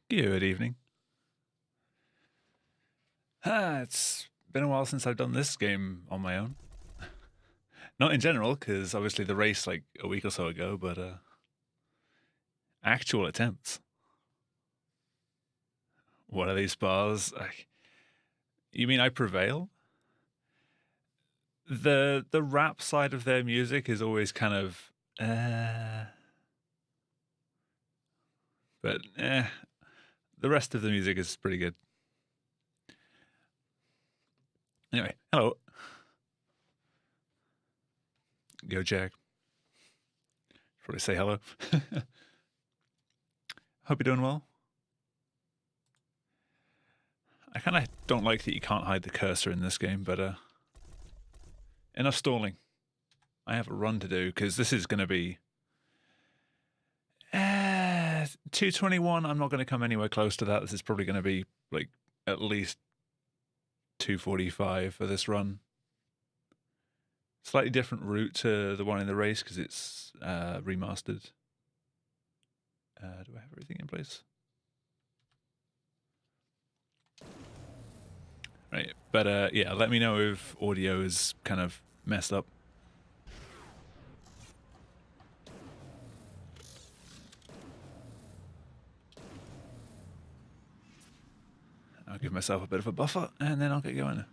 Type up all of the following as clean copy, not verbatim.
Good evening. It's been a while since I've done this game on my own. Not in general, because obviously the race like a week or so ago, but actual attempts. What are these bars? You mean I prevail? The rap side of their music is always kind of but the rest of the music is pretty good. Anyway, hello. Yo, Jack. Probably say hello. Hope you're doing well. I kind of don't like that you can't hide the cursor in this game, but enough stalling. I have a run to do because this is going to be 2:21. I'm not going to come anywhere close to that. This is probably going to be like at least 2:45 for this run. Slightly different route to the one in the race because it's remastered. Do I have everything in place? Right, but yeah, let me know if audio is kind of messed up. I'll give myself a bit of a buffer and then I'll get going.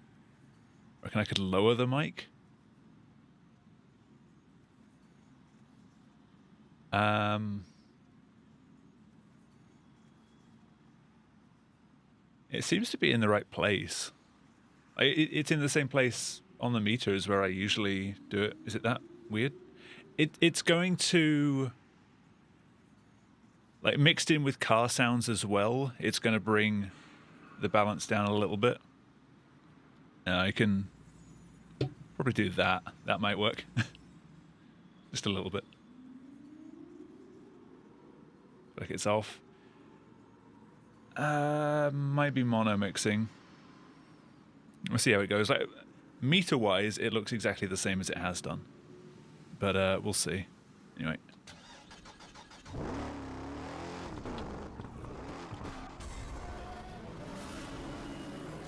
Reckon I could lower the mic? It seems to be in the right place. It's in the same place on the meters where I usually do it. Is it that weird? It's going to, like, mixed in with car sounds as well, it's going to bring the balance down a little bit. I can probably do that. That might work. Just a little bit. Like it's off. Might be mono mixing. We'll see how it goes. Like meter wise, it looks exactly the same as it has done, but we'll see. Anyway.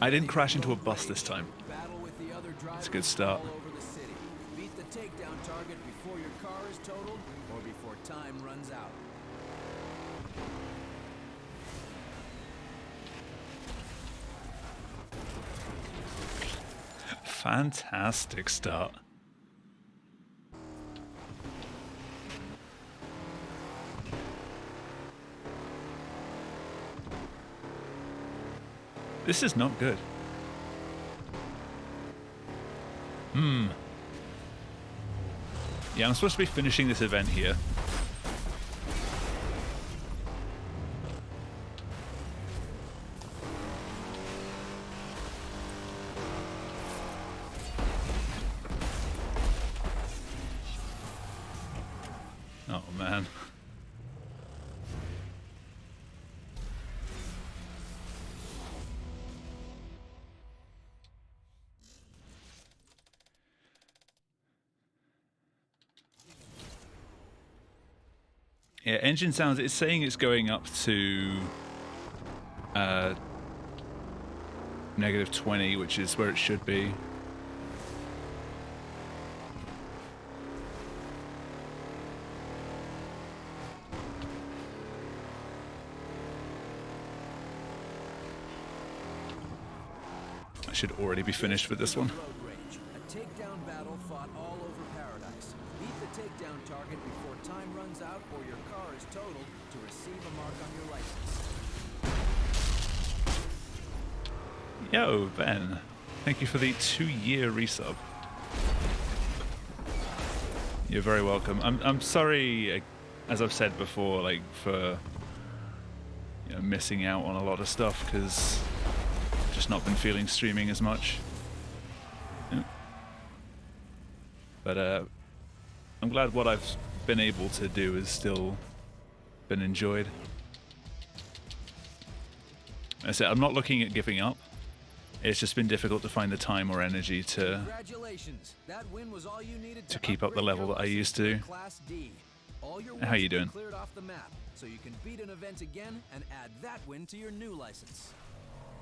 I didn't crash into a bus this time. It's a good start. Beat the takedown target before your car is totaled or before time runs out. Fantastic start. This is not good. Yeah, I'm supposed to be finishing this event here. Oh, man. Yeah, engine sounds, it's saying it's going up to -20, which is where it should be. I should already be finished with this one. A takedown battle fought all over paradise. Beat the takedown target before time runs out or your car is totaled to receive a mark on your license. Yo, Ben. Thank you for the 2-year resub. You're very welcome. I'm sorry, as I've said before, like for missing out on a lot of stuff because I've just not been feeling streaming as much. Yeah. But I'm glad what I've been able to do has still been enjoyed. I said I'm not looking at giving up. It's just been difficult to find the time or energy to Congratulations. That win was all you needed keep up the level that I used to. Class D. All your How wins you have been doing? cleared off the map, so you can beat an event again and add that win to your new license.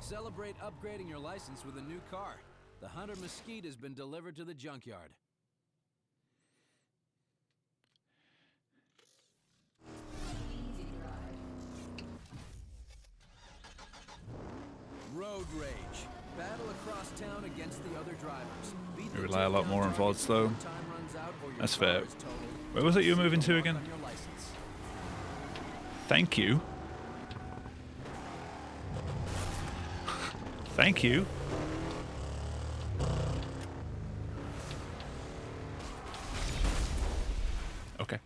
Celebrate upgrading your license with a new car. The Hunter Mesquite has been delivered to the junkyard. Road Rage. Battle across town against the other drivers. Beat We the rely a lot takedown more on target VODs though. before time runs out or your That's car fair. is totaled. Where was it you were moving to Receive a again? mark on your license. Thank you. Thank you. Okay.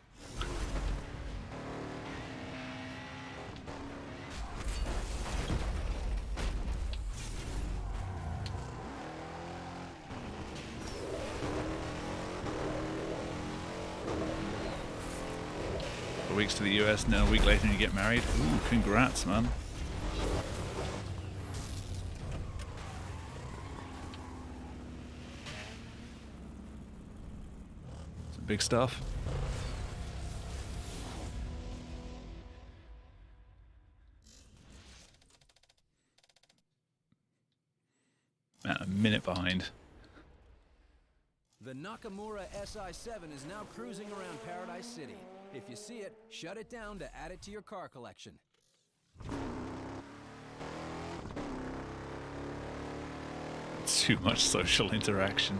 Weeks to the US and then a week later you get married. Ooh, congrats, man. Some big stuff. Man, a minute behind. The Nakamura SI-7 is now cruising around Paradise City. If you see it, shut it down to add it to your car collection. Too much social interaction.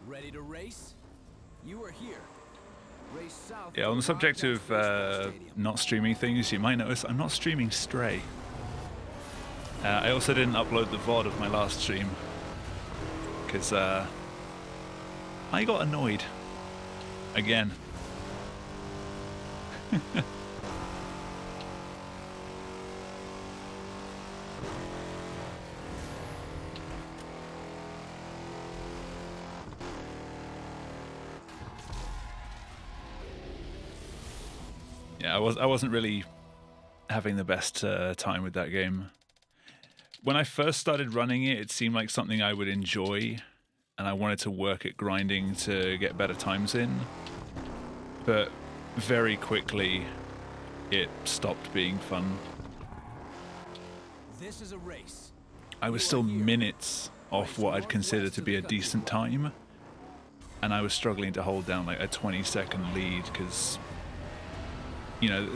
Ready to race? You are here. Race south. Yeah, on the subject of Stadium. not streaming things, you might notice I'm not streaming Stray. I also didn't upload the VOD of my last stream because I got annoyed again. Yeah, I wasn't really having the best time with that game. When I first started running it, it seemed like something I would enjoy, and I wanted to work at grinding to get better times in. But very quickly, it stopped being fun. This is a race. I was still minutes off what I'd consider to be a decent time, and I was struggling to hold down like a 20-second lead because, you know,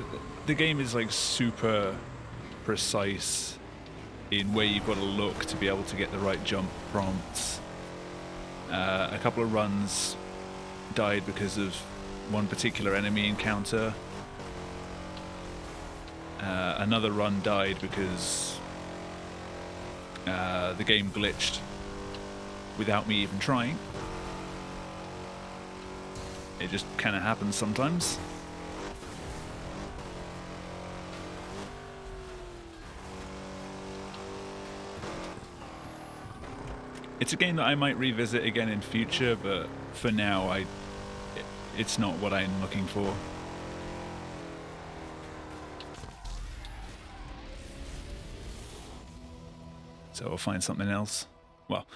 the game is like super precise in where you've got to look to be able to get the right jump prompts. A couple of runs died because of one particular enemy encounter. Another run died because the game glitched without me even trying. It just kind of happens sometimes. It's a game that I might revisit again in future, but for now, it's not what I'm looking for. So I'll find something else. Well,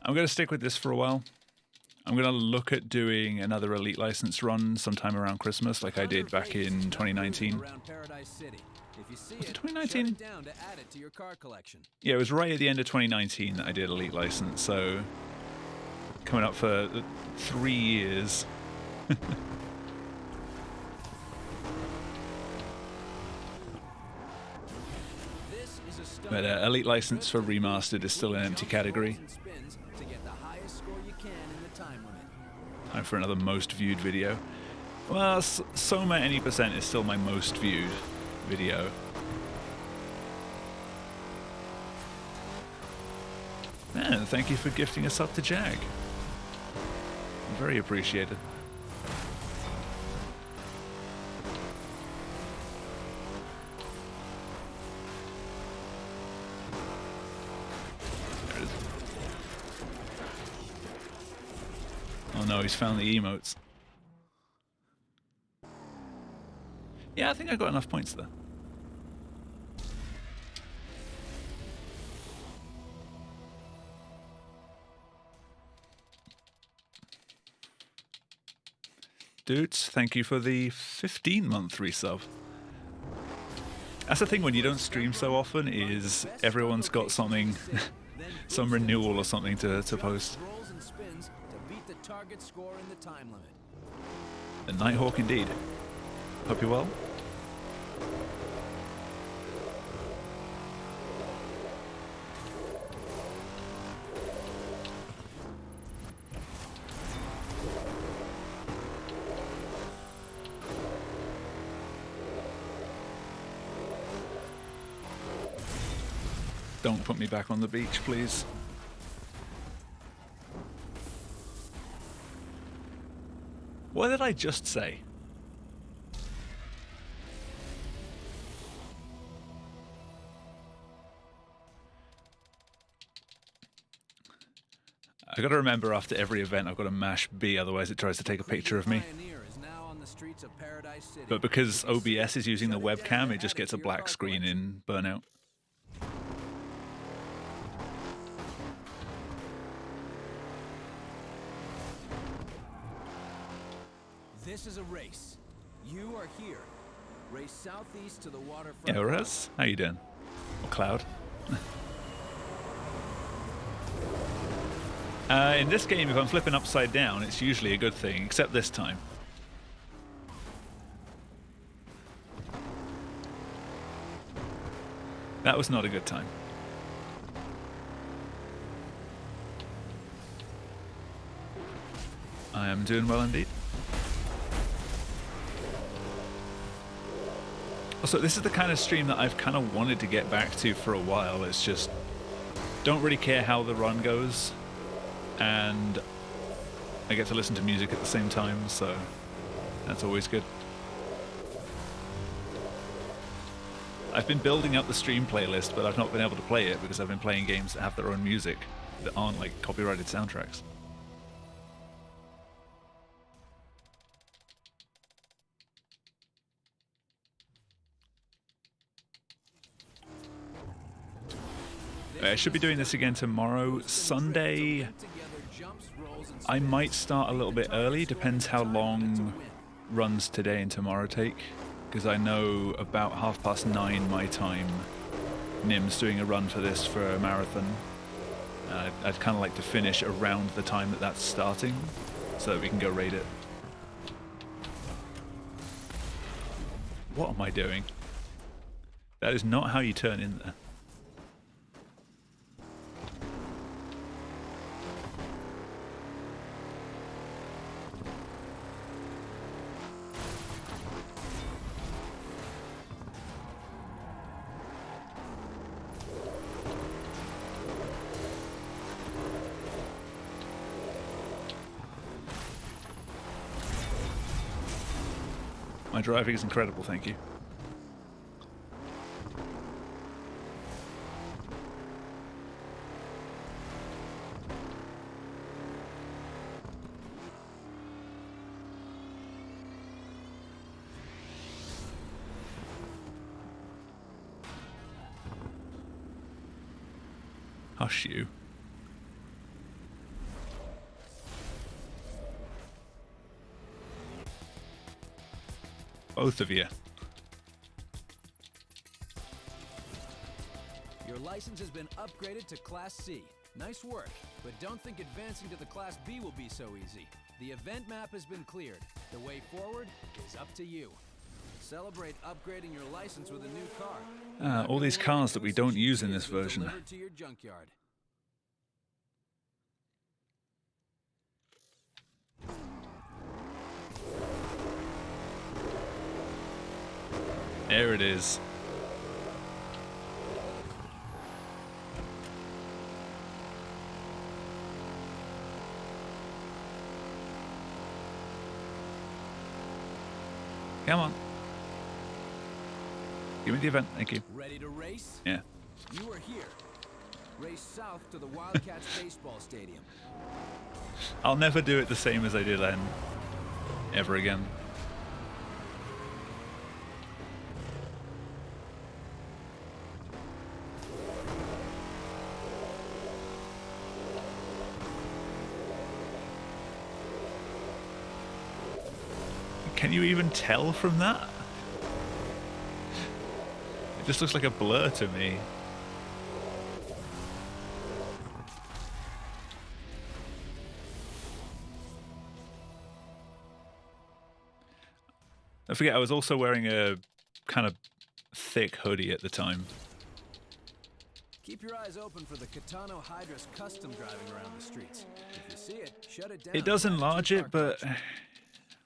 I'm going to stick with this for a while. I'm going to look at doing another Elite license run sometime around Christmas, like I did back in 2019. Around Paradise City. If you see Was it it, 2019? shut it down to add it to your car collection. Yeah, it was right at the end of 2019 that I did Elite license, so coming up for 3 years. This is a stunt. But Elite license for remastered is still an empty category. Spins to get the highest score you can in the time limit. Time for another most viewed video. Well, Soma any percent is still my most viewed video. Man, thank you for gifting us up to Jag. Very appreciated. no, he's found the emotes. Yeah, I think I got enough points there. Dudes, thank you for the 15-month resub. That's the thing when you don't stream so often, is everyone's got something, some renewal or something to post. A Nighthawk indeed. Hope you're well. Don't put me back on the beach, please. What did I just say? I gotta remember after every event I've got to mash B, otherwise it tries to take a picture of me. But because OBS is using the webcam, it just gets a black screen in Burnout. This is a race. You are here. Race southeast to the waterfront. Yeah, Raz, how you doing? Or Cloud? In this game, if I'm flipping upside down, it's usually a good thing, except this time. That was not a good time. I am doing well indeed. Also, this is the kind of stream that I've kind of wanted to get back to for a while. It's just, don't really care how the run goes, and I get to listen to music at the same time, so that's always good. I've been building up the stream playlist, but I've not been able to play it because I've been playing games that have their own music that aren't like copyrighted soundtracks. I should be doing this again tomorrow. Sunday, I might start a little bit early. Depends how long runs today and tomorrow take. Because I know about 9:30 my time, Nim's doing a run for this for a marathon. I'd kind of like to finish around the time that that's starting, so that we can go raid it. What am I doing? That is not how you turn in there. My driving is incredible, thank you. Hush you. Both of you. Your license has been upgraded to Class C. Nice work, but don't think advancing to the Class B will be so easy. The event map has been cleared. The way forward is up to you. Celebrate upgrading your license with a new car. All these cars that we don't use in this version. Delivered to your junkyard. There it is. Come on. Give me the event, thank you. Ready to race? Yeah. You are here. Race south to the Wildcats baseball stadium. I'll never do it the same as I did then, ever again. Can you even tell from that? It just looks like a blur to me. I forget, I was also wearing a kind of thick hoodie at the time. Keep your eyes open for the Kitano Hydras custom driving around the streets. If you see it, shut it down. It does enlarge it, but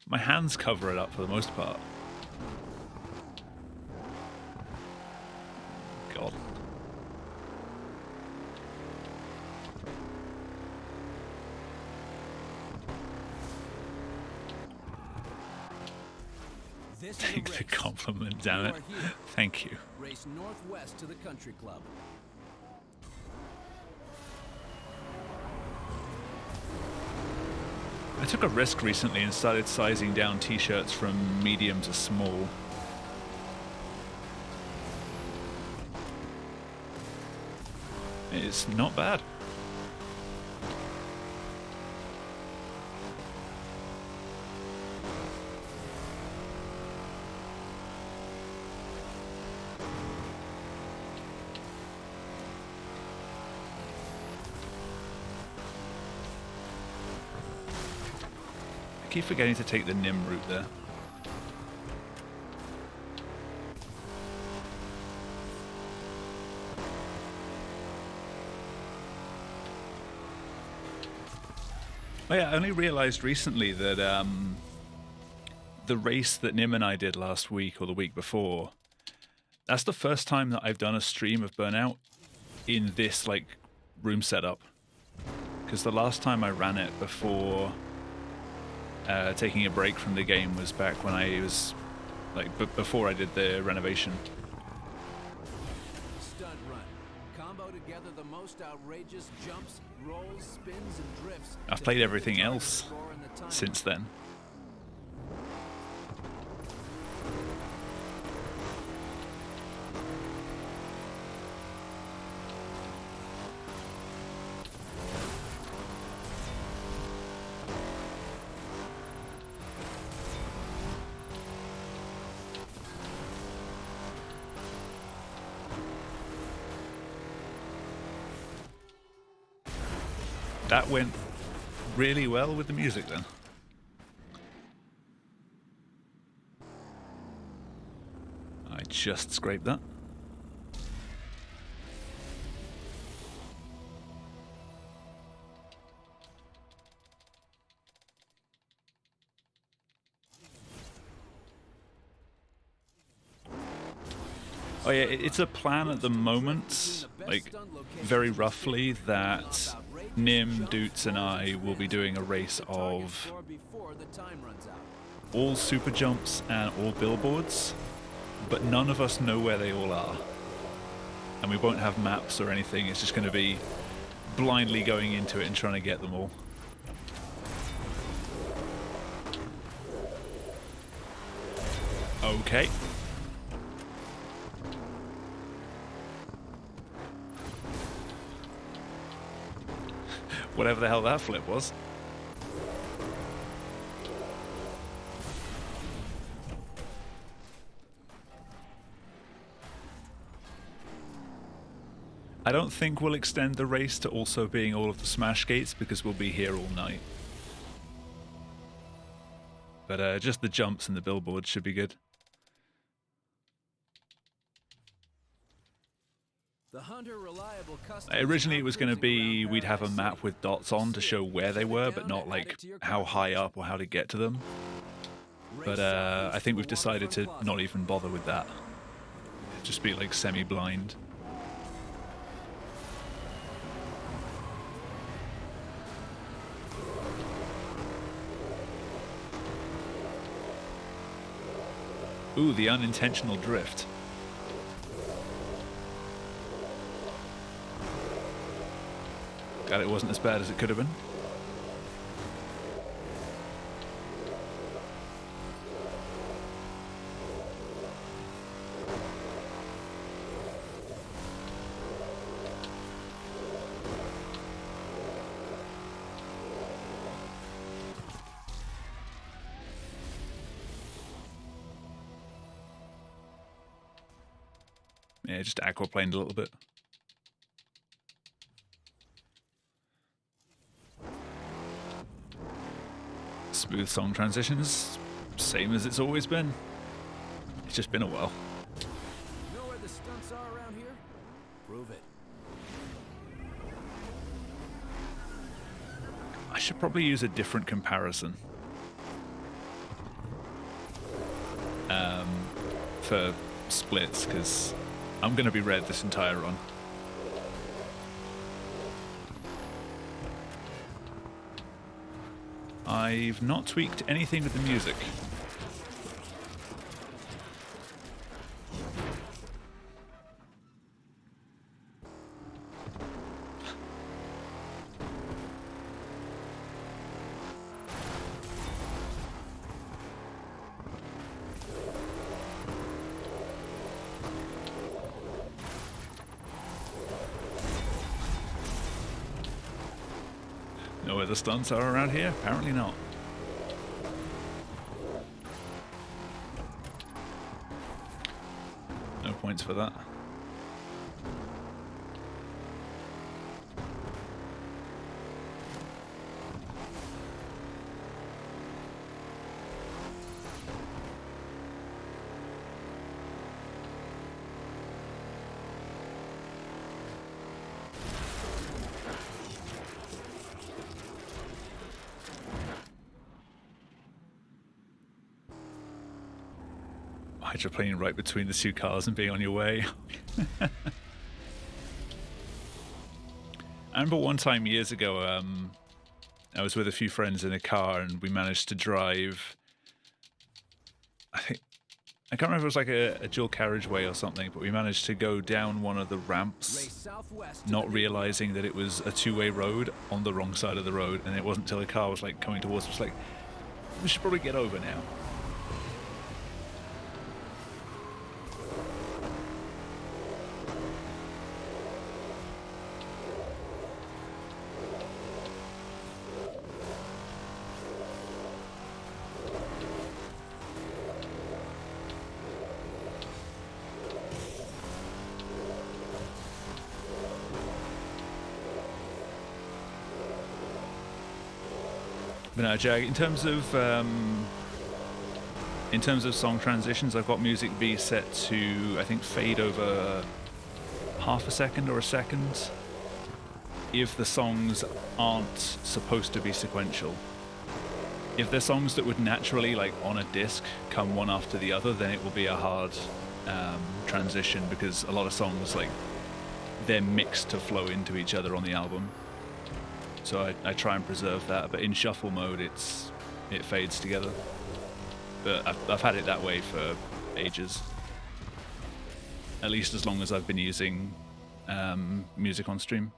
my hands cover it up for the most part. God. Take the compliment, damn it. Thank you. Race northwest to the country club. I took a risk recently and started sizing down t-shirts from medium to small. It's not bad. I keep forgetting to take the Nim route there. Oh yeah, I only realized recently that the race that Nim and I did last week or the week before, that's the first time that I've done a stream of Burnout in this like room setup. Because the last time I ran it before taking a break from the game was back when I was like before I did the renovation. Stunt run. Combo together the most outrageous jumps, rolls, spins, and drifts. I've played everything else since then. That went really well with the music then. I just scraped that. Oh yeah, it's a plan at the moment, like very roughly, that Nim, Doots and I will be doing a race of all super jumps and all billboards, but none of us know where they all are. And we won't have maps or anything, it's just going to be blindly going into it and trying to get them all. Okay. Whatever the hell that flip was. I don't think we'll extend the race to also being all of the smash gates because we'll be here all night. But just the jumps and the billboards should be good. The Hunter reliable Originally it was going to be we'd have a map with dots on to show where they were, but not like how high up or how to get to them. But I think we've decided to not even bother with that. Just be like semi-blind. Ooh, the unintentional drift. Glad it wasn't as bad as it could have been. Yeah, just aquaplaned a little bit. Smooth song transitions, same as it's always been. It's just been a while. You know where the stunts are around here? Prove it. I should probably use a different comparison for splits, because I'm going to be red this entire run. I've not tweaked anything with the music. Know where the stunts are around here? Apparently not. No points for that. Hydroplaning right between the two cars and being on your way. I remember one time years ago, I was with a few friends in a car and we managed to drive, I can't remember if it was like a dual carriageway or something, but we managed to go down one of the ramps, not realizing that it was a two-way road on the wrong side of the road, and it wasn't until the car was like coming towards us, like, we should probably get over now. But no, Jag, in terms of song transitions, I've got music B set to, I think, fade over half a second or a second if the songs aren't supposed to be sequential. If they're songs that would naturally, like on a disc, come one after the other, then it will be a hard transition, because a lot of songs, like, they're mixed to flow into each other on the album. So I try and preserve that, but in shuffle mode it fades together. But I've had it that way for ages. At least as long as I've been using music on stream.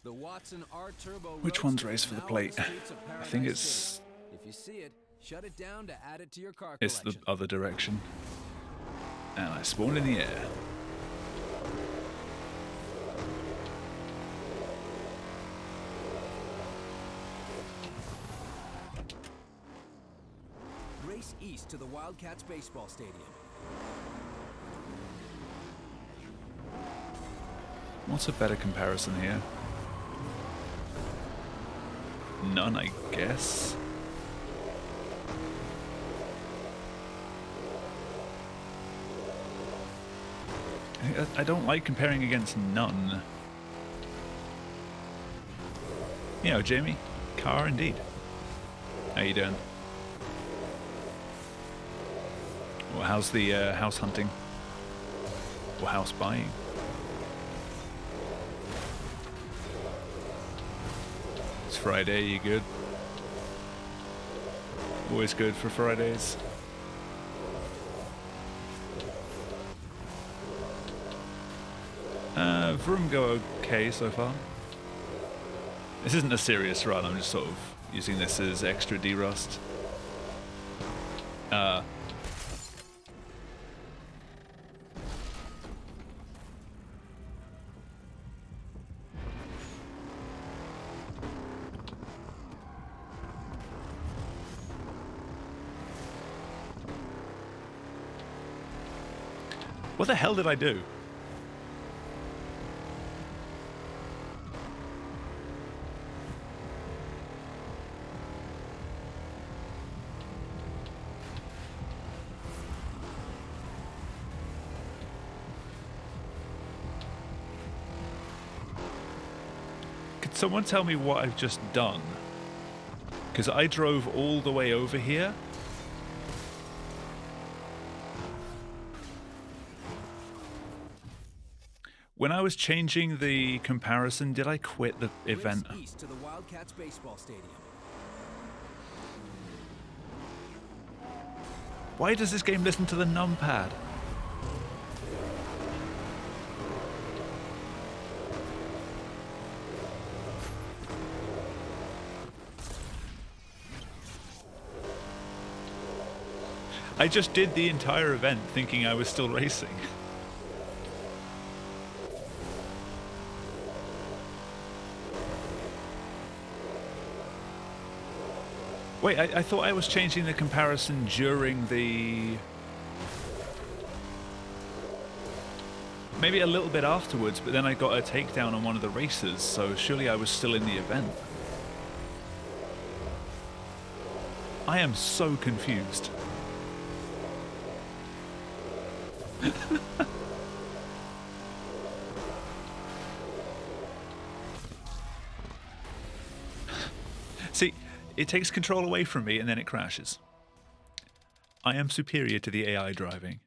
The Watson R Turbo. Which one's Race for the Plate? I think it's... If you see it, shut it down to add it to your car It's the collection. other direction. And I spawned in the air. Race east to the Wildcats baseball stadium. What's a better comparison here? None, I guess. I don't like comparing against none. You know, Jamie, car indeed. How you doing? Well, how's the house hunting? Or house buying? It's Friday, you good? Always good for Fridays. Vroom go okay so far. This isn't a serious run, I'm just sort of using this as extra derust. What the hell did I do? Could someone tell me what I've just done? Because I drove all the way over here. When I was changing the comparison, did I quit the event? East to the Wildcats baseball stadium. Why does this game listen to the numpad? I just did the entire event thinking I was still racing. Wait, I thought I was changing the comparison during the... Maybe a little bit afterwards, but then I got a takedown on one of the races, so surely I was still in the event. I am so confused. See, it takes control away from me and then it crashes. I am superior to the AI driving.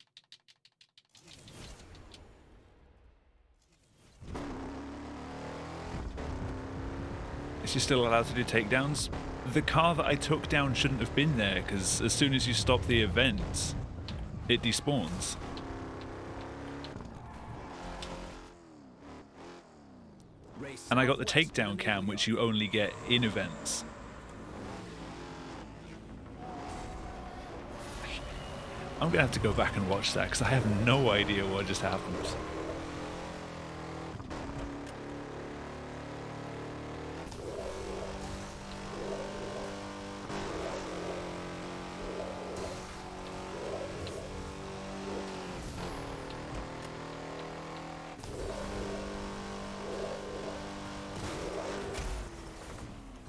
Is she still allowed to do takedowns? The car that I took down shouldn't have been there, because as soon as you stop the event, it despawns. And I got the takedown cam, which you only get in events. I'm gonna have to go back and watch that, because I have no idea what just happened.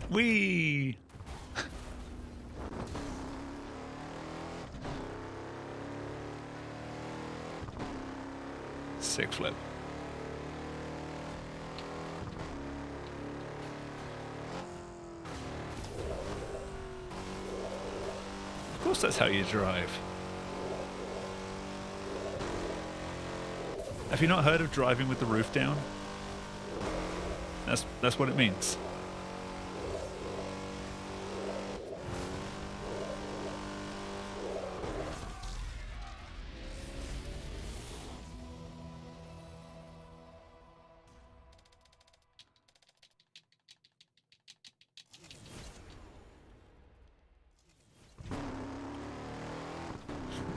Whee! Sick flip. Of course that's how you drive. Have you not heard of driving with the roof down? That's what it means.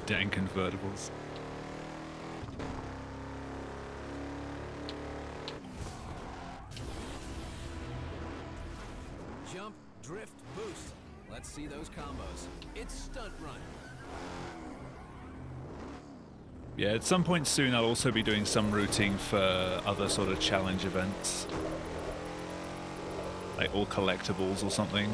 Dang convertibles. Jump, drift, boost. Let's see those combos. It's Stunt Run. Yeah, at some point soon I'll also be doing some routing for other sort of challenge events. Like all collectibles or something.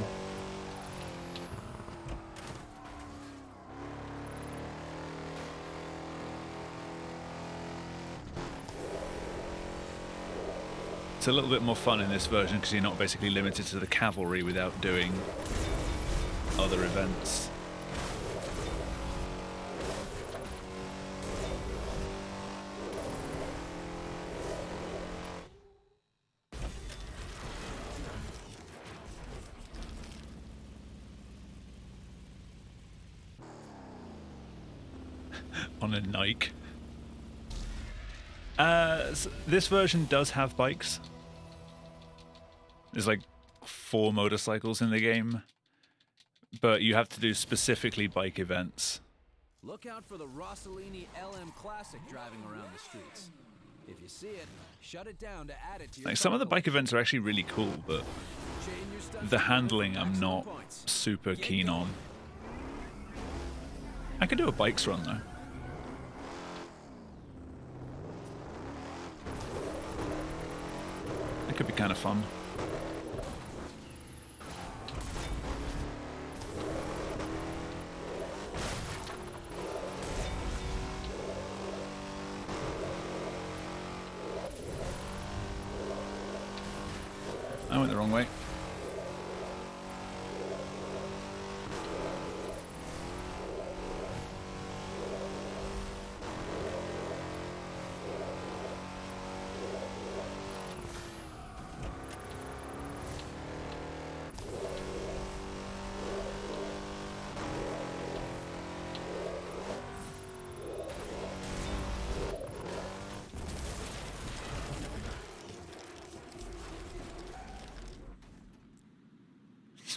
It's a little bit more fun in this version because you're not basically limited to the cavalry without doing other events. On a Nike. This version does have bikes. There's like 4 motorcycles in the game, but you have to do specifically bike events. Look out for the Rossellini LM Classic driving around the streets. If you see it, shut it down to add it to your Like, some of the bike events are actually really cool, but the handling I'm not super keen on. I could do a bikes run though. That could be kind of fun. I went the wrong way.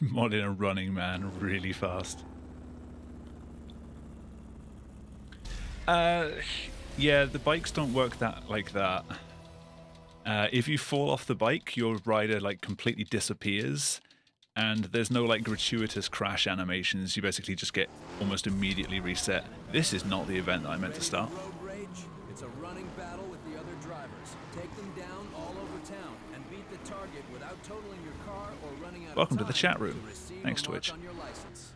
Modding a running man really fast. Yeah, the bikes don't work like that. If you fall off the bike, your rider like completely disappears, and there's no like gratuitous crash animations. You basically just get almost immediately reset. This is not the event that I meant to start. Road rage? It's a running battle with the other drivers. Take them down all over town and beat the target without totaling your car or running out Welcome of to the time chat room. receive Thanks, a mark Twitch. on your license.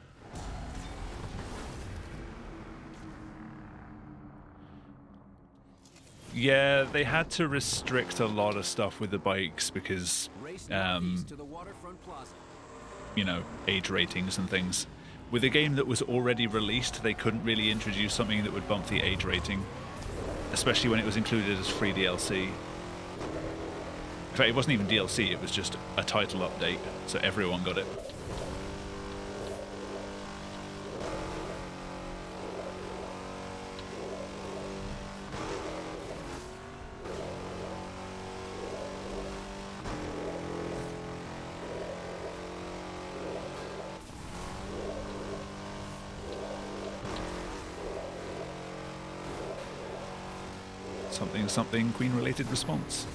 Yeah, they had to restrict a lot of stuff with the bikes because, Race northeast to the waterfront plaza. you know, age ratings and things. With a game that was already released, they couldn't really introduce something that would bump the age rating, especially when it was included as free DLC. In fact, it wasn't even DLC, it was just a title update, so everyone got it. Something Queen-related response.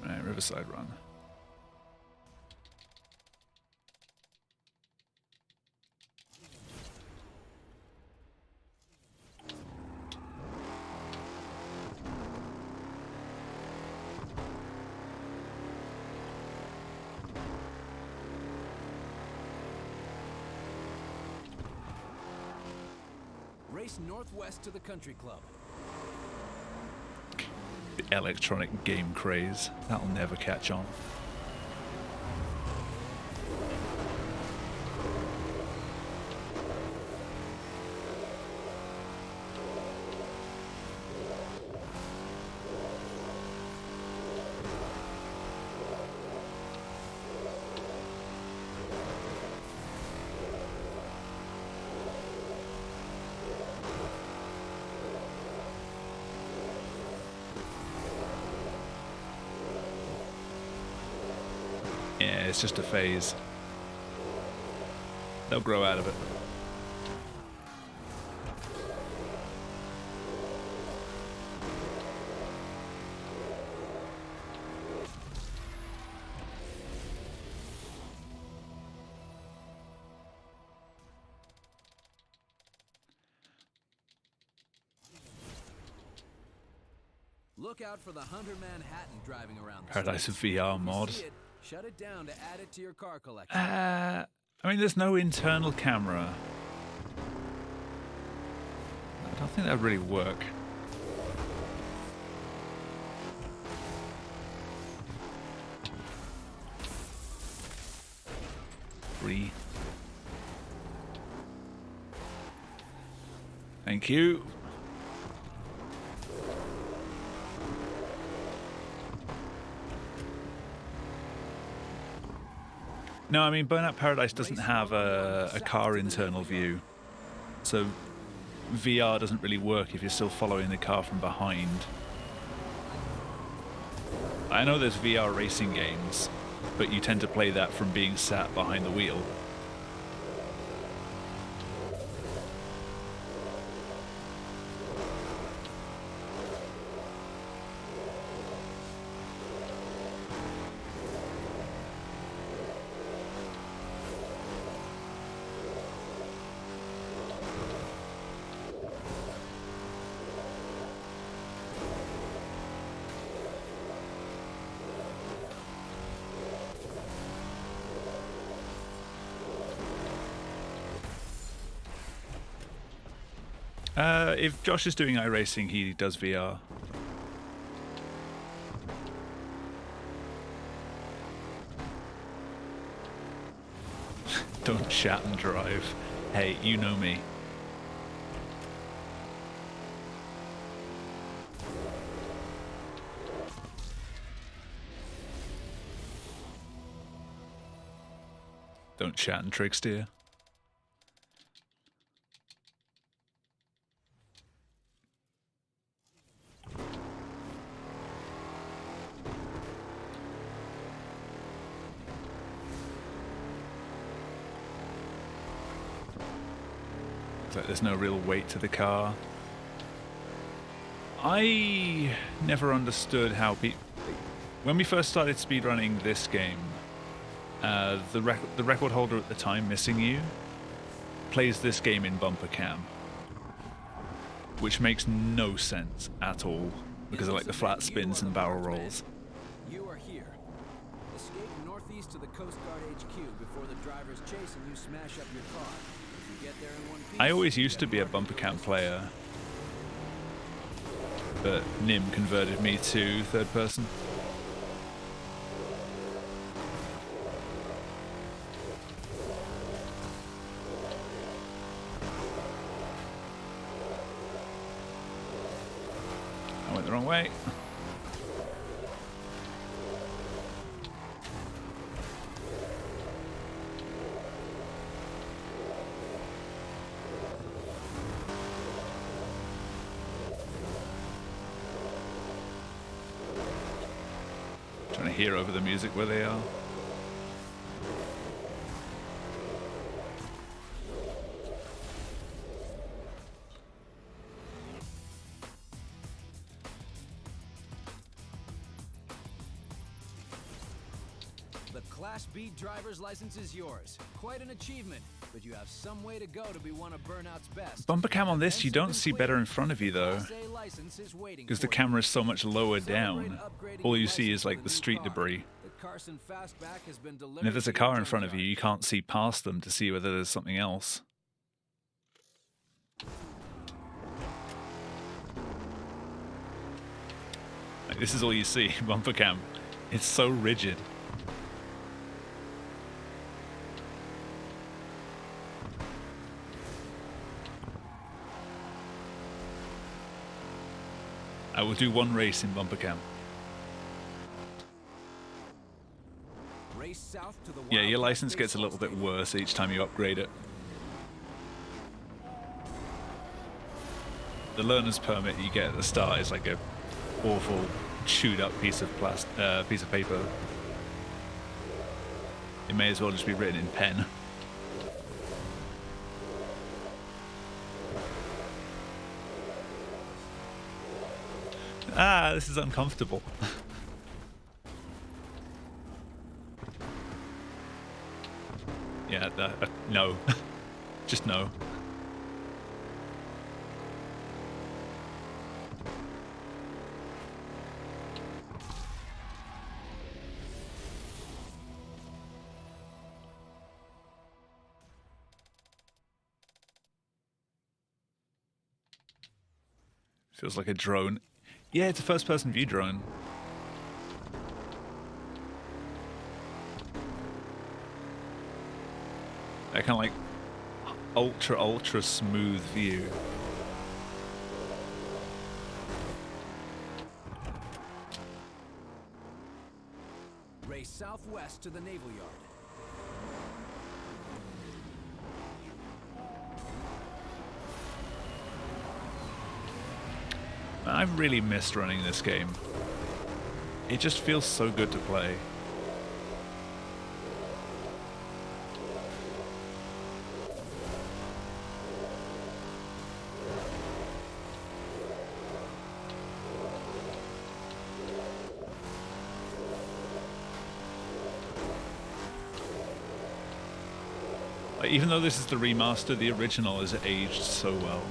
Right, Riverside Run. Race northwest to the country club. The electronic game craze. That'll never catch on. Yeah, it's just a phase. They'll grow out of it. Look out for the Hunter Manhattan driving around the Paradise streets. of VR If you mod. see it, shut it down to add it to your car collection. I mean, there's no internal camera. I don't think that would really work. Free. Thank you. No, I mean Burnout Paradise doesn't have a car internal view, so VR doesn't really work if you're still following the car from behind. I know there's VR racing games, but you tend to play that from being sat behind the wheel. If Josh is doing iRacing, he does VR. Don't chat and drive. Hey, you know me. Don't chat and trick steer. Like there's no real weight to the car. I never understood how people... When we first started speedrunning this game, the record holder at the time, Missing You, plays this game in bumper cam, which makes no sense at all because of like the flat spins and barrel rolls. You are here. Escape northeast to the Coast Guard HQ before the drivers chase and you smash up your car. I always used to be a bumper cam player, but Nim converted me to third person. I went the wrong way. Trying to hear over the music where they are. The Class B driver's license is yours. Quite an achievement, but you have some way to go to be one of Burnout's best. Bumper cam on this, you don't see better in front of you though, because the camera is so much lower down. All you see is like the street debris. And if there's a car in front of you, you can't see past them to see whether there's something else. Like, this is all you see, bumper cam. It's so rigid. I will do one race in bumper cam. Race south to the Yeah, your license gets a little bit worse each time you upgrade it. The learner's permit you get at the start is like a awful, chewed up piece of paper. It may as well just be written in pen. Ah, this is uncomfortable. Yeah, no. Just no. Feels like a drone. Yeah, it's a first-person view drone. That kind of like ultra smooth view. Race southwest to the naval yard. I've really missed running this game. It just feels so good to play. Even though this is the remaster, the original is aged so well.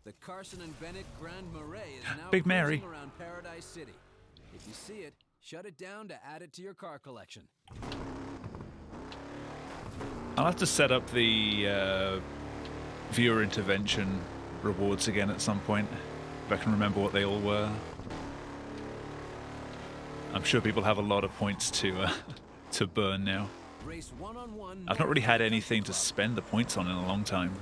The Carson and Bennett Grand Marais is now Big Mary cruising around Paradise City. If you see it, shut it down to add it to your car collection. I'll have to set up the viewer intervention rewards again at some point, if I can remember what they all were. I'm sure people have a lot of points to burn now. Race one-on-one. I've not really had anything to spend the points on in a long time.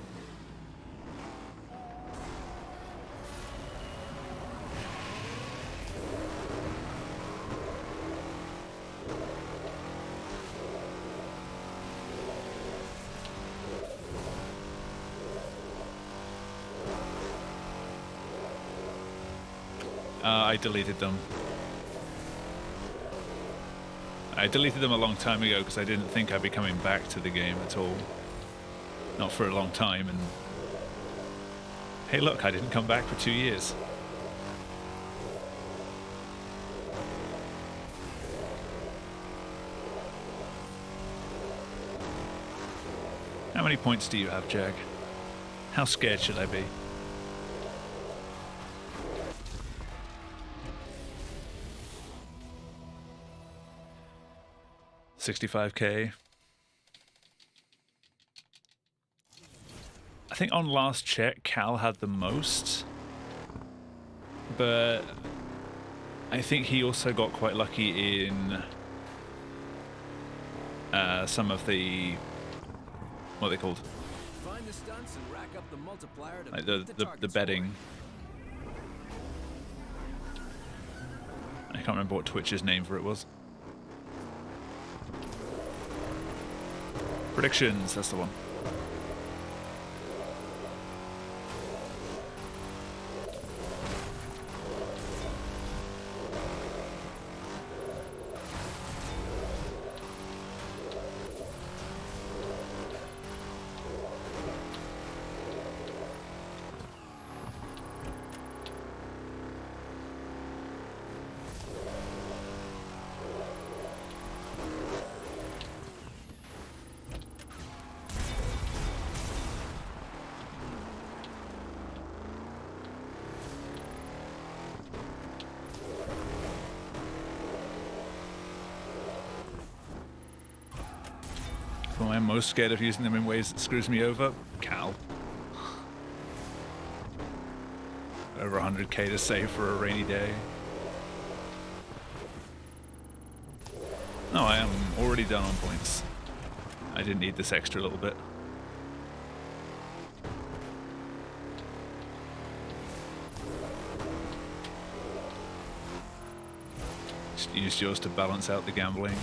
I deleted them. I deleted them a long time ago because I didn't think I'd be coming back to the game at all. Not for a long time, and hey look, I didn't come back for 2 years. How many points do you have, Jack? How scared should I be? $65K. I think on last check, Cal had the most, but I think he also got quite lucky in some of the, what are they called? Find the stunts and rack up the multiplier to Like beat the target betting. I can't remember what Twitch's name for it was. Predictions, that's the one. Who I'm most scared of using them in ways that screws me over? Cal. Over 100K to save for a rainy day. No, I am already done on points. I didn't need this extra little bit. Just used yours to balance out the gambling.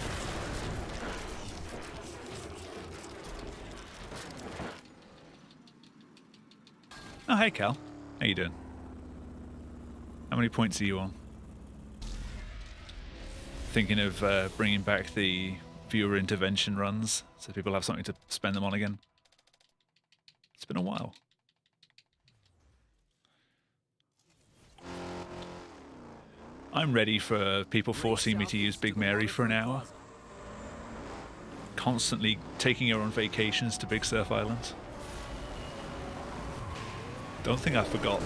Oh, hey, Cal. How you doing? How many points are you on? Thinking of bringing back the viewer intervention runs so people have something to spend them on again. It's been a while. I'm ready for people forcing me to use Big Mary for an hour. Constantly taking her on vacations to Big Surf Island. Don't think I forgot.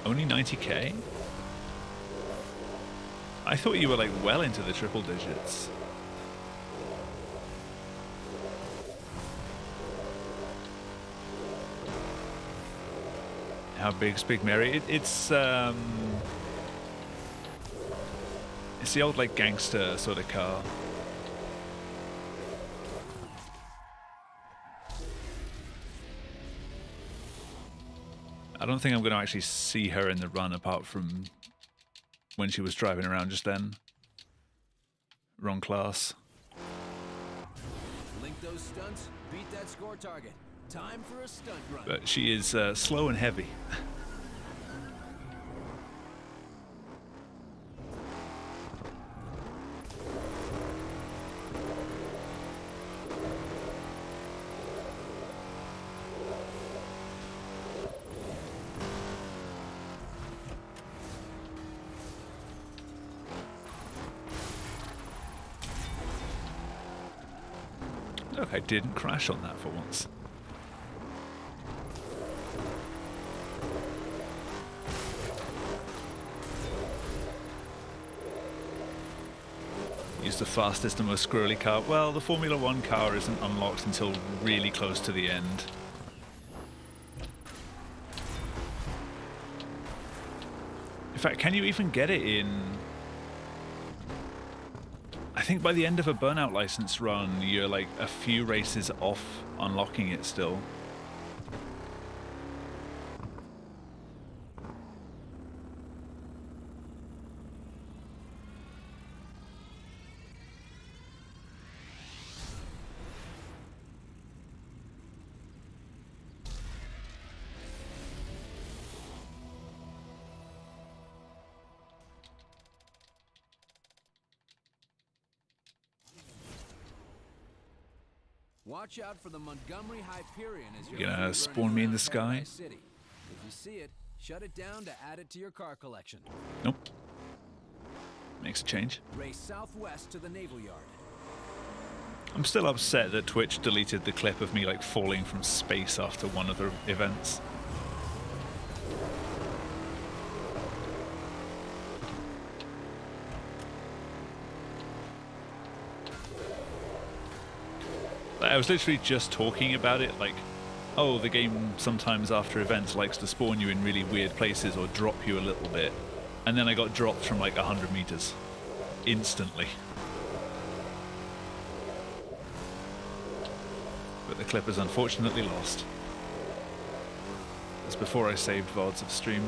Only 90k? I thought you were like well into the triple digits. How big's Big Mary? It's the old like gangster sort of car. I don't think I'm going to actually see her in the run apart from when she was driving around just then. Wrong class. Link those stunts, beat that score target. Time for a stunt run. But she is slow and heavy. Look, I didn't crash on that for once. Use the fastest and most squirrely car. Well, the Formula One car isn't unlocked until really close to the end. In fact, can you even get it in... I think by the end of a Burnout license run, you're like a few races off unlocking it still. Watch out for the Montgomery Hyperion as You're gonna spawn me in the sky? If you see it, shut it down to add it to your car collection. Nope. Makes a change. Race southwest to the Naval Yard. I'm still upset that Twitch deleted the clip of me like falling from space after one of the events. I was literally just talking about it, like, oh, the game sometimes after events likes to spawn you in really weird places or drop you a little bit. And then I got dropped from like 100 meters. Instantly. But the clip is unfortunately lost. That's before I saved VODs of stream.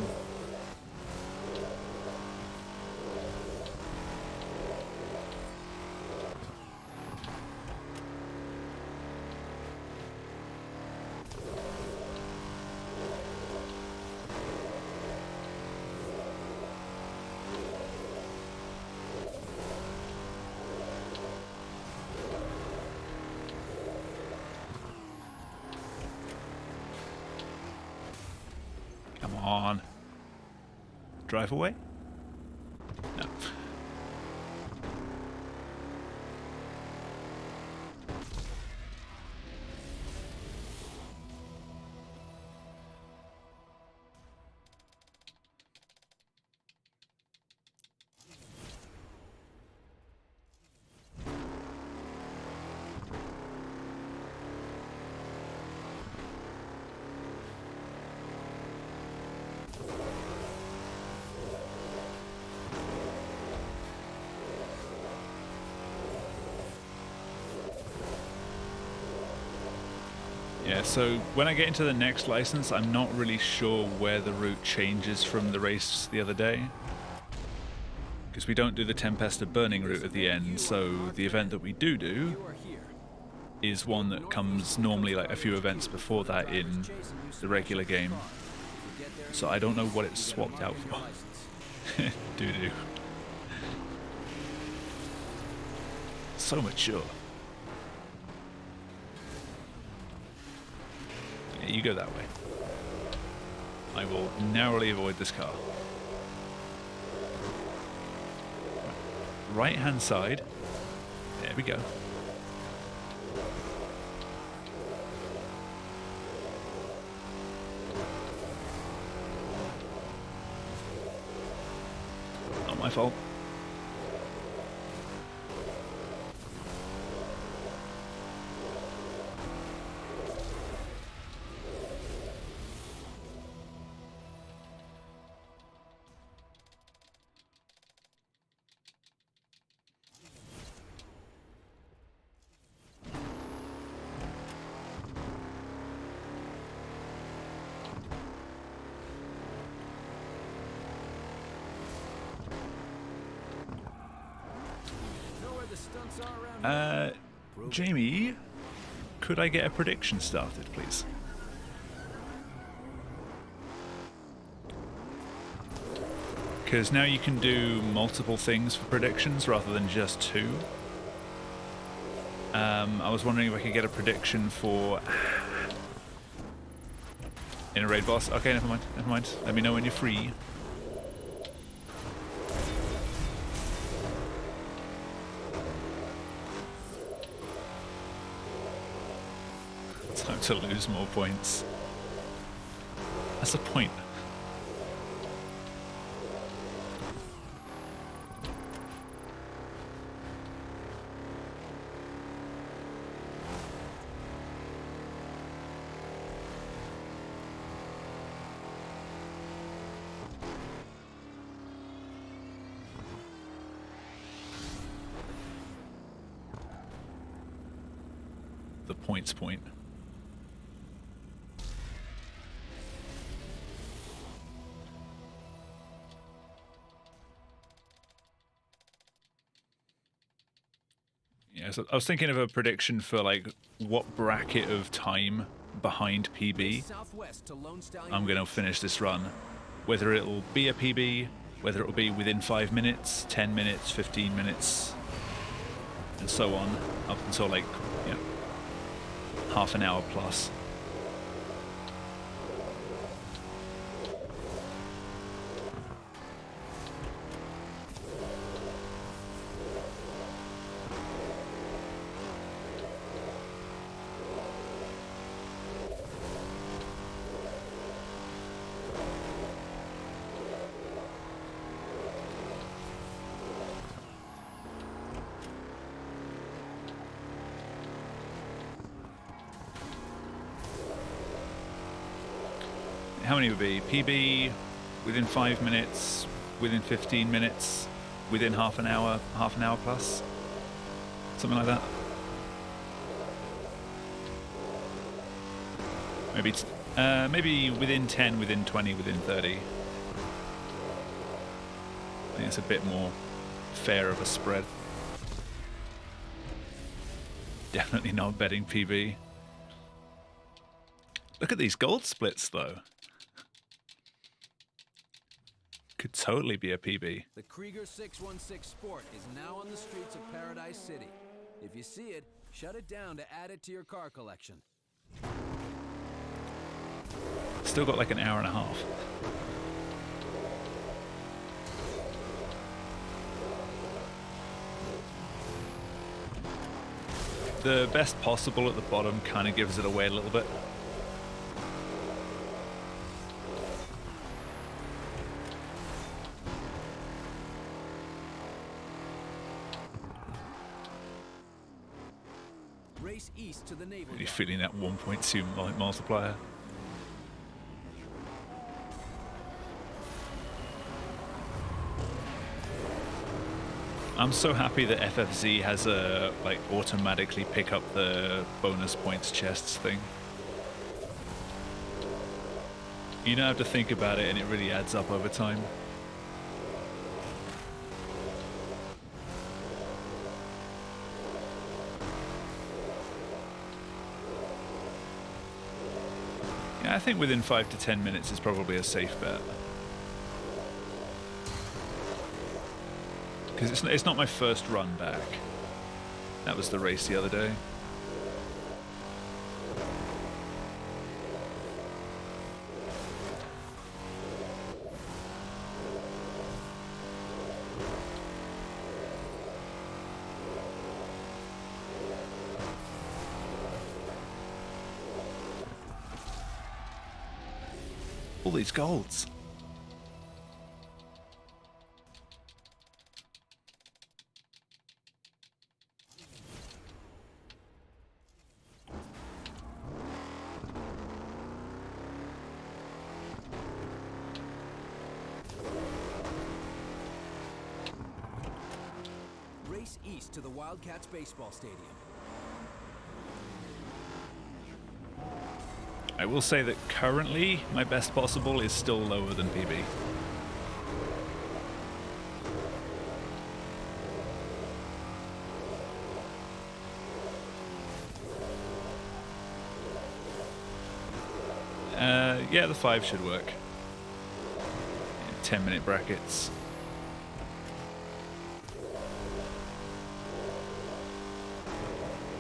Come on. Drive away? No. Yeah, so when I get into the next license, I'm not really sure where the route changes from the race the other day. Because we don't do the Tempesta burning route at the end, so the event that we do is one that comes normally like a few events before that in the regular game. So I don't know what it's swapped out for. Doo-doo. So mature. Yeah, you go that way. I will narrowly avoid this car. Right hand side. There we go. my fault. Jamie, could I get a prediction started, please? Because now you can do multiple things for predictions rather than just two. I was wondering if I could get a prediction for in a raid boss. Okay, never mind, never mind. Let me know when you're free. Time to lose more points. That's the point. The points point. Yeah, so I was thinking of a prediction for like what bracket of time behind PB I'm going to finish this run. Whether it'll be a PB, whether it'll be within 5 minutes, 10 minutes, 15 minutes, and so on, up until like, you know, half an hour plus. How many would be? PB within 5 minutes, within 15 minutes, within half an hour plus? Something like that. Maybe maybe within 10, within 20, within 30. I think it's a bit more fair of a spread. Definitely not betting PB. Look at these gold splits though. Could totally be a PB. The Krieger 616 Sport is now on the streets of Paradise City. If you see it, shut it down to add it to your car collection. Still got like an hour and a half. The best possible at the bottom kind of gives it away a little bit. Race east to the naval. Really feeling that 1.2 multiplier. I'm so happy that FFZ has a like automatically pick up the bonus points chests thing. You don't have to think about it and it really adds up over time. Yeah, I think within 5 to 10 minutes is probably a safe bet. Because it's not my first run back. That was the race the other day. All these golds. east to the Wildcats baseball stadium. I will say that currently my best possible is still lower than PB. Yeah, the 5 should work. 10-minute brackets.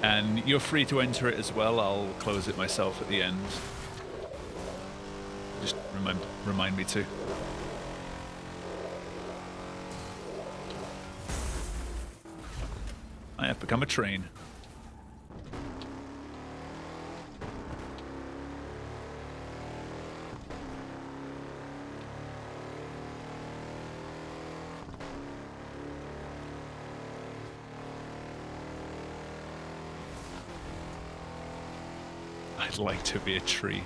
And you're free to enter it as well. I'll close it myself at the end. Just remind me to. I have become a train. I'd like to be a tree.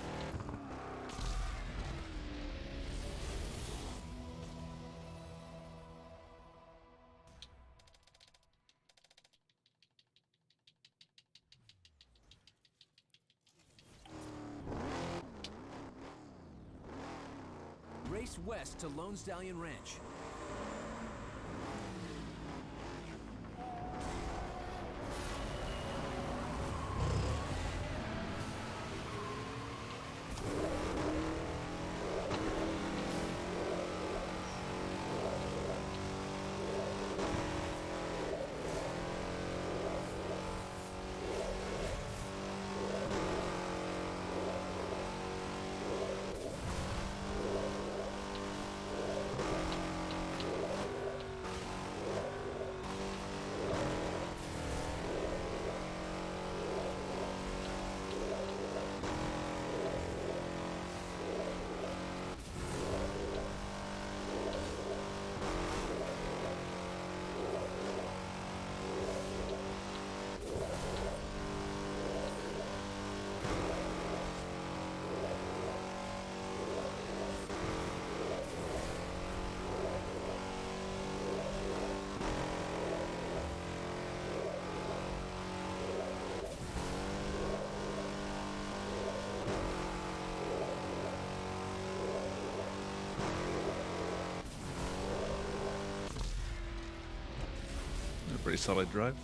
Race west to Lone Stallion Ranch. Pretty solid drive.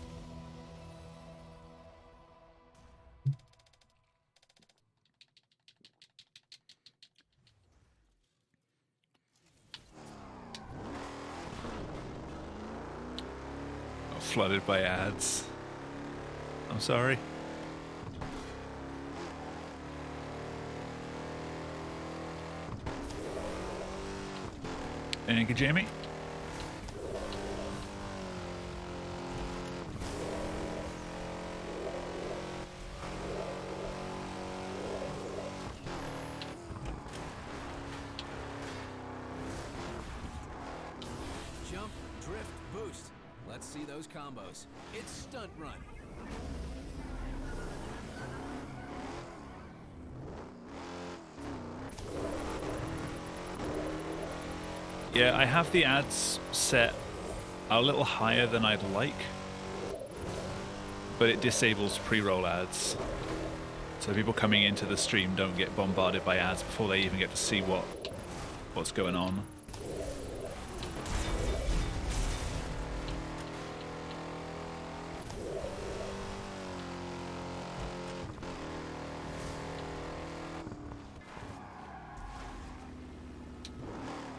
Oh, flooded by ads. I'm sorry. Thank you, Jamie. Jump, drift, boost. Let's see those combos. It's Stunt Run. Yeah, I have the ads set a little higher than I'd like, but it disables pre-roll ads. So people coming into the stream don't get bombarded by ads before they even get to see what's going on.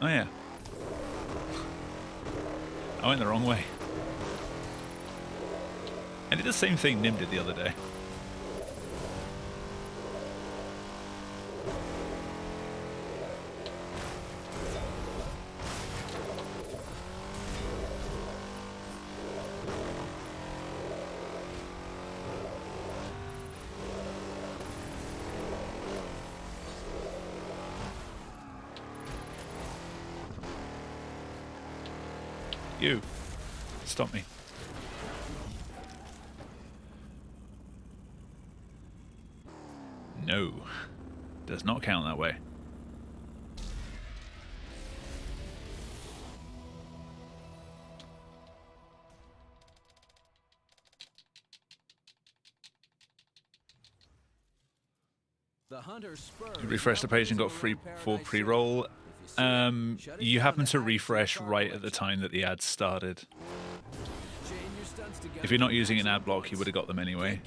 Oh yeah. I went the wrong way. I did the same thing Nim did the other day. You. Stop me. No. Does not count that way. Hunter's spur You refresh the page and got free full pre-roll. You happen to refresh right at the time that the ads started. If you're not using an ad block, you would have got them anyway.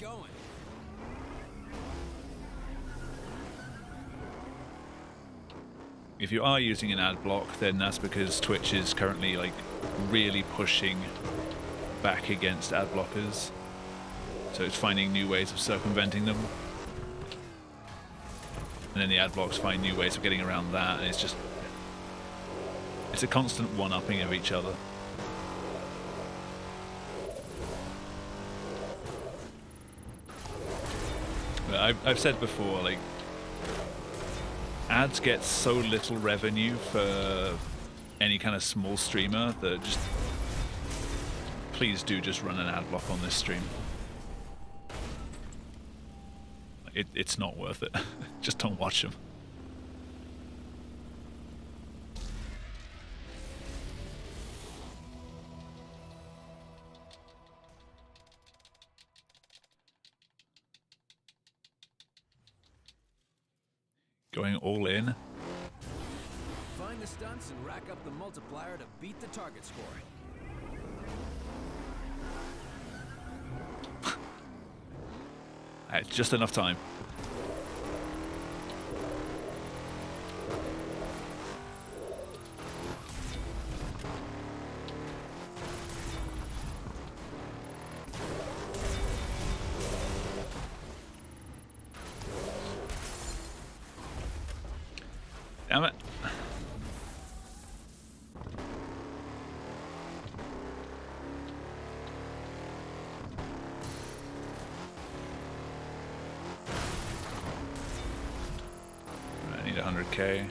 If you are using an ad block, then that's because Twitch is currently like really pushing back against ad blockers. So it's finding new ways of circumventing them. And then the ad blocks find new ways of getting around that, and it's a constant one-upping of each other. But I've said before, like, ads get so little revenue for any kind of small streamer that just please do just run an ad block on this stream. It's not worth it. Just don't watch them. Going all in. Find the stunts and rack up the multiplier to beat the target score. It's just enough time. Damn it. I need 100K.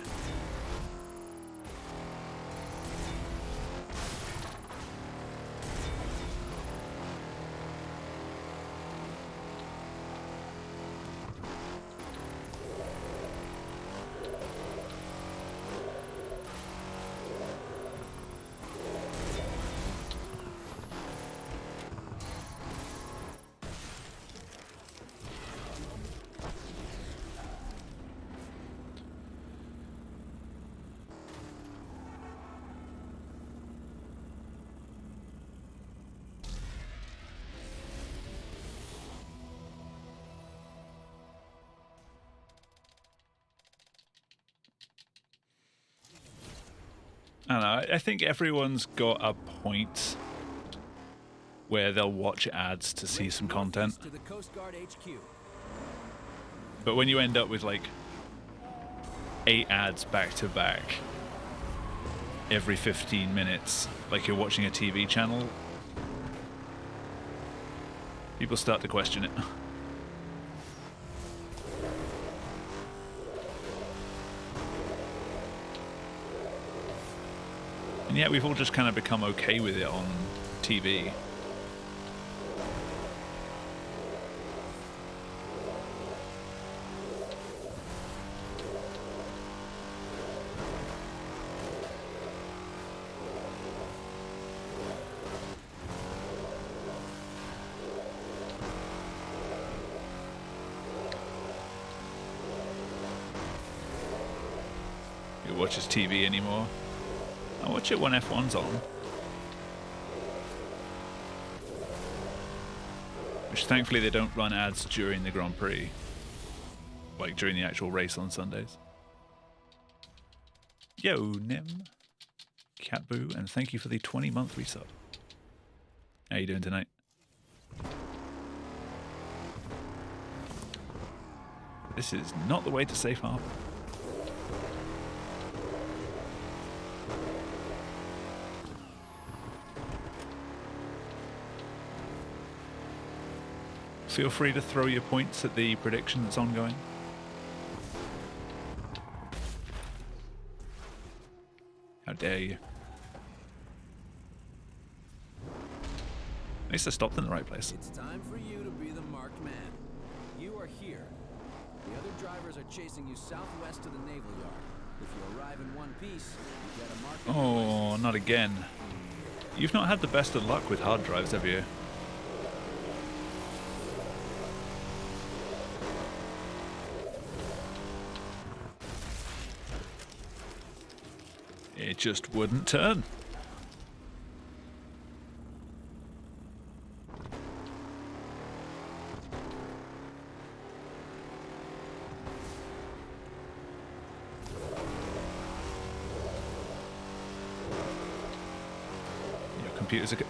I don't know, I think everyone's got a point where they'll watch ads to see some content. To the Coast Guard HQ. But when you end up with like 8 ads back to back every 15 minutes, like you're watching a TV channel, people start to question it. And yet we've all just kind of become okay with it on TV. Who watches TV anymore? I watch it when F1's on. Which thankfully they don't run ads during the Grand Prix. Like during the actual race on Sundays. Yo, Nim. Catboo, and thank you for the 20-month resub. How you doing tonight? This is not the way to safe harbor. Feel free to throw your points at the prediction that's ongoing. How dare you? At least I stopped in the right place. It's time for you to be the marked man. You are here. The other drivers are chasing you southwest to the naval yard. If you arrive in one piece, you get a mark. Oh, not again. You've not had the best of luck with hard drives, have you? It just wouldn't turn.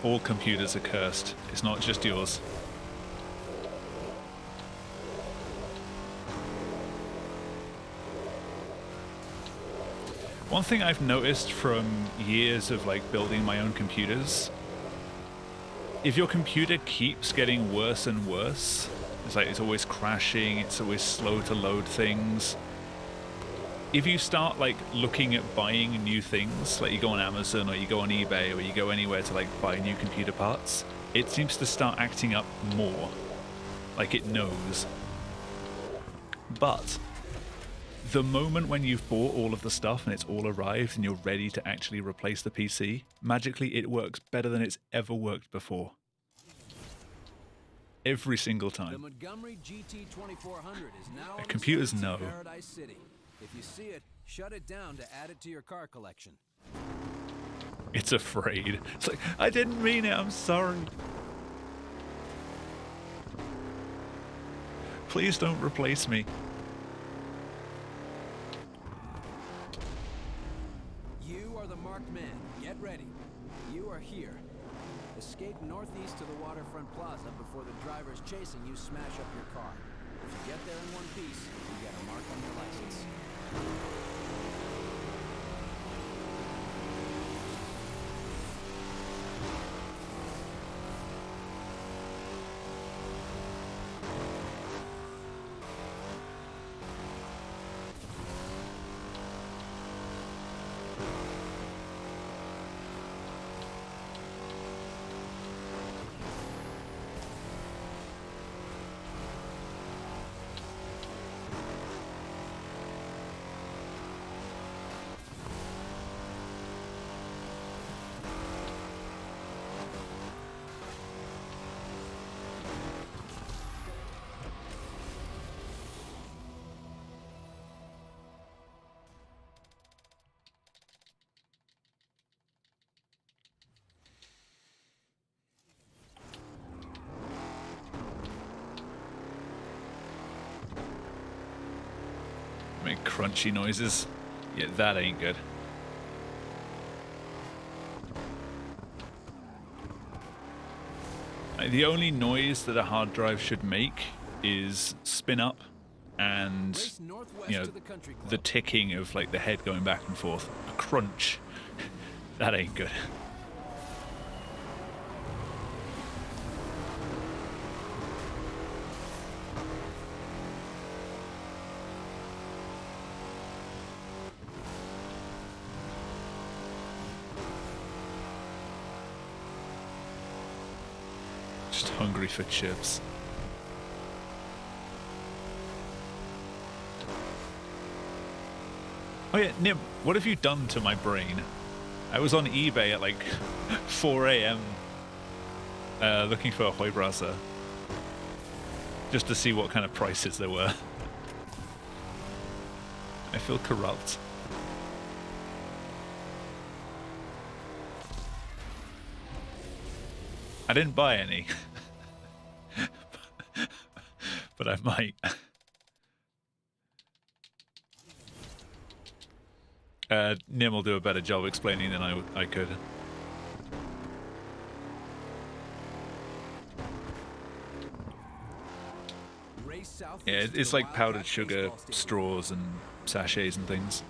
All computers are cursed. It's not just yours. One thing I've noticed from years of like building my own computers, if your computer keeps getting worse and worse, it's like it's always crashing, it's always slow to load things. If you start like looking at buying new things, like you go on Amazon or you go on eBay or you go anywhere to like buy new computer parts, it seems to start acting up more. Like it knows. But the moment when you've bought all of the stuff and it's all arrived and you're ready to actually replace the PC, magically it works better than it's ever worked before. Every single time. The Montgomery GT2400 is now computers know. Paradise City. If you see it, shut it down to add it to your car collection. It's afraid. It's like, I didn't mean it, I'm sorry. Please don't replace me. You are the marked man. Get ready. You are here. Escape northeast to the waterfront plaza before the drivers chasing you smash up your car. If you get there in one piece, you get a mark on your license. Make crunchy noises. Yeah, that ain't good. The only noise that a hard drive should make is spin up and, you know, the ticking of like the head going back and forth. A crunch. That ain't good. Just hungry for chips. Oh yeah, Nim, what have you done to my brain? I was on eBay at like 4 a.m. Looking for a Heubrasser. Just to see what kind of prices there were. I feel corrupt. I didn't buy any. But I might. Nim will do a better job explaining than I could. Yeah, it's like powdered sugar, straws and sachets and things.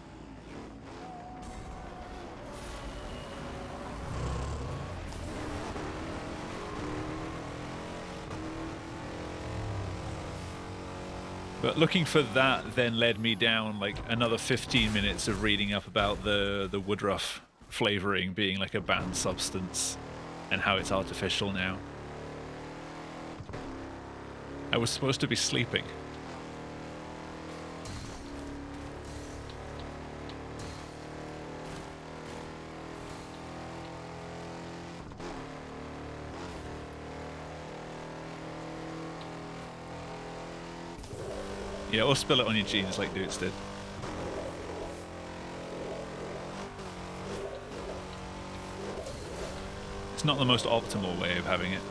But looking for that then led me down like another 15 minutes of reading up about the Woodruff flavoring being like a banned substance and how it's artificial now. I was supposed to be sleeping. Yeah, or spill it on your jeans like Dukes did. not the most optimal way of having it.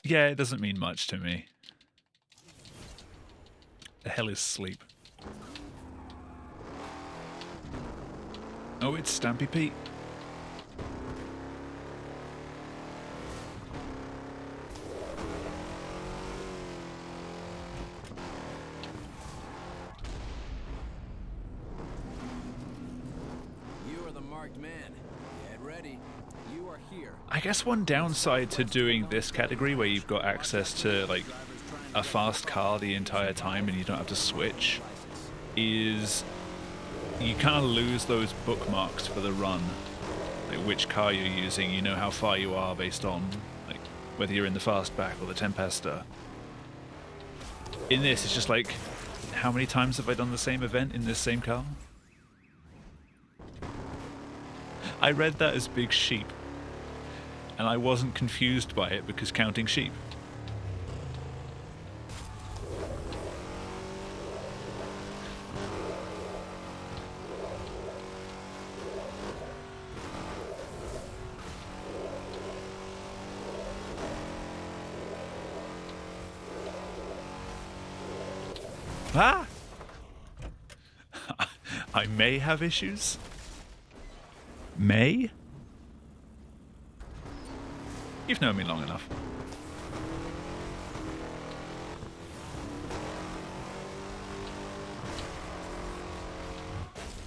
Yeah, it doesn't mean much to me. The hell is sleep? Oh, it's Stampy Pete. You are the marked man. Get ready. You are here. I guess one downside to doing this category where you've got access to like a fast car the entire time and you don't have to switch is you kind of lose those bookmarks for the run. Like which car you're using, you know how far you are based on like whether you're in the fastback or the Tempesta. In this, it's just like, how many times have I done the same event in this same car? I read that as big sheep, and I wasn't confused by it because counting sheep. Ah! I may have issues. May? You've known me long enough.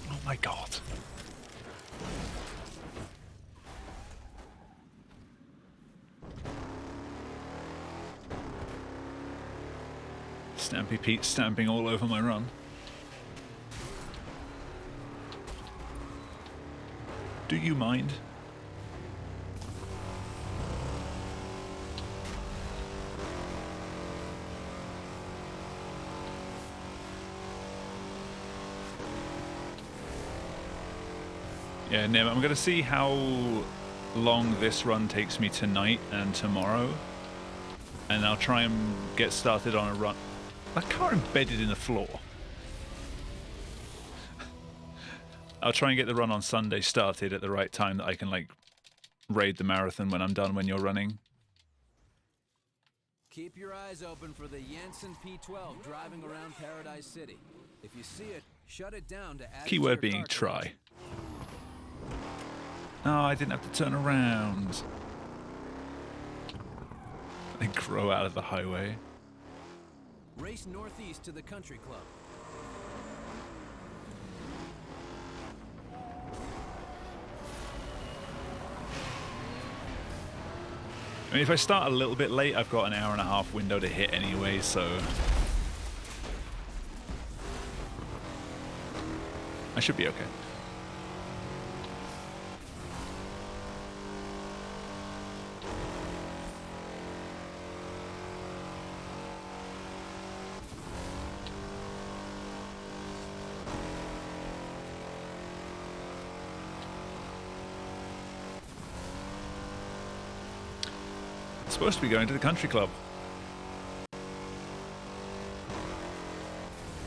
Oh my god. Stampy Pete stamping all over my run. Do you mind? Yeah, Nim, I'm going to see how long this run takes me tonight and tomorrow. And I'll try and get started on a run. That car embedded in the floor. I'll try and get the run on Sunday started at the right time that I can, like, raid the marathon when I'm done when you're running. Keep your eyes open for the Jensen P12 driving around Paradise City. If you see it, shut it down to add Keyword to your being car try. collection. Oh, I didn't have to turn around. They grow out of the highway. Race northeast to the country club. I mean, if I start a little bit late, I've got an hour and a half window to hit anyway, so I should be okay. Supposed to be going to the country club.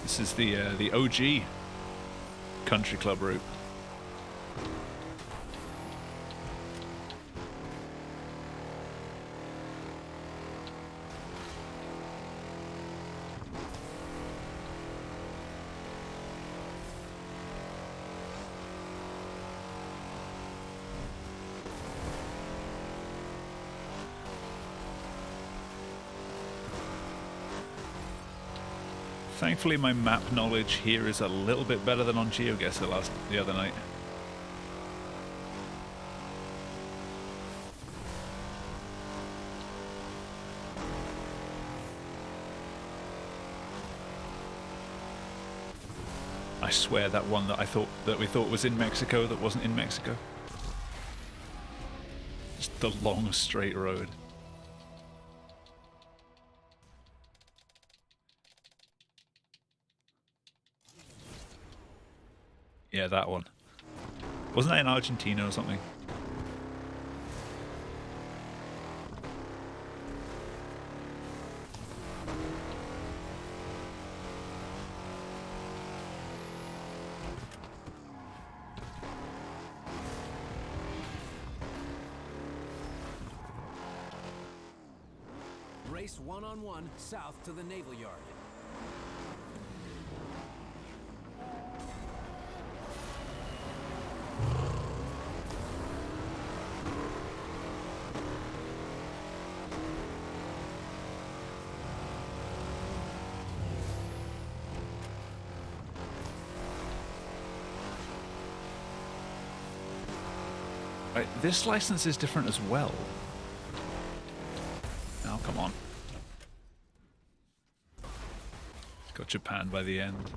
This is the OG country club route. Thankfully, my map knowledge here is a little bit better than on GeoGuessr the other night. I swear that one that we thought was in Mexico that wasn't in Mexico. Just the long straight road. Yeah, that one. Wasn't that in Argentina or something? Race 1-on-1 south to the Naval Yard. Right, this license is different as well. Oh, come on. Got Japan by the end.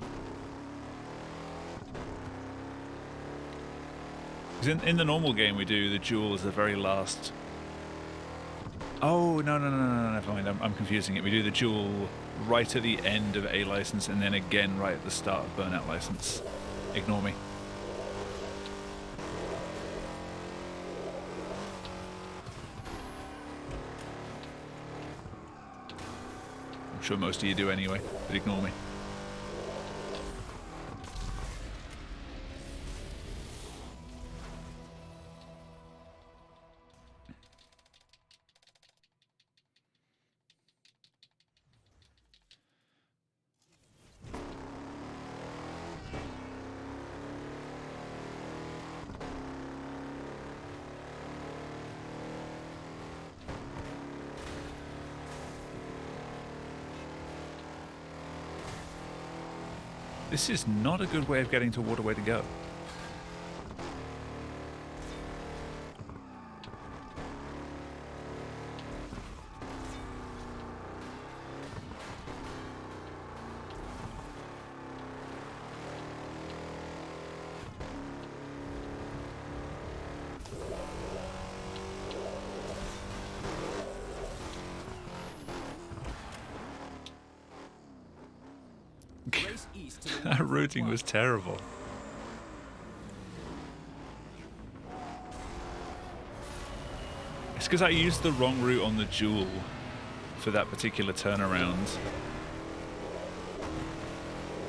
'Cause in the normal game, we do the duel as the very last. Oh, no, never mind. I'm confusing it. We do the duel right at the end of A license and then again right at the start of Burnout license. Ignore me. I'm sure most of you do anyway, but ignore me. This is not a good way of getting to Waterway to go. Race east to the That routing was terrible. It's because I used the wrong route on the duel for that particular turnaround.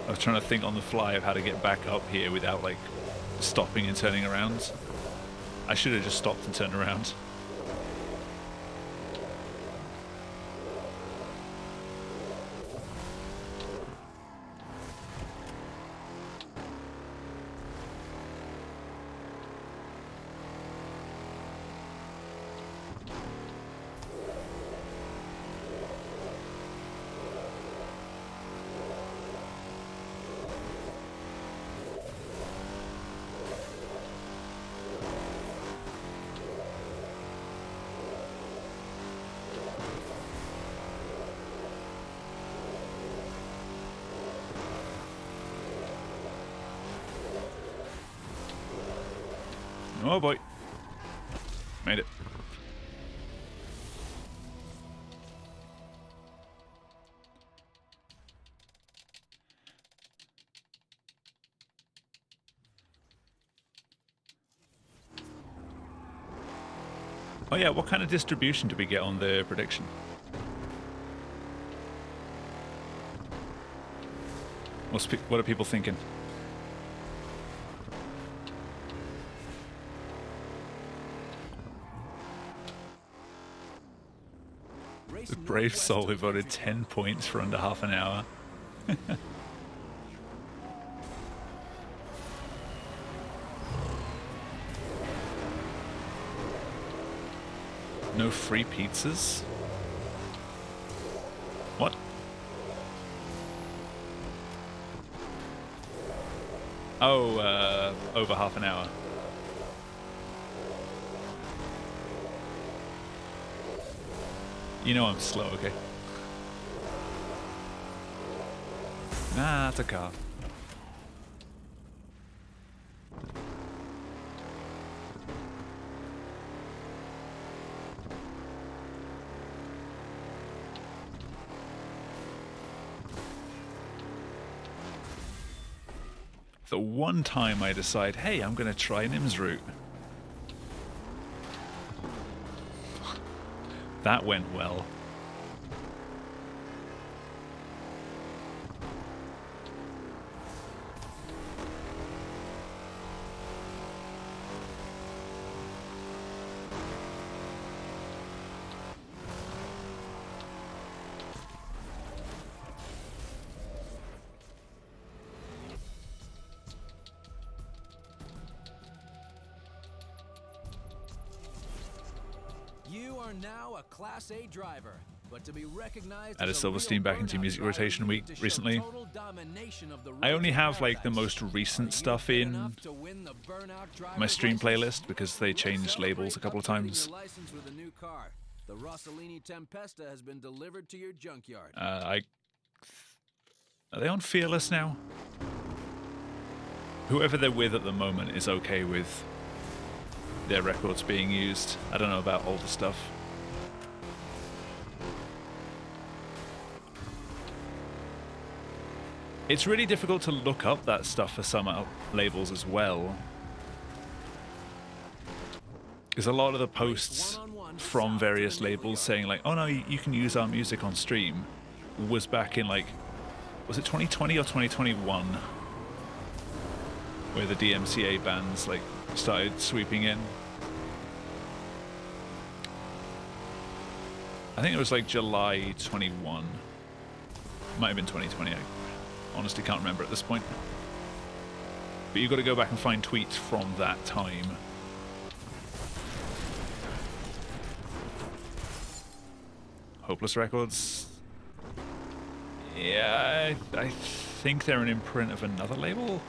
I was trying to think on the fly of how to get back up here without like stopping and turning around. I should have just stopped and turned around. Oh boy. Made it. Oh yeah, what kind of distribution do we get on the prediction? What are people thinking? The brave soul who voted 10 points for under half an hour. No free pizzas? What? Oh, over half an hour. You know I'm slow, okay? Nah, it's a car. The one time I decide, hey, I'm going to try Nim's route. That went well. are now a Class A driver, but to be recognized Added as a real Silverstein back into Burnout music driver, rotation you week need to show recently. total domination of the I roads only of have like the paradise. most Are recent you stuff fit in enough to win the Burnout driver's my stream license? playlist because they changed labels a couple of Celebrate upgrading times. your license with a new car. The Rossellini Tempesta has been delivered to your junkyard. Are they on Fearless now? Whoever they're with at the moment is okay with their records being used. I don't know about older stuff. It's really difficult to look up that stuff for some labels as well. Because a lot of the posts from various labels saying like, oh no, you can use our music on stream was back in like, was it 2020 or 2021? Where the DMCA bans like started sweeping in. I think it was like July 21. Might have been 2020. I honestly can't remember at this point. But you've got to go back and find tweets from that time. Hopeless Records. Yeah, I think they're an imprint of another label.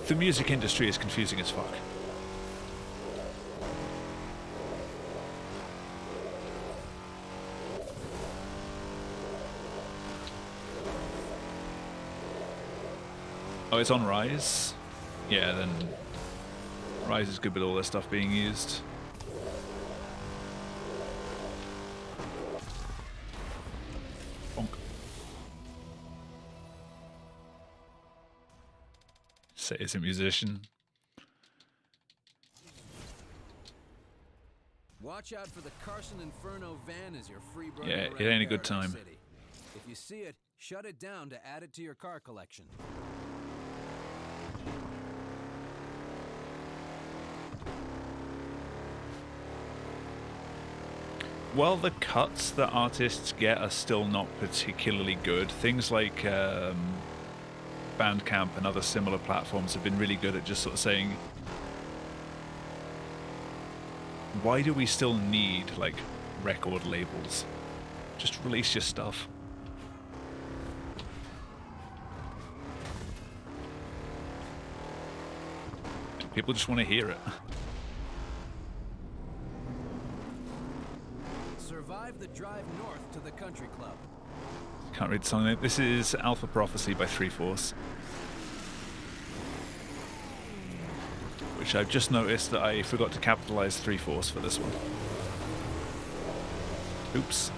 The music industry is confusing as fuck. Oh, it's on Rise? Yeah, then Rise is good with all their stuff being used. Bonk. Say it's a musician. Watch out for the Carson Inferno van as your free burn. Yeah, it ain't a good time. City. If you see it, shut it down to add it to your car collection. Well, the cuts that artists get are still not particularly good. Things like Bandcamp and other similar platforms have been really good at just sort of saying, why do we still need like record labels? Just release your stuff. People just want to hear it. Survive the drive north to the country club. Can't read the song. This is Alpha Prophecy by 3-4, which I've just noticed that I forgot to capitalize 3-4 for this one. Oops.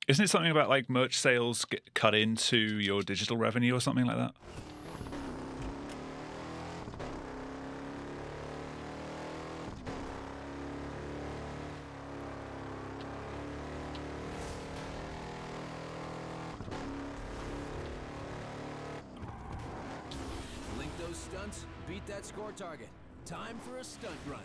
Isn't it something about like merch sales get cut into your digital revenue or something like that? Link those stunts, beat that score target. Time for a stunt run.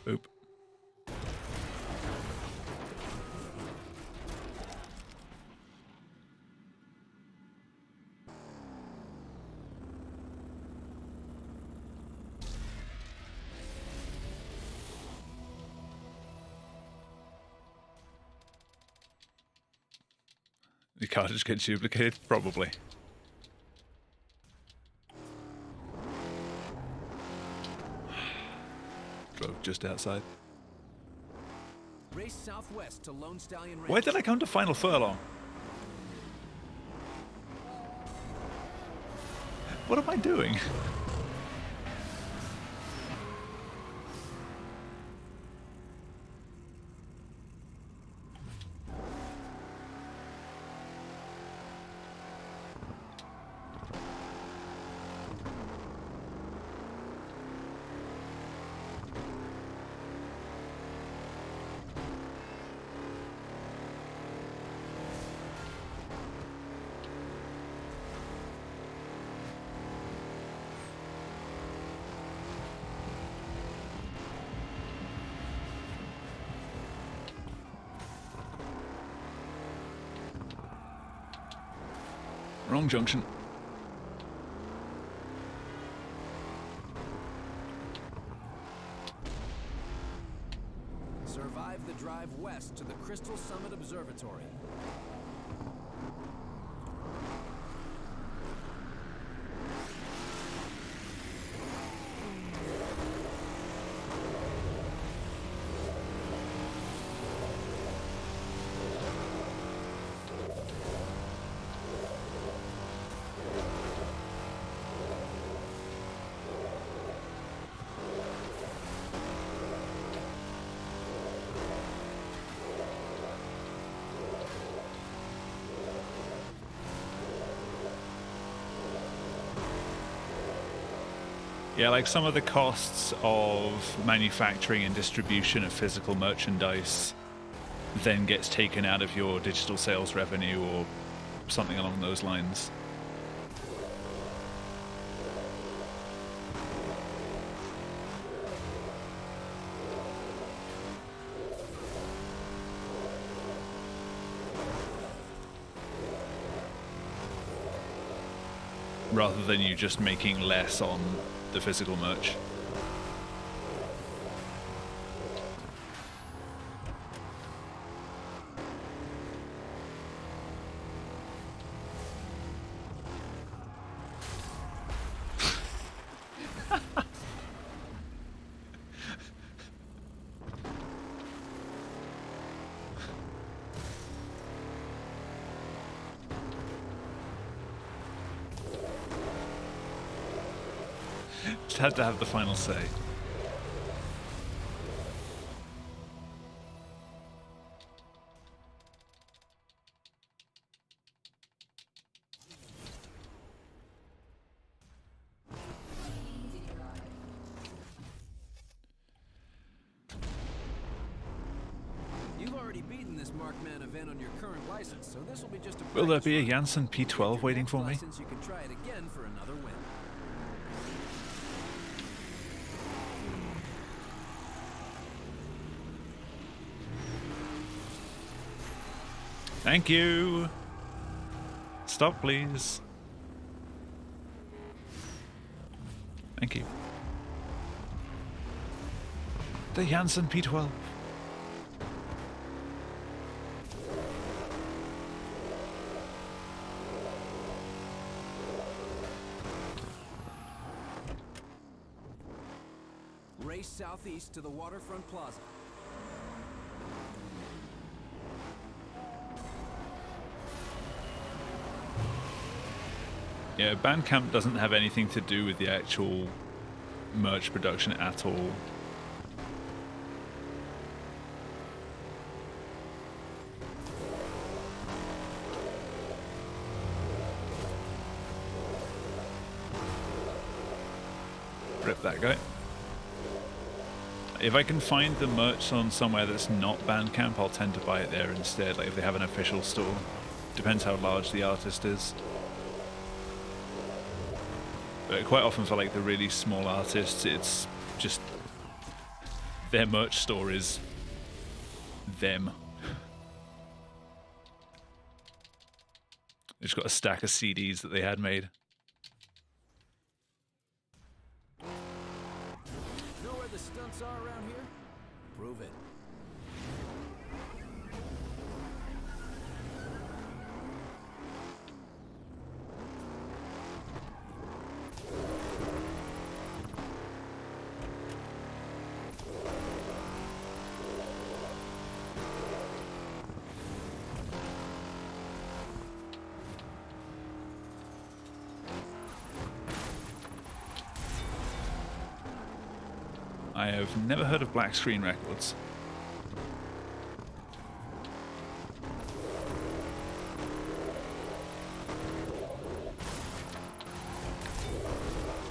Oop. The cartridge gets duplicated? Probably. Drove just outside. Race southwest to Lone Stallion Ranch. Why did I come to Final Furlong? What am I doing? Wrong junction. Survive the drive west to the Crystal Summit Observatory. Yeah, like some of the costs of manufacturing and distribution of physical merchandise then gets taken out of your digital sales revenue or something along those lines. Rather than you just making less on the physical merch. Just had to have the final say. You've already beaten this Markman event on your current license, so this will be just a Will there practice be a run. Janssen P12 waiting for me? License, you can try it again for another win. Thank you. Stop, please. Thank you. The Janssen P12. Race southeast to the Waterfront Plaza. Yeah, Bandcamp doesn't have anything to do with the actual merch production at all. Rip that guy. If I can find the merch on somewhere that's not Bandcamp, I'll tend to buy it there instead, like if they have an official store. Depends how large the artist is. But quite often for like the really small artists, it's just their merch store is them. They've just got a stack of CDs that they had made. Know where the stunts are around here? Prove it. I have never heard of Black Screen Records.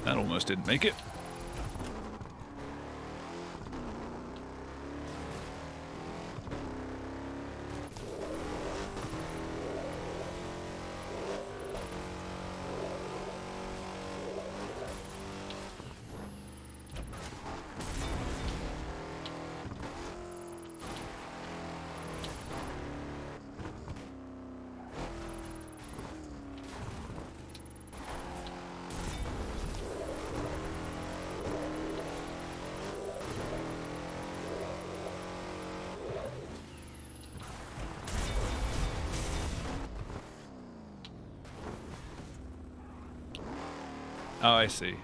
That almost didn't make it. Oh, I see.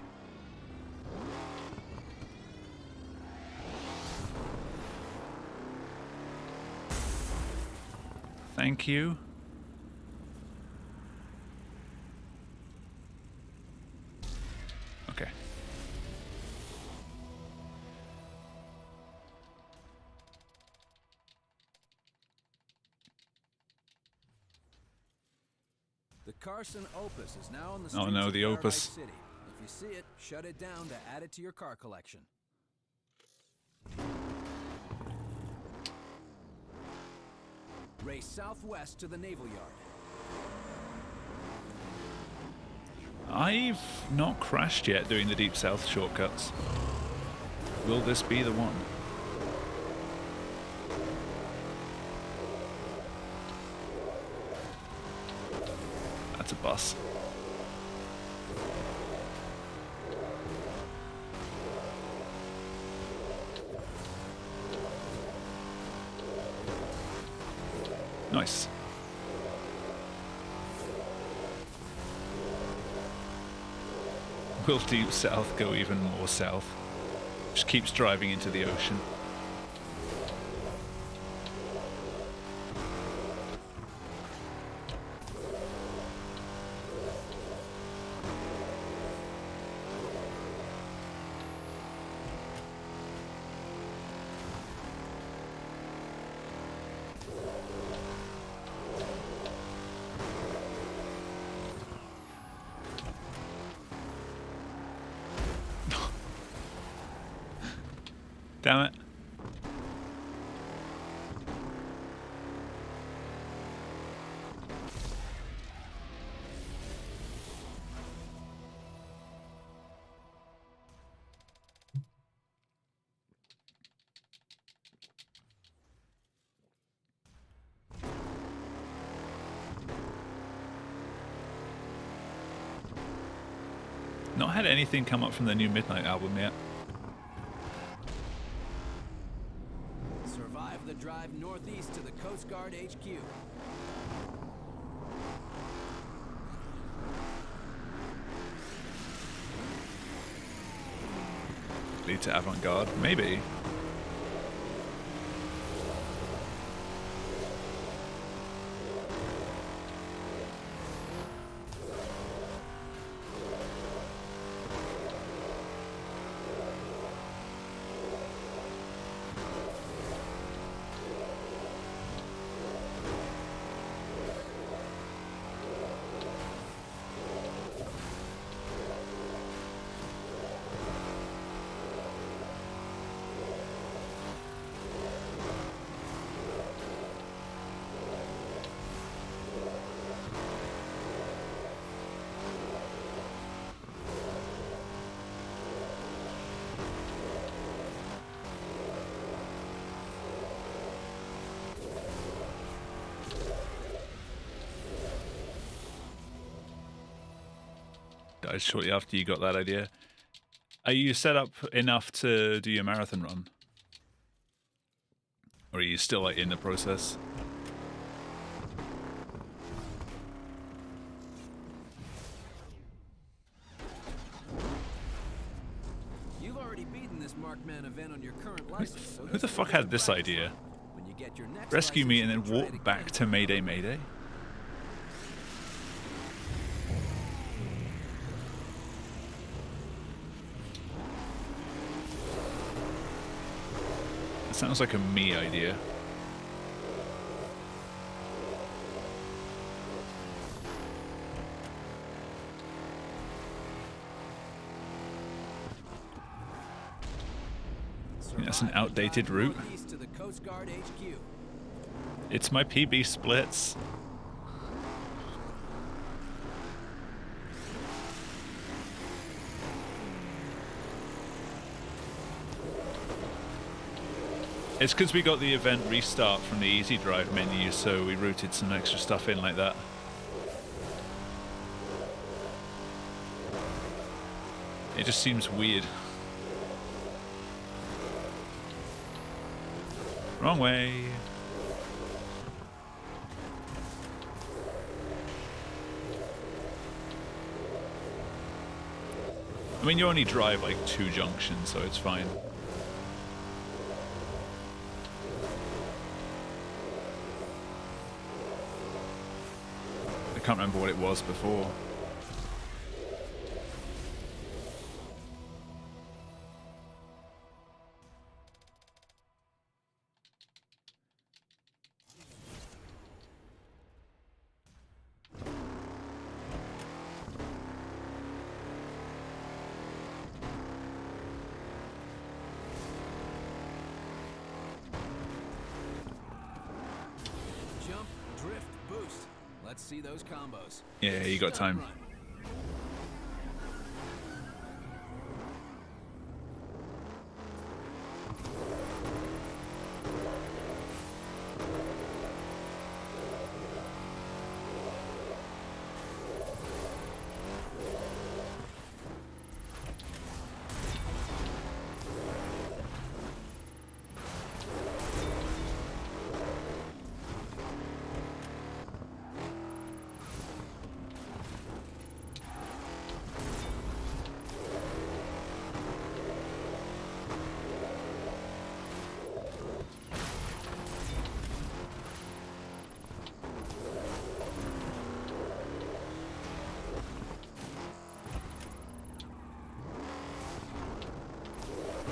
Thank you. Okay. The Carson Opus is now on the Oh streets no, of the Paradise Opus. City. If you see it, shut it down to add it to your car collection. Race southwest to the Naval Yard. I've not crashed yet doing the Deep South shortcuts. Will this be the one? That's a bus. Nice. Will Deep South go even more south? Just keeps driving into the ocean. Damn it. Not had anything come up from the new Midnight album yet. Survive the drive northeast to the Coast Guard HQ. Lead to Avant-Garde? Maybe. died shortly after you got that idea. Are you set up enough to do your marathon run? Or are you still like in the process? You've already beaten this Markman event on your current license. So Who the fuck had this idea? When you get your next Rescue me and license, then you can try walk it back again. to Mayday Mayday? That sounds like a me idea. That's an outdated route. Northeast to the Coast Guard HQ. It's my PB splits. It's because we got the event restart from the Easy Drive menu, so we routed some extra stuff in like that. It just seems weird. Wrong way. I mean, you only drive like 2 junctions, so it's fine. I can't remember what it was before. Jump, drift, boost. Let's see those combos. Yeah, you got time. Run.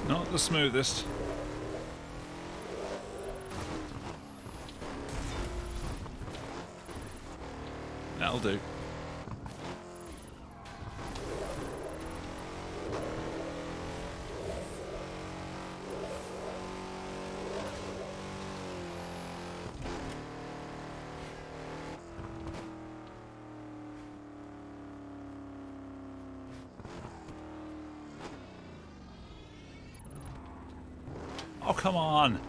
Not the smoothest. That'll do. Oh, come on.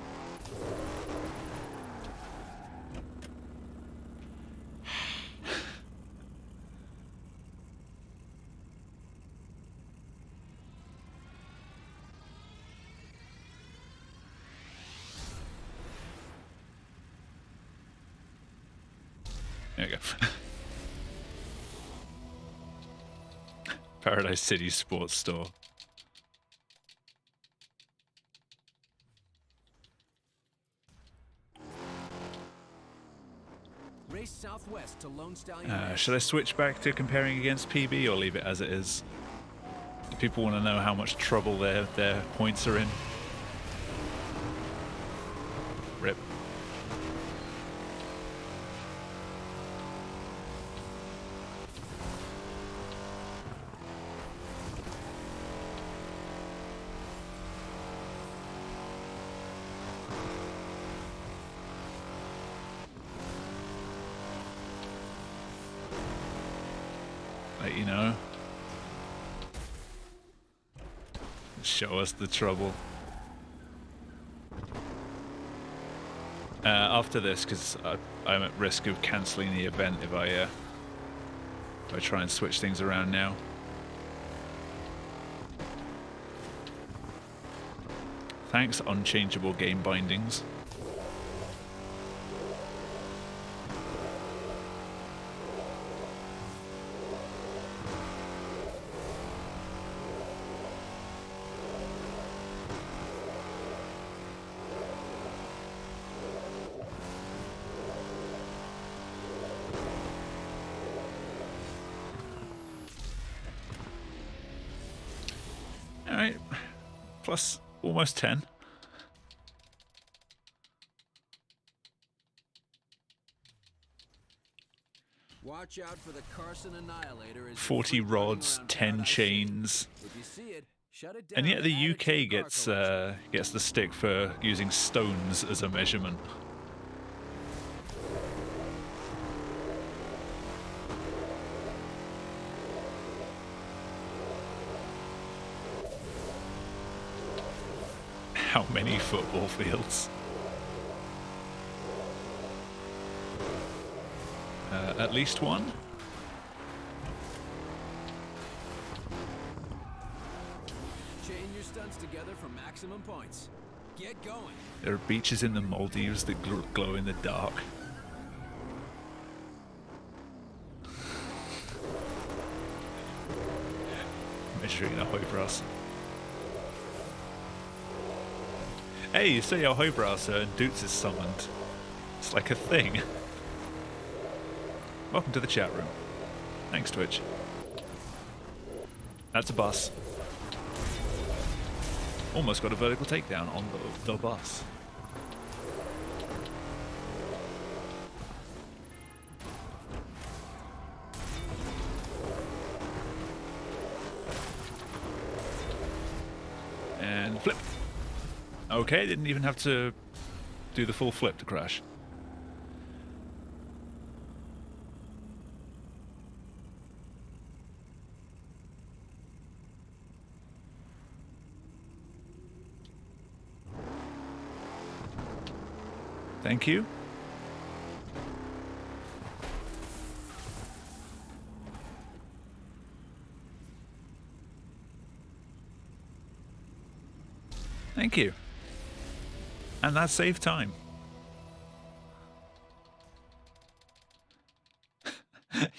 There you go. Paradise City Sports Store. Race southwest to Lone Stallion. Should I switch back to comparing against PB or leave it as it is? Do people want to know how much trouble their points are in? Rip. Let you know. Show us the trouble. After this, because I'm at risk of cancelling the event if I try and switch things around now. Thanks, unchangeable game bindings. All right, plus almost 10. Watch out for the Carson Annihilator as 40 you're free running rods, around 10 Paradise City. chains. If you see it, shut it down And yet and the add it to UK your car collection. gets the stick for using stones as a measurement. How many football fields? At least one. Chain your stunts together for maximum points. Get going. There are beaches in the Maldives that glow in the dark. Measuring a Hobras. Hey, you say your Hobrauser and Doots is summoned. It's like a thing. Welcome to the chat room. Thanks, Twitch. That's a bus. Almost got a vertical takedown on the bus. And flip. Okay, didn't even have to do the full flip to crash. Thank you. Thank you. And that saved time.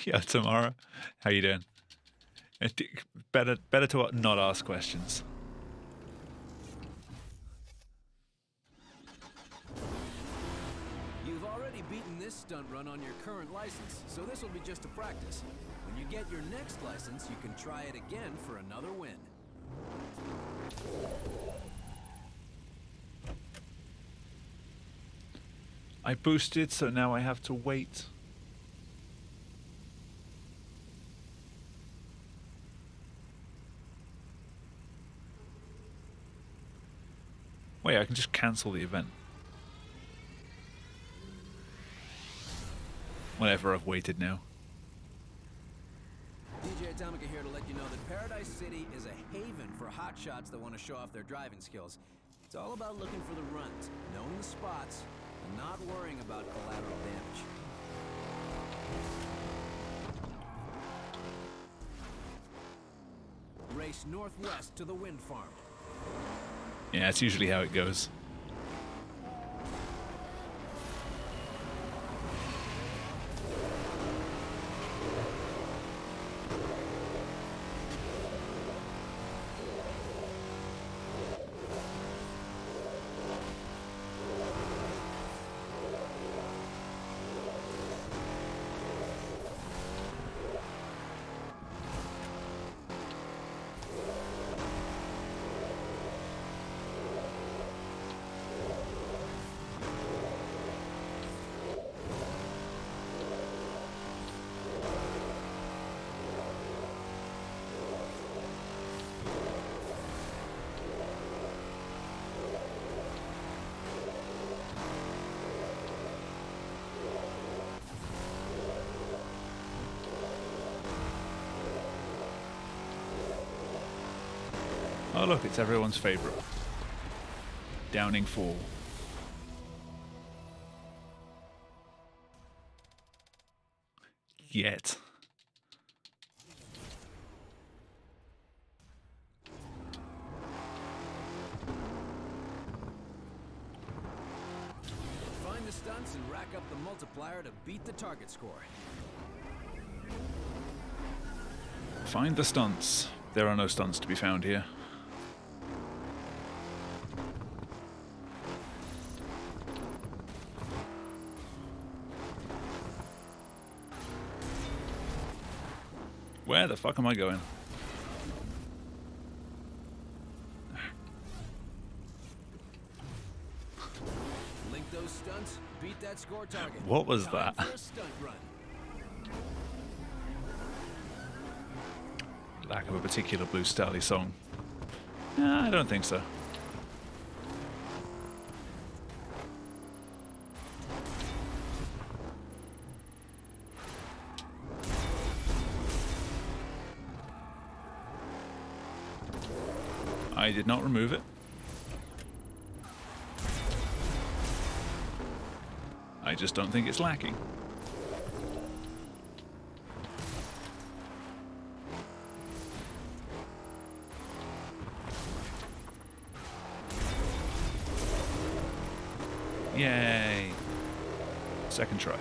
Yeah, Tamara. How you doing? Better to not ask questions. You've already beaten this stunt run on your current license, so this will be just a practice. When you get your next license, you can try it again for another win. I boosted, so now I have to wait. Wait, I can just cancel the event. Whatever, I've waited now. DJ Atomica here to let you know that Paradise City is a haven for hotshots that want to show off their driving skills. It's all about looking for the runs, knowing the spots, and not worrying about collateral damage. Race northwest to the wind farm. Yeah, that's usually how it goes. Oh look, it's everyone's favorite. Downing Fall. Yet. stunts and rack up the multiplier to beat the target score. Find the stunts. There are no stunts to be found here. Where the fuck am I going? Link those stunts, beat that score target. What was Time that? for a stunt run. Lack of a particular Blue Stally song. I don't think so. I did not remove it. I just don't think it's lacking. Yay! Second try.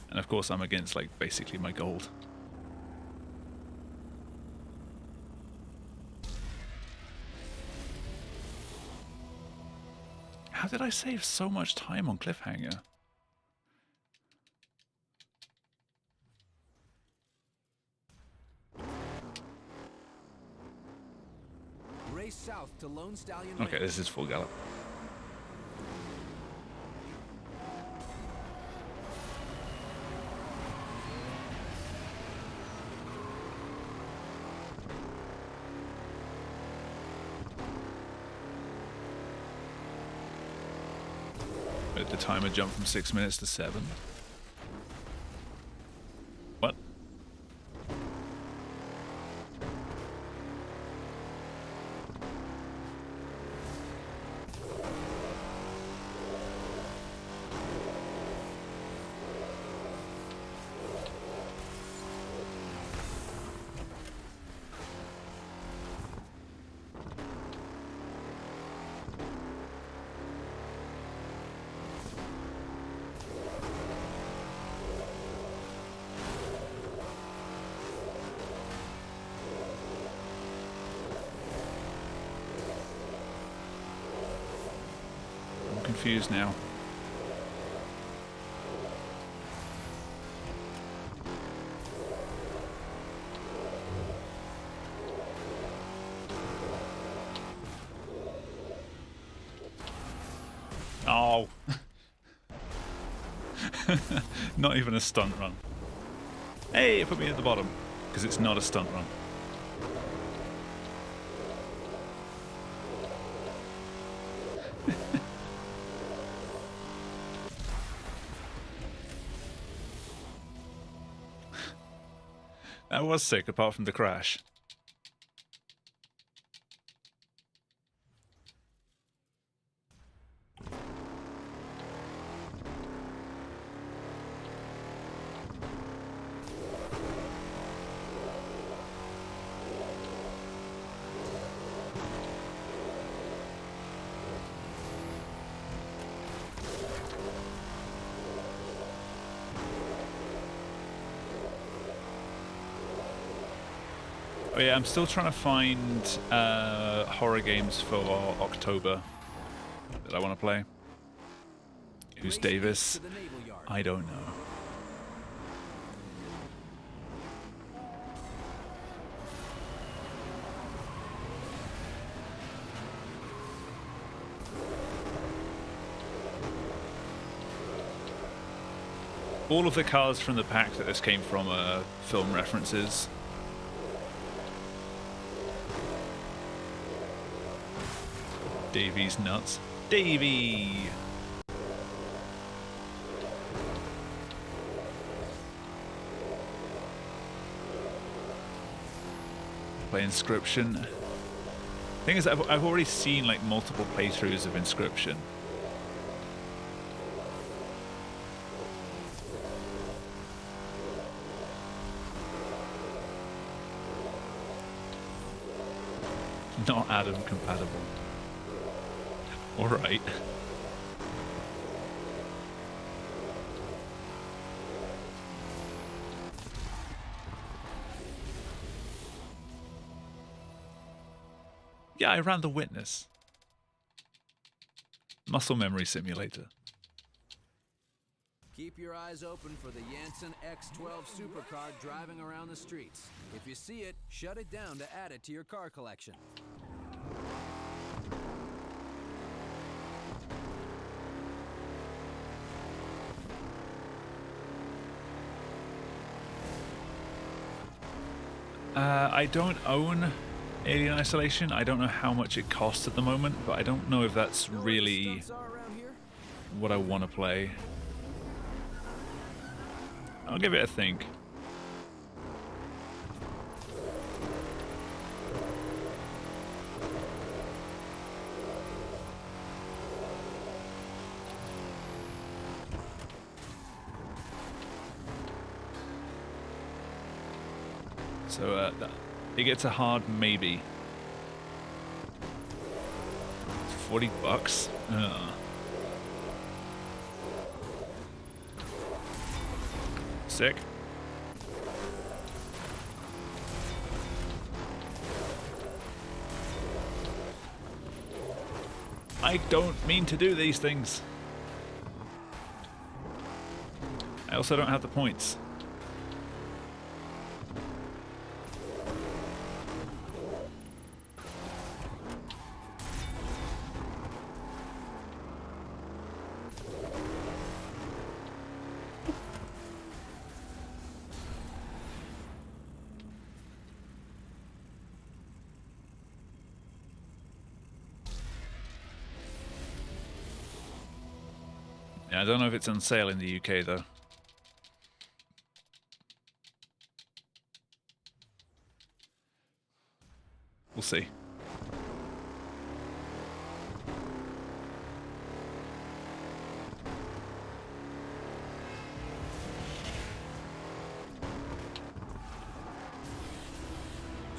And of course I'm against, like, basically my gold. How did I save so much time on cliffhanger? Race south to Lone Stallion Okay, Ranch. this is full gallop. Let the timer jump from 6 minutes to 7. What? Confused now. Oh. Not even a stunt run. Hey, it put me at the bottom because it's not a stunt run. That was sick, apart from the crash. Oh yeah, I'm still trying to find horror games for October that I want to play. Who's Davis? I don't know. All of the cars from the pack that this came from are film references. Davy's nuts. Davy! Play Inscription. Thing is, I've already seen like multiple playthroughs of Inscription. Not Adam compatible. Alright. Yeah, I ran The Witness. Muscle Memory Simulator. Keep your eyes open for the Janssen X12 supercar driving around the streets. If you see it, shut it down to add it to your car collection. I don't own Alien Isolation. I don't know how much it costs at the moment, but I don't know if that's really what I want to play. I'll give it a think. So it gets a hard maybe. 40 bucks. Sick. I don't mean to do these things. I also don't have the points. Yeah, I don't know if it's on sale in the UK though. We'll see.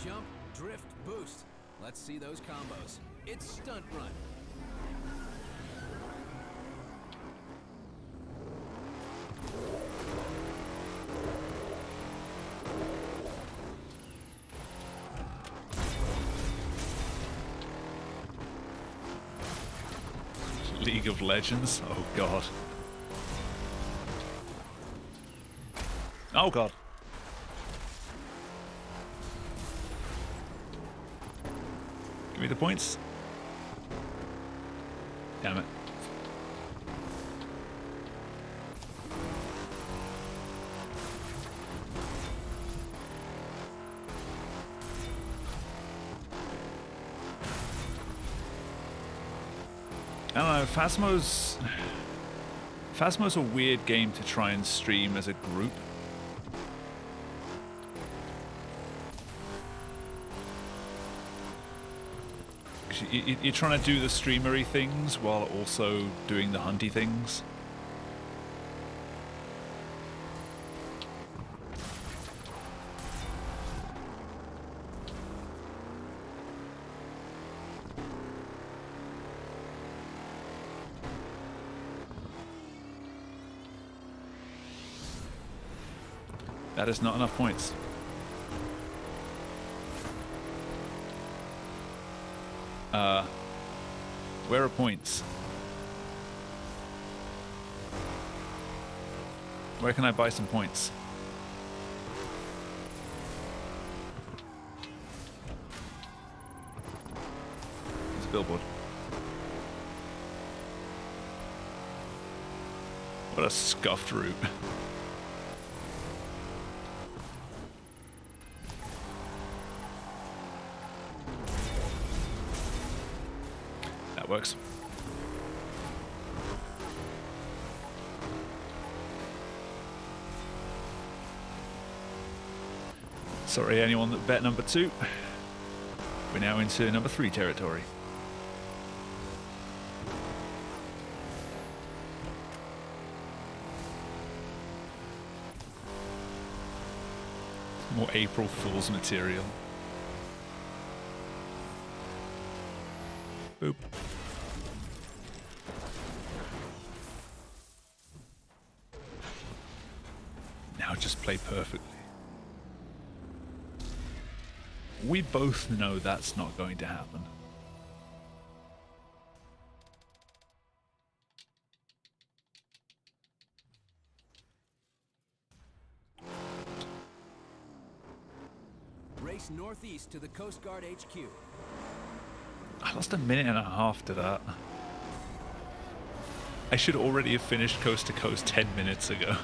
Jump, drift, boost. Let's see those combos. It's Stunt Run. League of Legends? Oh god. Oh god. Give me the points. Damn it. I don't know, Phasmo's a weird game to try and stream as a group. You're trying to do the streamery things while also doing the hunty things. That is not enough points. Where are points? Where can I buy some points? There's a billboard. What a scuffed route. That works. Sorry, anyone that bet number 2. We're now into number 3 territory. More April Fool's material. Boop. Now just play perfectly. We both know that's not going to happen. Race northeast to the Coast Guard HQ. I lost a minute and a half to that. I should already have finished Coast to Coast 10 minutes ago.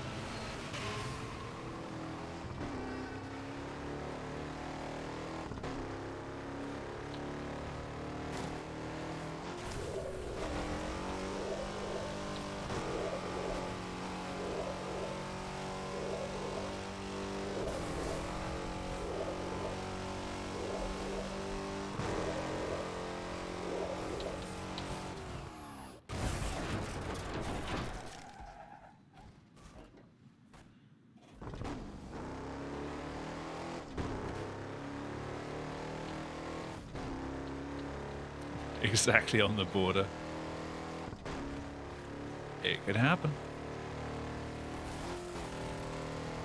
Exactly on the border. It could happen.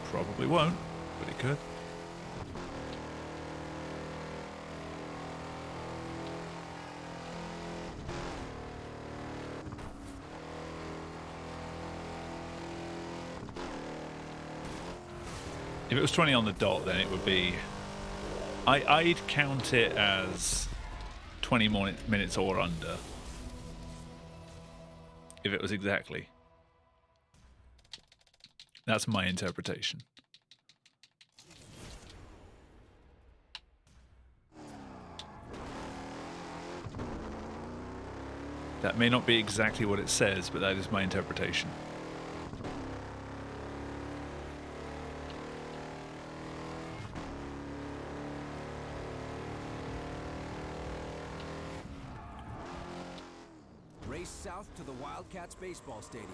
Probably won't, but it could. If it was 20 on the dot, then it would be... I'd count it as 20 more minutes or under. If it was exactly. That's my interpretation. That may not be exactly what it says, but that is my interpretation. Race south to the Wildcats baseball stadium.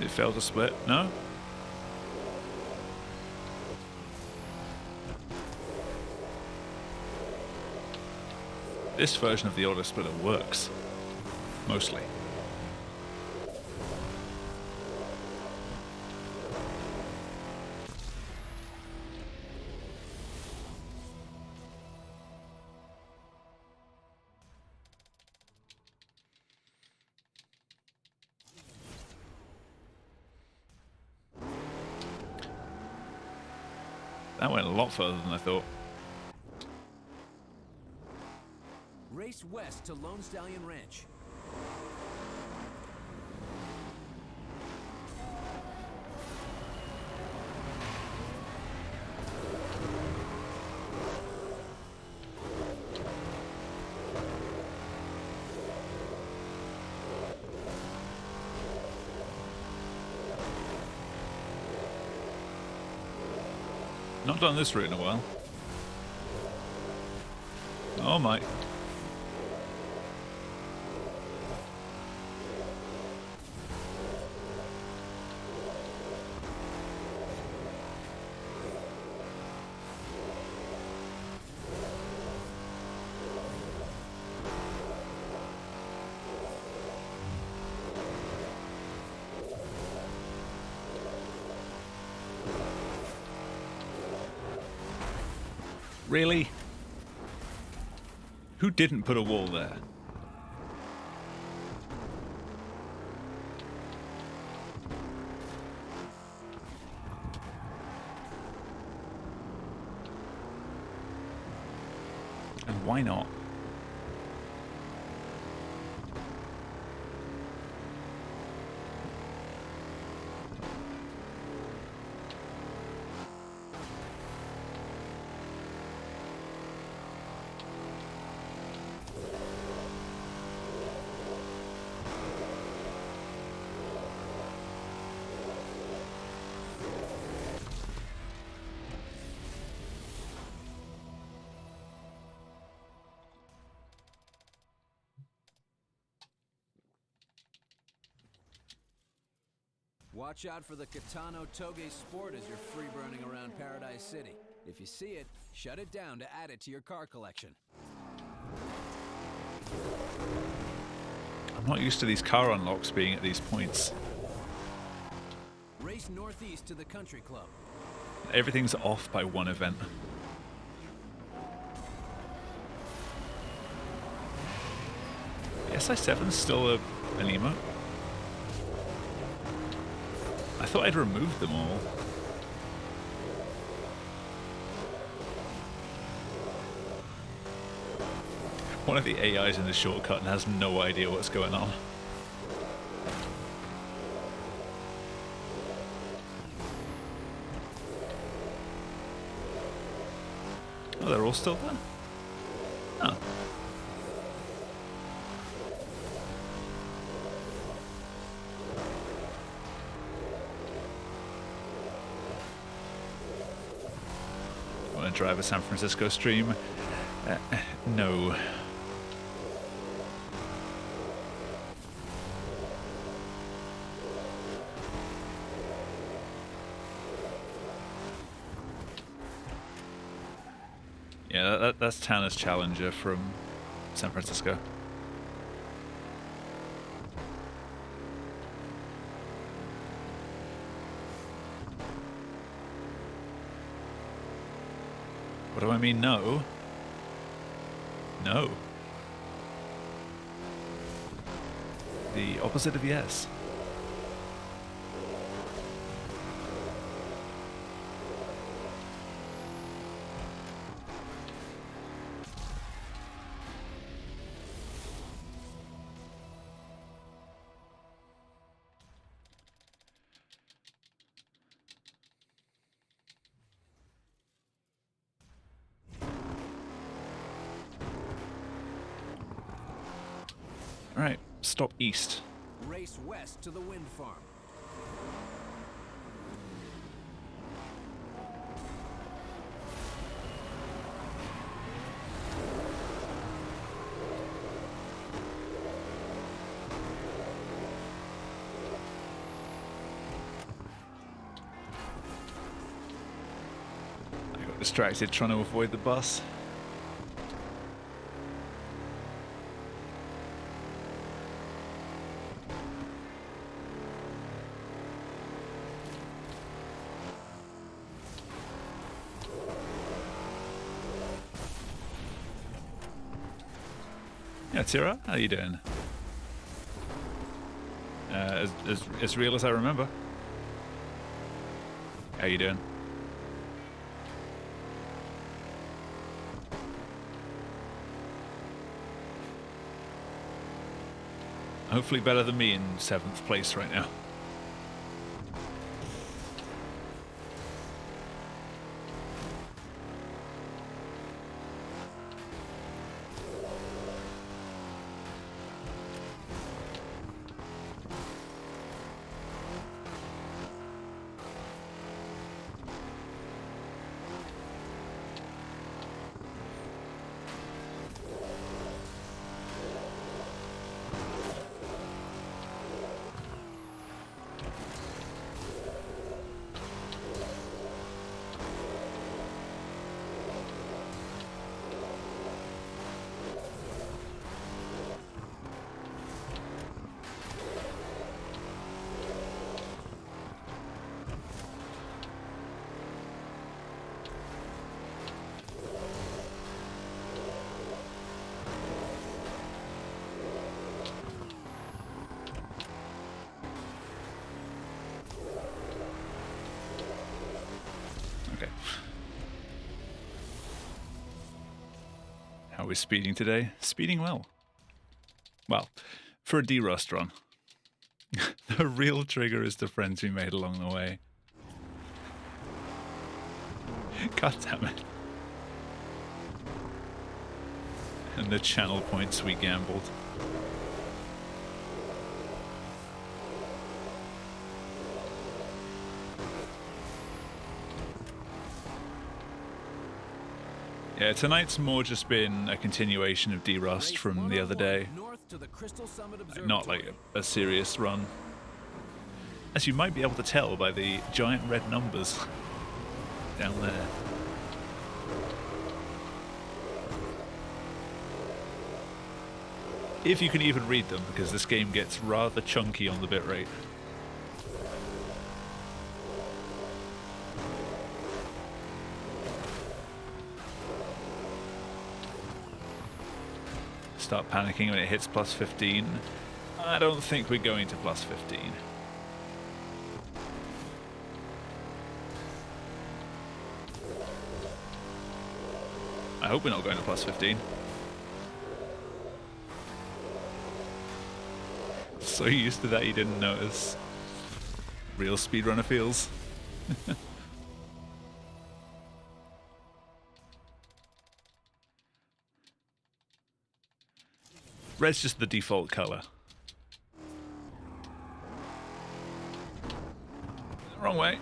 It failed to split? No? This version of the auto splitter works. Mostly. That went a lot further than I thought. Race west to Lone Stallion Ranch. Not done this route in a while. Oh my. Really? Who didn't put a wall there? And why not? Watch out for the Katano Toge Sport as you're free burning around Paradise City. If you see it, shut it down to add it to your car collection. I'm not used to these car unlocks being at these points. Race northeast to the country club. Everything's off by one event. SI7's still an emote? I thought I'd removed them all. One of the AIs in the shortcut and has no idea what's going on. Oh, they're all still there? Oh. Want to drive a San Francisco stream? No. Yeah, that's Tanner's Challenger from San Francisco. What do I mean, no? No. The opposite of yes. Alright, stop east. Race west to the wind farm. I got distracted trying to avoid the bus. Yeah, Tira, how you doing? As real as I remember. How you doing? Hopefully better than me in 7th place right now. How are we speeding today? Speeding well. Well, for a D-Rust run. The real trigger is the friends we made along the way. God damn it. And the channel points we gambled. Yeah, tonight's more just been a continuation of D-Rust from the other day. Not like a serious run. as you might be able to tell by the giant red numbers down there. If you can even read them, because this game gets rather chunky on the bitrate. Start panicking when it hits plus 15. I don't think we're going to plus 15. I hope we're not going to plus 15. So used to that you didn't notice. Real speedrunner feels. Red's just the default color. Wrong way.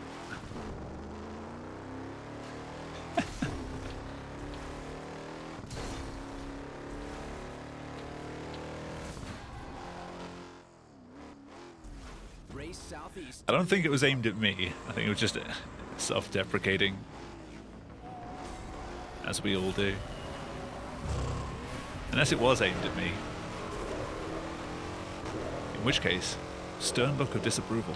Race southeast. I don't think it was aimed at me. I think it was just self-deprecating. As we all do. Unless it was aimed at me. In which case, stern look of disapproval.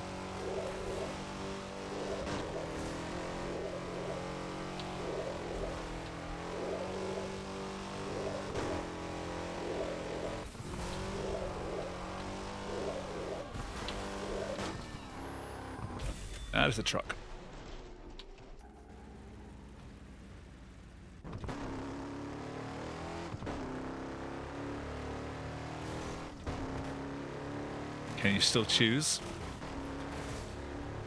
That is a truck. Can you still choose?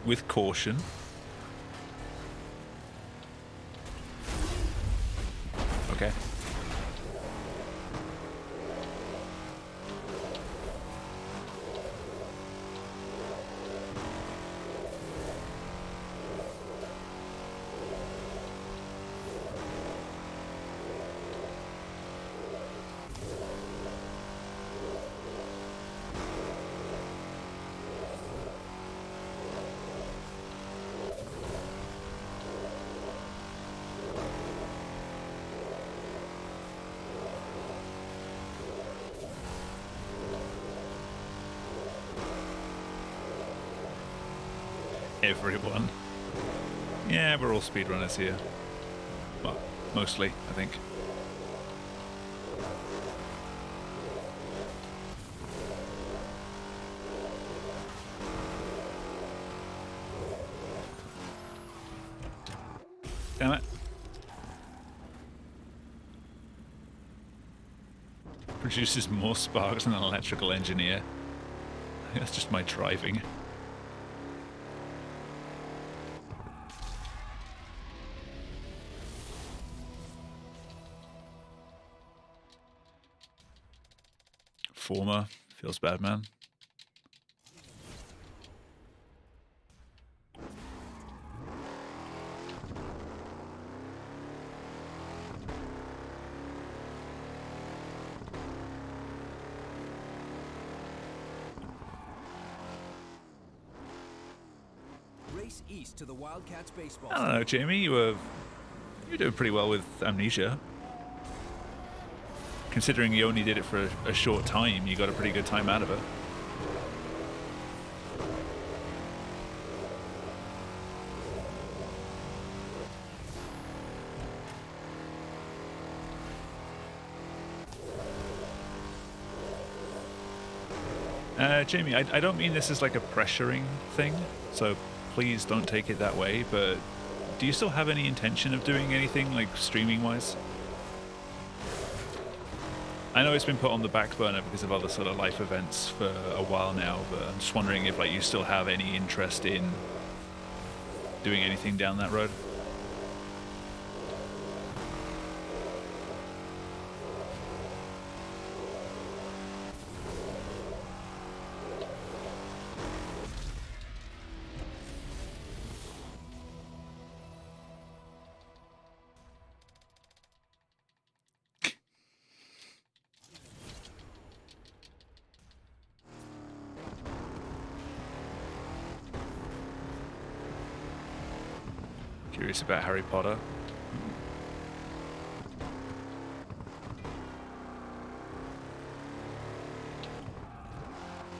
With caution. Okay. Everyone. Yeah, we're all speedrunners here. Well, mostly, I think. Damn it. Produces more sparks than an electrical engineer. That's just my driving. Former. Feels bad, man. Race east to the Wildcats baseball. I don't know, Jamie. You're doing pretty well with Amnesia. Considering you only did it for a short time, you got a pretty good time out of it. Jamie, I don't mean this as like a pressuring thing, so please don't take it that way, but do you still have any intention of doing anything, like streaming-wise? I know it's been put on the back burner because of other sort of life events for a while now, but I'm just wondering if like you still have any interest in doing anything down that road. Curious about Harry Potter.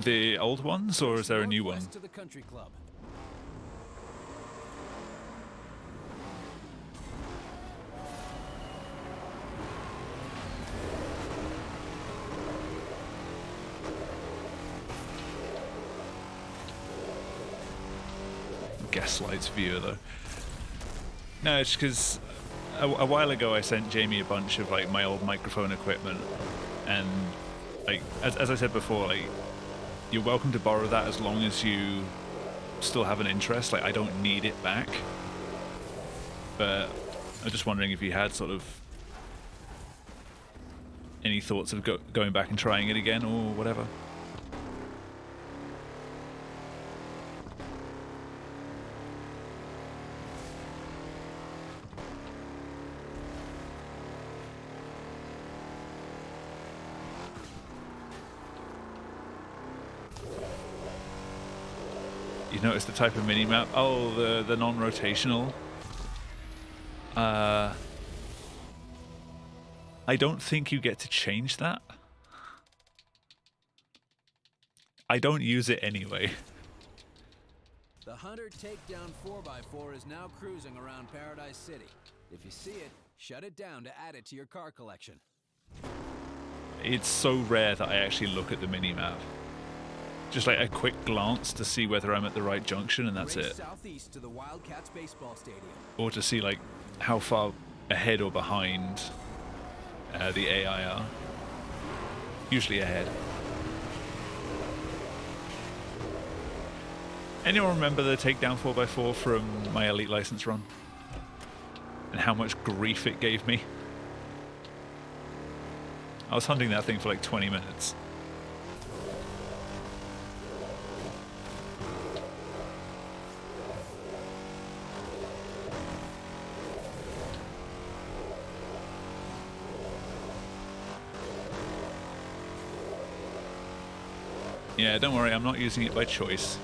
The old ones, or is there a new one? Northwest to the country club. Gaslight's viewer though. No, it's because a while ago I sent Jamie a bunch of like my old microphone equipment, and like as I said before, like you're welcome to borrow that as long as you still have an interest. Like I don't need it back, but I'm just wondering if you had sort of any thoughts of going back and trying it again or whatever. You notice the type of mini-map? Oh, the non-rotational. I don't think you get to change that. I don't use it anyway. The Hunter Takedown 4x4 is now cruising around Paradise City. If you see it, shut it down to add it to your car collection. It's so rare that I actually look at the mini-map. Just like a quick glance to see whether I'm at the right junction, and that's it. Southeast to the Wildcats baseball stadium. Or to see like how far ahead or behind the AI are. Usually ahead. Anyone remember the takedown 4x4 from my Elite license run? And how much grief it gave me? I was hunting that thing for like 20 minutes. Yeah, don't worry, I'm not using it by choice.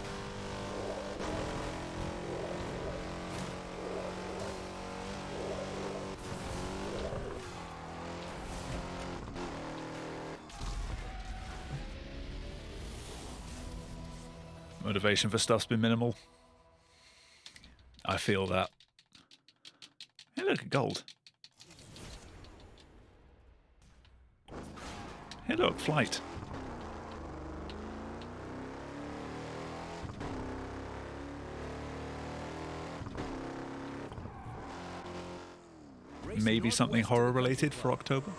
Motivation for stuff's been minimal. I feel that. Hey, look, gold. Hey, look, flight. Maybe something horror related for October?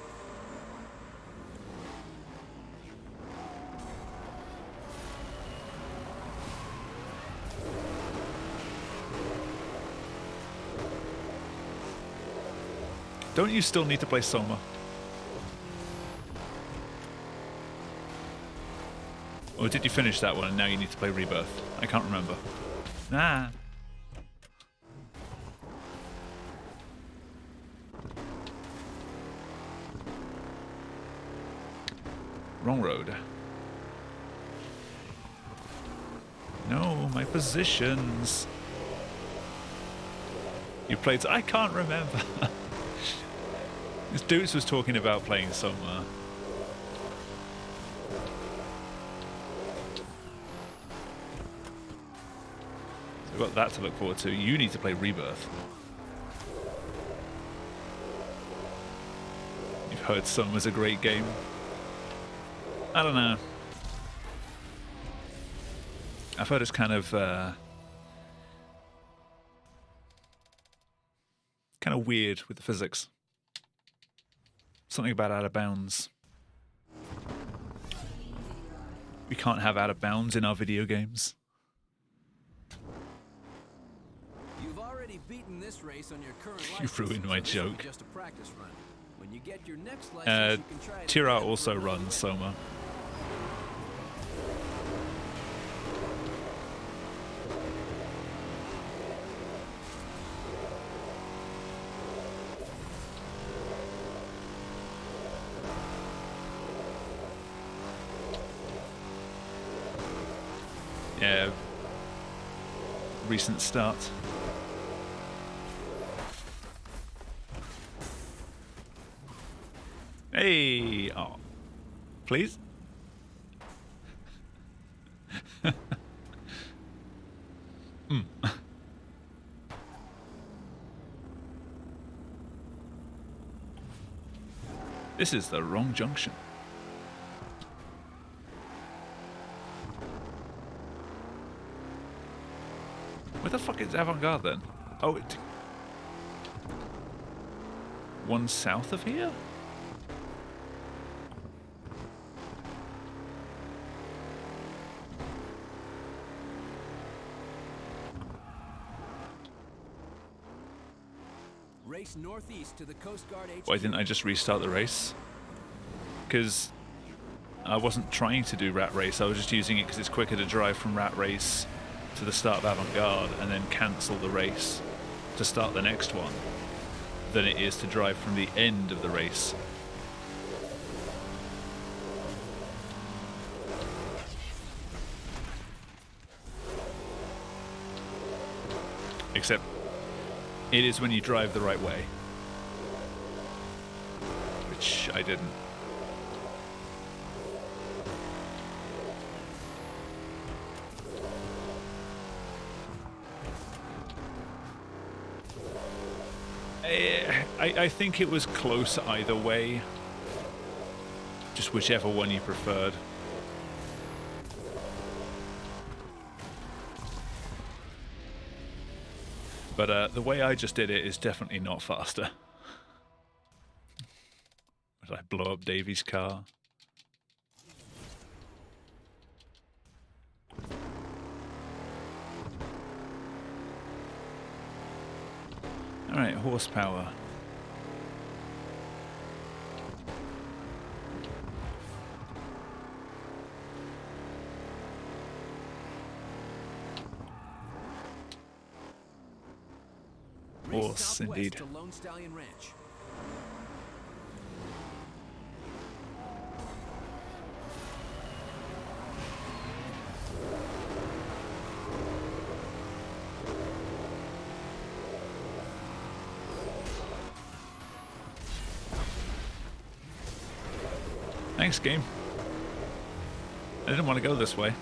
Don't you still need to play Soma? Or did you finish that one and now you need to play Rebirth? I can't remember. Ah. Wrong road. No, my positions. You played... I can't remember. This dude was talking about playing Soma. So we've got that to look forward to. You need to play Rebirth. You've heard Soma's a great game. I don't know. I've heard it's kind of weird with the physics. Something about out of bounds. We can't have out of bounds in our video games. You've already beaten this race on your current You've ruined my joke. Just a practice run. When you get your next license, you can try it Tira again. also runs Soma. Yeah. Recent start. Hey! Oh. Please? This is the wrong junction. Where the fuck is Avant-Garde then? Oh, one south of here? Race northeast to the Coast Guard HQ. Why didn't I just restart the race? Because I wasn't trying to do Rat Race, I was just using it because it's quicker to drive from Rat Race to the start of Avant-Garde and then cancel the race to start the next one than it is to drive from the end of the race. Except it is when you drive the right way. Which I didn't. I think it was close either way. Just whichever one you preferred. But the way I just did it is definitely not faster. Did I blow up Davy's car? Alright, horsepower. Horse, indeed. To Lone Stallion Ranch. Thanks, game. I didn't want to go this way.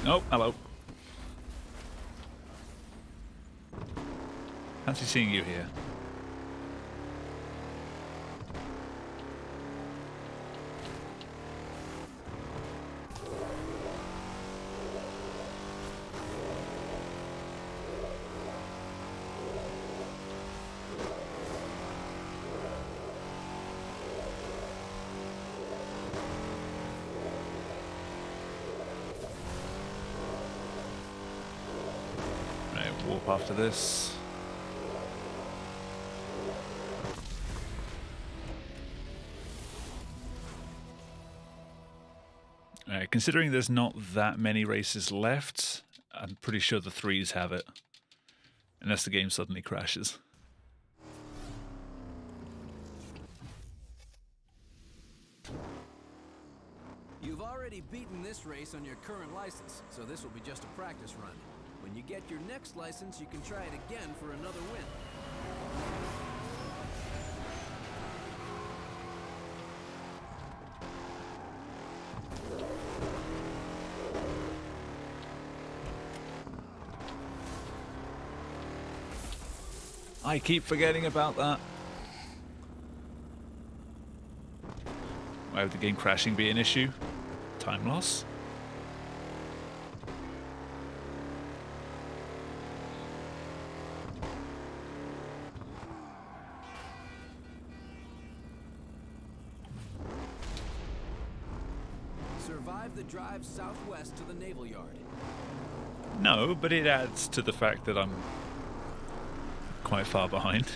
Oh, hello. Fancy seeing you here. Warp after this. Considering there's not that many races left, I'm pretty sure the threes have it. Unless the game suddenly crashes. You've already beaten this race on your current license, so this will be just a practice run. When you get your next license, you can try it again for another win. I keep forgetting about that. Why would the game crashing be an issue? Time loss? Survive the drive southwest to the Naval Yard. No, but it adds to the fact that I'm quite far behind.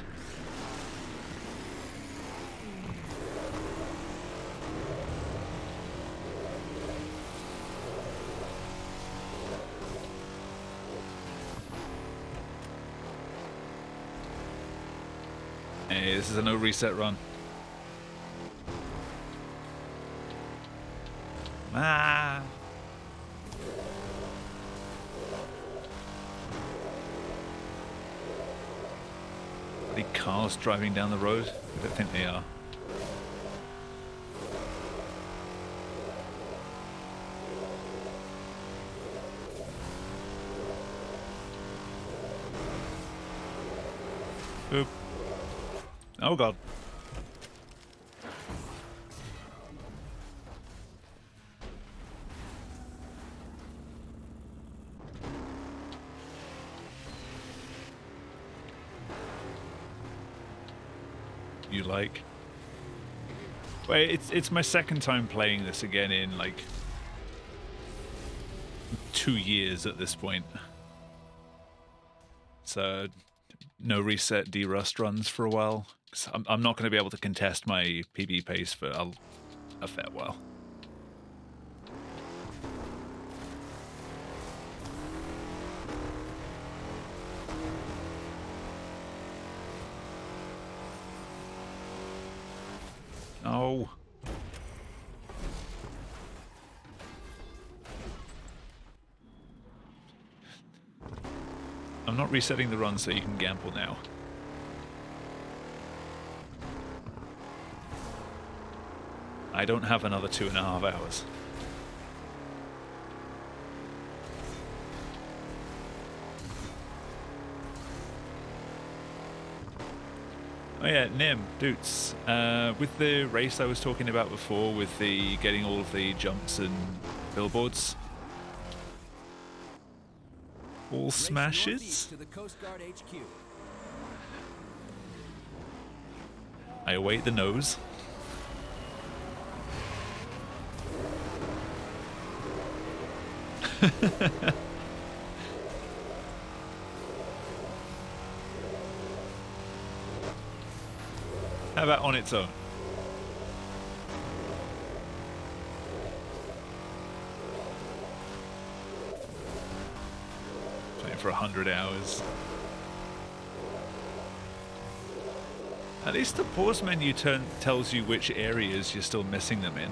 Hey, this is a no reset run. Ah. Are the cars driving down the road? I don't think they are. Oop. Oh god. You like? Wait, it's my second time playing this again in like 2 years at this point. So no reset derust runs for a while. 'Cause I'm not going to be able to contest my PB pace for a fair while. Oh. I'm not resetting the run so you can gamble now. I don't have another 2.5 hours. Oh yeah, Nim, Doots. With the race I was talking about before, with the getting all of the jumps and billboards, all Race smashes. northeast to the Coast Guard HQ. I await the nose. How about on its own? Playing for 100 hours. At least the pause menu tells you which areas you're still missing them in.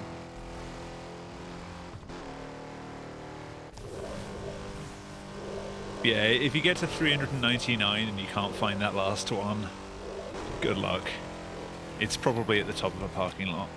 Yeah, if you get to 399 and you can't find that last one, good luck. It's probably at the top of a parking lot.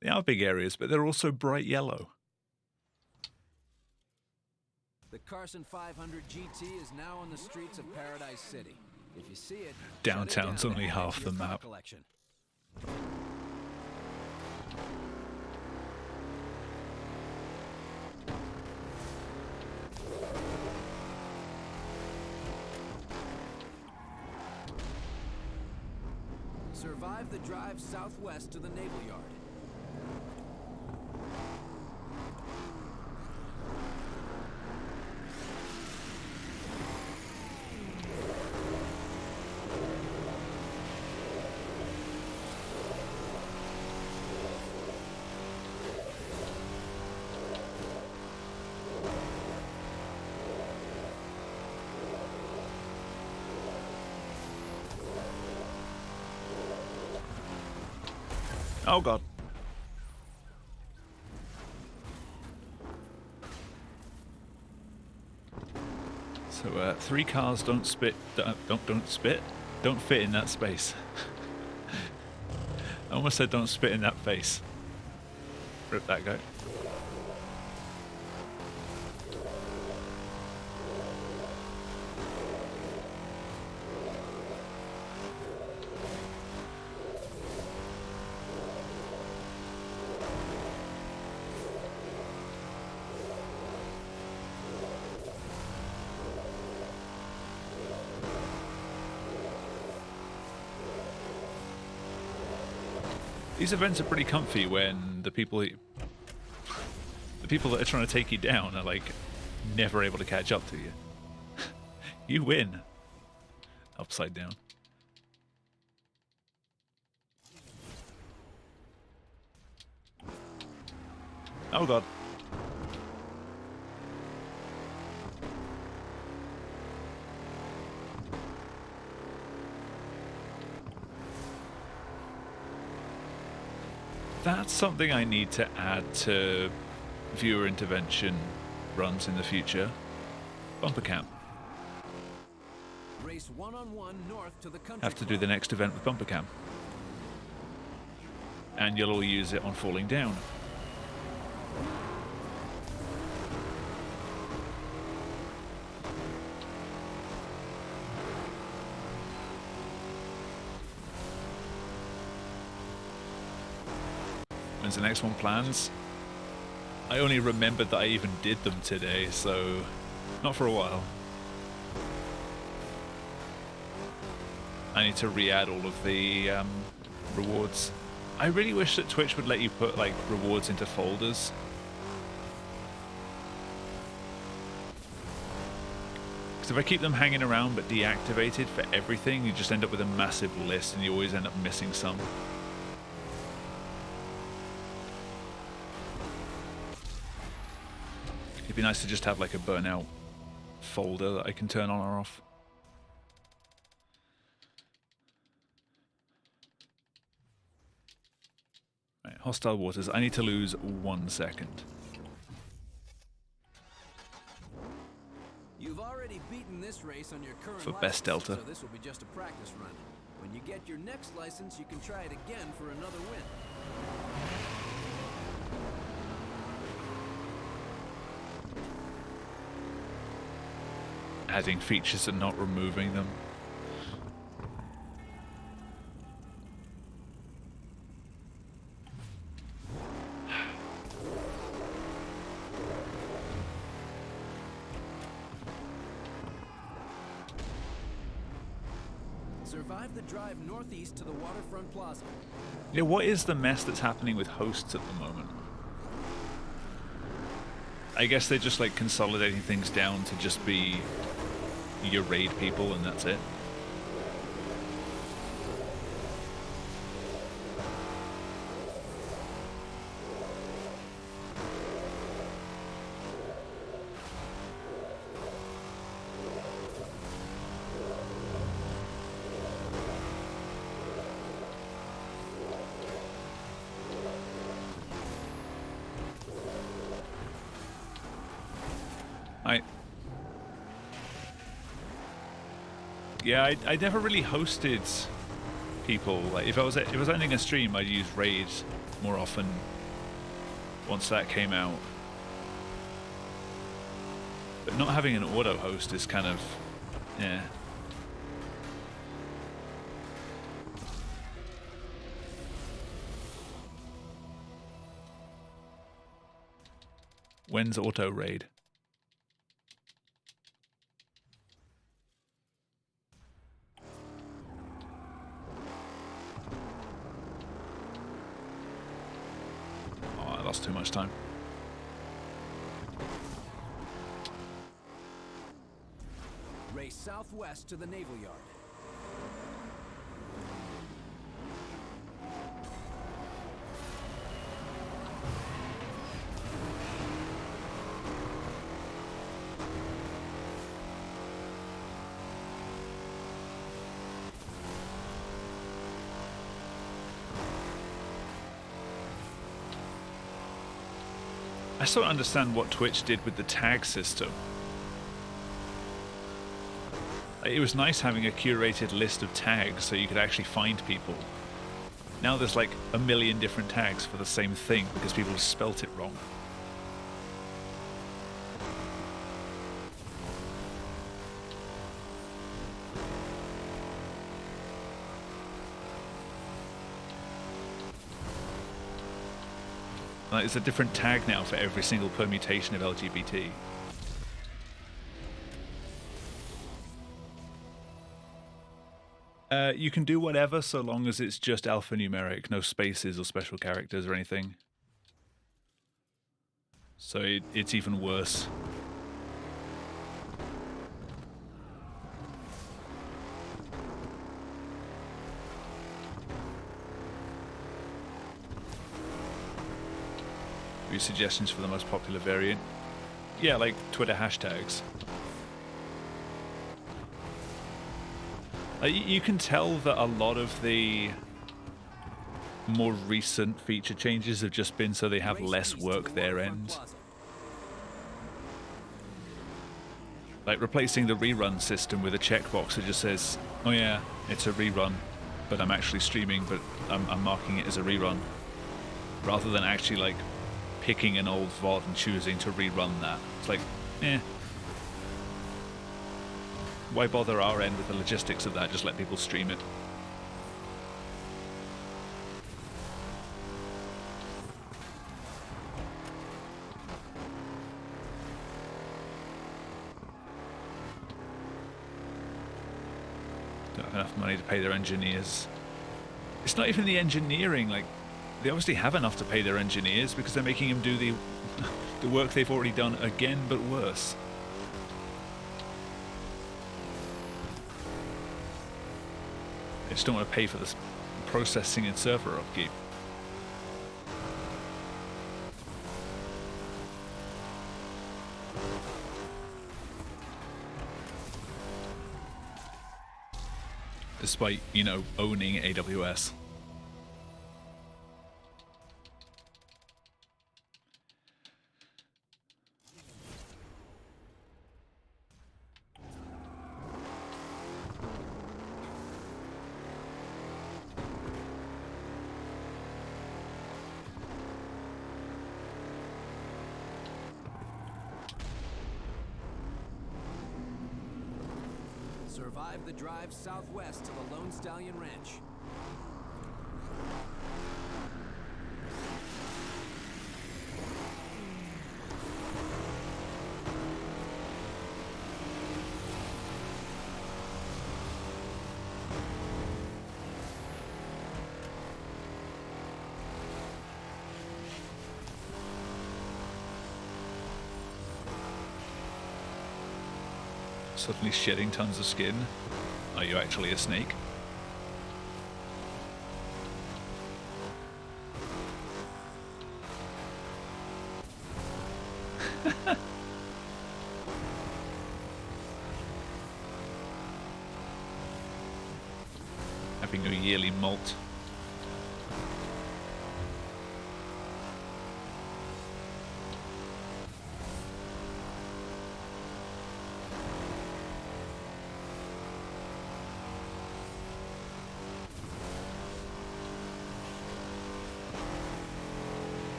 They are big areas, but they're also bright yellow. The Carson 500 GT is now on the streets of Paradise City. If you see it, Downtown's shut it down only and half add it the to your car map. collection. Survive the drive southwest to the Naval Yard. Oh god. So 3 cars don't fit in that space. I almost said don't spit in that face. Rip that guy. These events are pretty comfy when the people that are trying to take you down are like never able to catch up to you. You win. Upside down. Oh god. That's something I need to add to viewer intervention runs in the future. Bumper cam. Race one-on-one north to the country Have to do the next event with bumper cam. And you'll all use it on falling down. When's the next one plans? I only remembered that I even did them today, so not for a while. I need to re-add all of the rewards. I really wish that Twitch would let you put like rewards into folders. Because if I keep them hanging around but deactivated for everything, you just end up with a massive list and you always end up missing some. It'd be nice to just have like a Burnout folder that I can turn on or off. Right, hostile waters. I need to lose 1 second. You've already beaten this race on your current For best Delta. so this will be just a practice run. When you get your next license, you can try it again for another win. Adding features and not removing them. Survive the drive northeast to the waterfront plaza. Yeah, what is the mess that's happening with hosts at the moment? I guess they're just like consolidating things down to just be your raid people and that's it. Yeah, I never really hosted people. Like if I was ending a stream, I'd use raid more often. Once that came out, but not having an auto host is kind of, yeah. When's auto raid? Too much time. Race southwest to the Naval Yard. I still don't understand what Twitch did with the tag system. It was nice having a curated list of tags so you could actually find people. Now there's like a million different tags for the same thing because people spelt it wrong. It's a different tag now for every single permutation of LGBT. You can do whatever so long as it's just alphanumeric, no spaces or special characters or anything. So it's even worse. Your suggestions for the most popular variant? Yeah, like Twitter hashtags. You can tell that a lot of the more recent feature changes have just been so they have less work their end. Like replacing the rerun system with a checkbox that just says, oh yeah, it's a rerun, but I'm actually streaming, but I'm marking it as a rerun. Rather than actually like picking an old VOD and choosing to rerun that. It's like, eh. Why bother our end with the logistics of that? Just let people stream it. Don't have enough money to pay their engineers. It's not even the engineering, like, they obviously have enough to pay their engineers because they're making them do the work they've already done again, but worse. They just don't want to pay for this processing and server upkeep. Despite, you know, owning AWS. Survive the drive southwest to the Lone Stallion Ranch. Suddenly shedding tons of skin. Are you actually a snake? Having a yearly molt.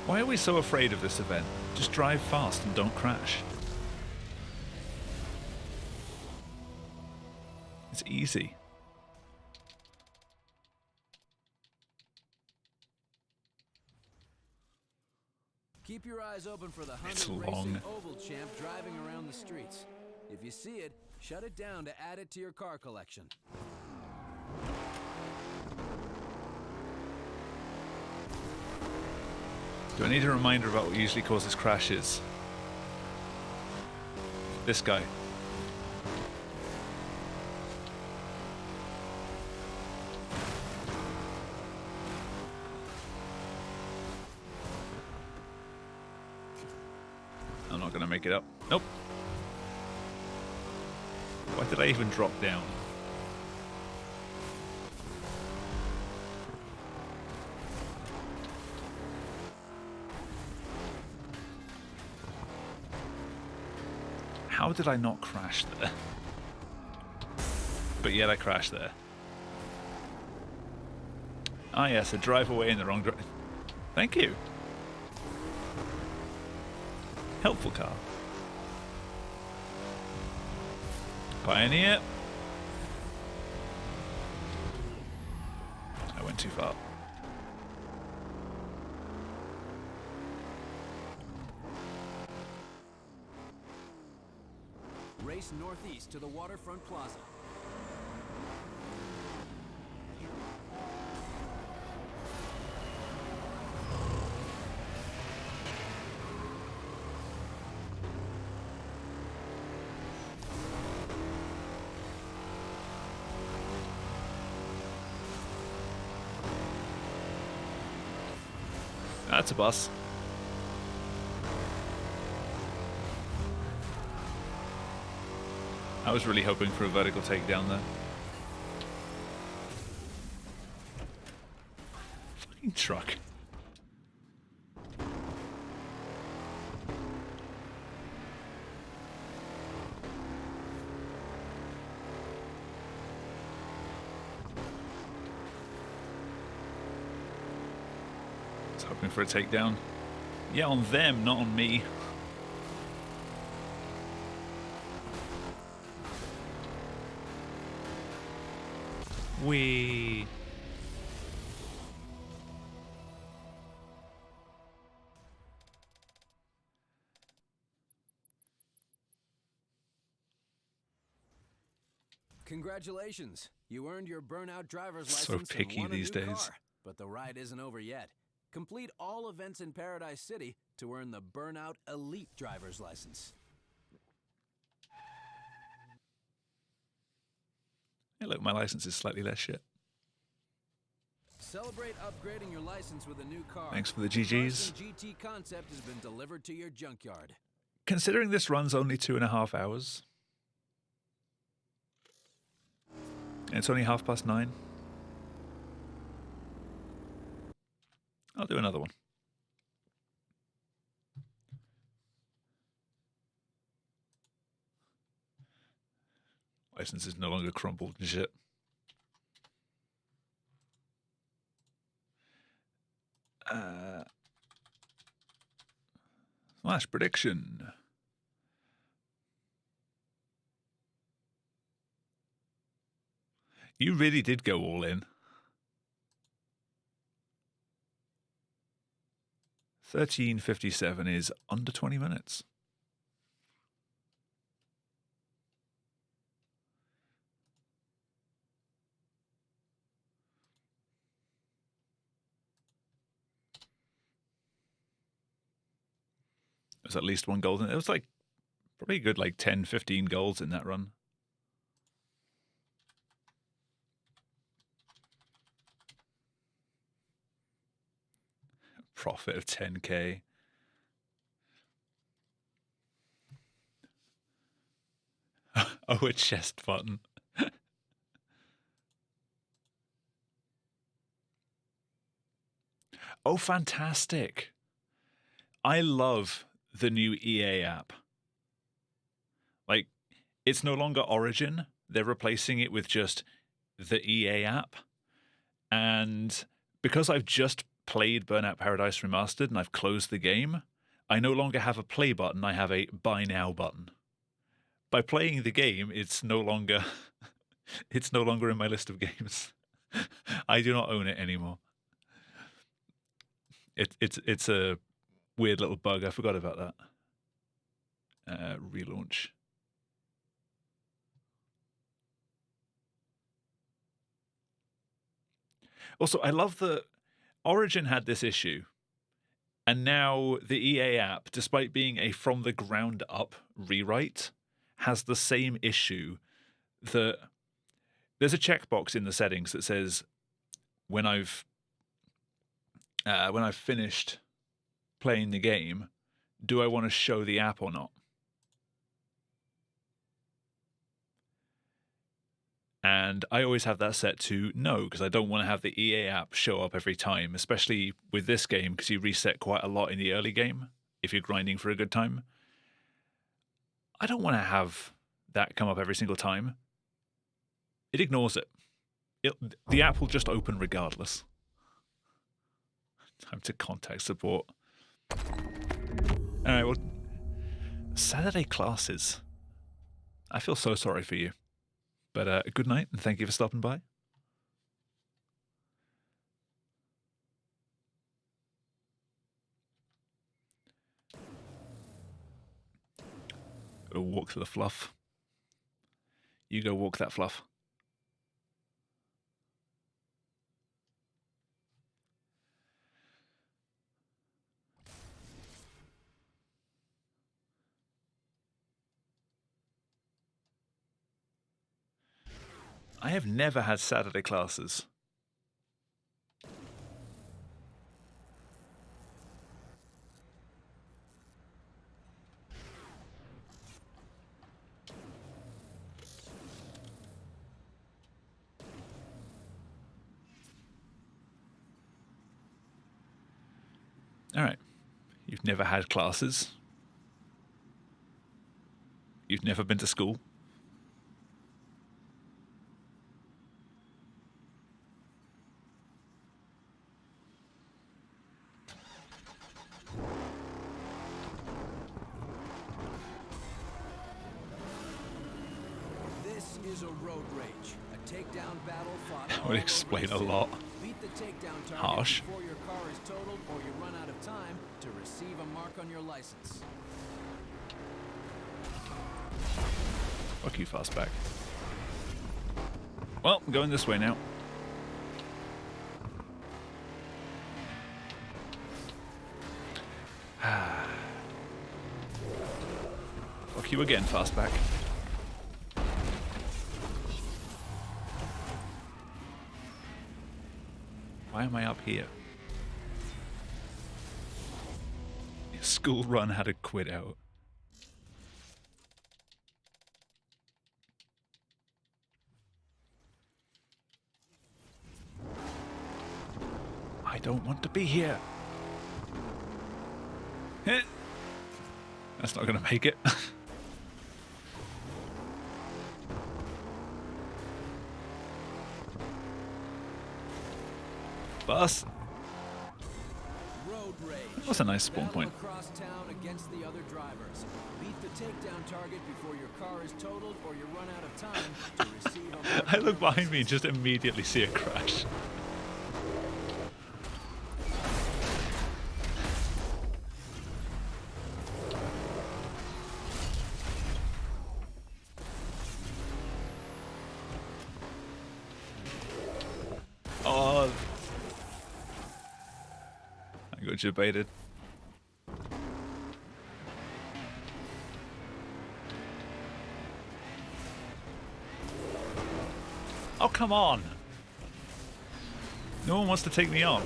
Why are we so afraid of this event? Just drive fast and don't crash. It's easy. Keep your eyes open for the It's 100 long. Racing Oval Champ driving around the streets. If you see it, shut it down to add it to your car collection. Do I need a reminder about what usually causes crashes? This guy. I'm not gonna make it up. Nope. Why did I even drop down? How did I not crash there? But yet I crashed there. Ah yes, a drive away in the wrong direction. Thank you. Helpful car. Pioneer. I went too far. race northeast to the waterfront plaza. That's a bus. I was really hoping for a vertical takedown there. Fucking truck. I was hoping for a takedown. Yeah, on them, not on me. Wee. Congratulations! You earned your Burnout driver's So license picky and won a these new days. car. But the ride isn't over yet. Complete all events in Paradise City to earn the Burnout Elite driver's license. Hey, look, my license is slightly less shit. Celebrate upgrading your license with a new car. Thanks for the The GGs. Carson GT concept has been delivered to your junkyard. Considering this run's only 2.5 hours, and it's only 9:30, I'll do another one. License is no longer crumpled and shit. Last prediction. You really did go all in. 13:57 is under 20 minutes. There's at least one goal in it. It was like probably a good like 10, 15 goals in that run. Profit of 10K. Oh, a chest button. Oh, fantastic. I love the new EA app. Like, it's no longer Origin. They're replacing it with just the EA app. And because I've just played Burnout Paradise Remastered and I've closed the game, I no longer have a play button. I have a buy now button. By playing the game, it's no longer in my list of games. I do not own it anymore. It's a weird little bug. I forgot about that. Relaunch. Also, I love that Origin had this issue, and now the EA app, despite being a from the ground up rewrite, has the same issue. That there's a checkbox in the settings that says when I've finished playing the game, do I want to show the app or not? And I always have that set to no, because I don't want to have the EA app show up every time, especially with this game, because you reset quite a lot in the early game if you're grinding for a good time. I don't want to have that come up every single time. It ignores it. The app will just open regardless. Time to contact support. All right, well, Saturday classes. I feel so sorry for you. But good night, and thank you for stopping by. Gotta walk through the fluff. You go walk that fluff. I have never had Saturday classes. All right. You've never had classes. You've never been to school. This is a road rage, a takedown battle fought. That would explain a lot. Beat the takedown target Harsh. before your car is totaled or you run out of time to receive a mark on your license. Fuck you, Fastback. Well, I'm going this way now. Fuck you again, Fastback. Why am I up here? School run had to quit out. I don't want to be here. That's not going to make it. Bus. Road rage. That's a nice spawn Battle point. across town against the other drivers. Beat the takedown target before your car is totaled or you run out of time to receive a mark I on look your behind me and license. just immediately see a crash. Oh, I got debated. Oh, come on. No one wants to take me on.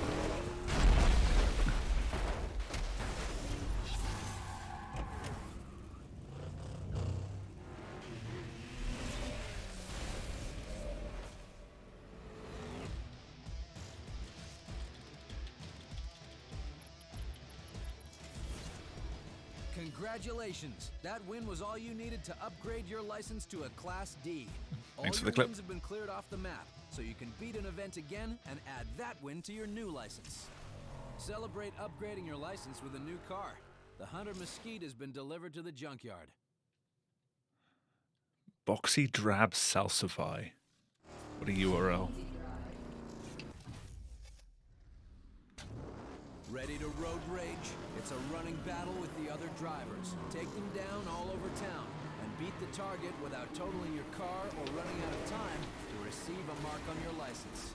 Congratulations! That win was all you needed to upgrade your license to a Class D. Thanks for All the your clip. wins have been cleared off the map, so you can beat an event again and add that win to your new license. Celebrate upgrading your license with a new car. The Hunter Mesquite has been delivered to the junkyard. Boxy Drab Salsify. What a URL. Ready to road rage? It's a running battle with the other drivers. Take them down all over town and beat the target without totaling your car or running out of time to receive a mark on your license.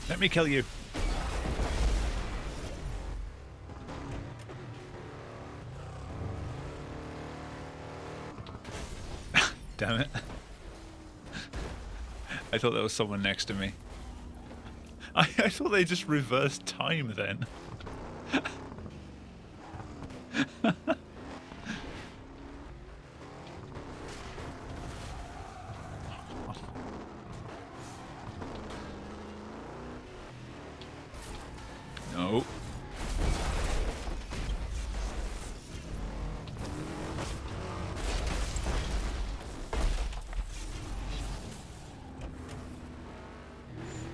Let me kill you. Damn it. I thought there was someone next to me. I thought they just reversed time then. No.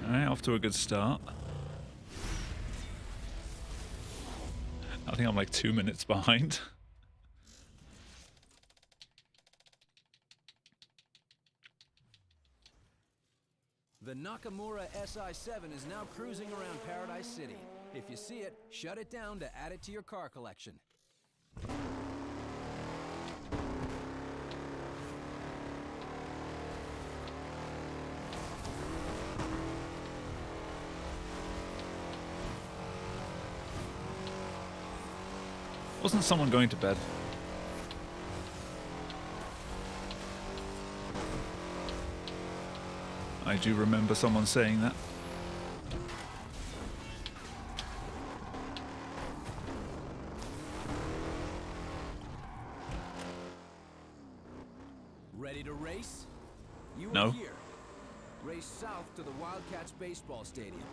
Alright, off to a good start. I think I'm like 2 minutes behind. The Nakamura SI-7 is now cruising around Paradise City. If you see it, shut it down to add it to your car collection. Wasn't someone going to bed? I do remember someone saying that. Ready to race? You No. are here. Race south to the Wildcats baseball stadium.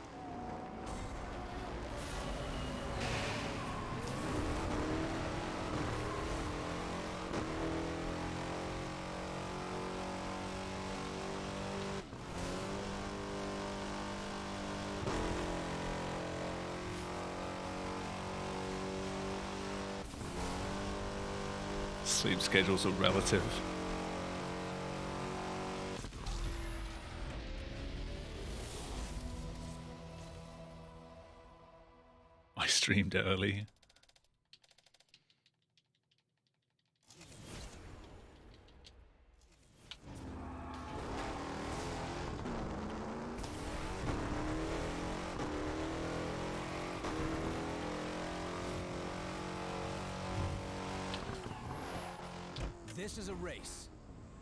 Sleep schedules are relative. I streamed early. This is a race.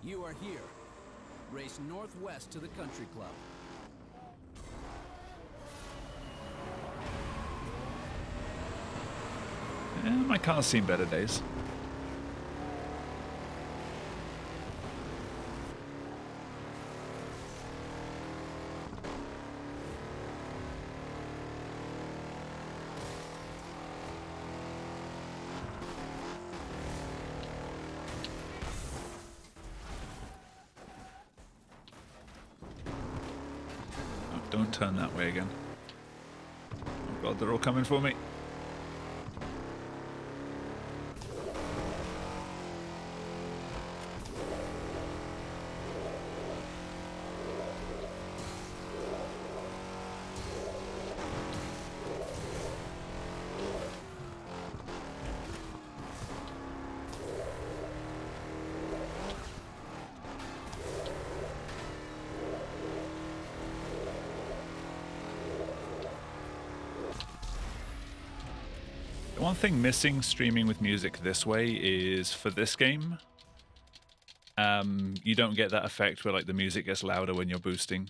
You are here. Race northwest to the country club. My car's seen better days. Oh, don't turn that way again. Oh God, they're all coming for me. The one thing missing streaming with music this way is for this game, you don't get that effect where like the music gets louder when you're boosting.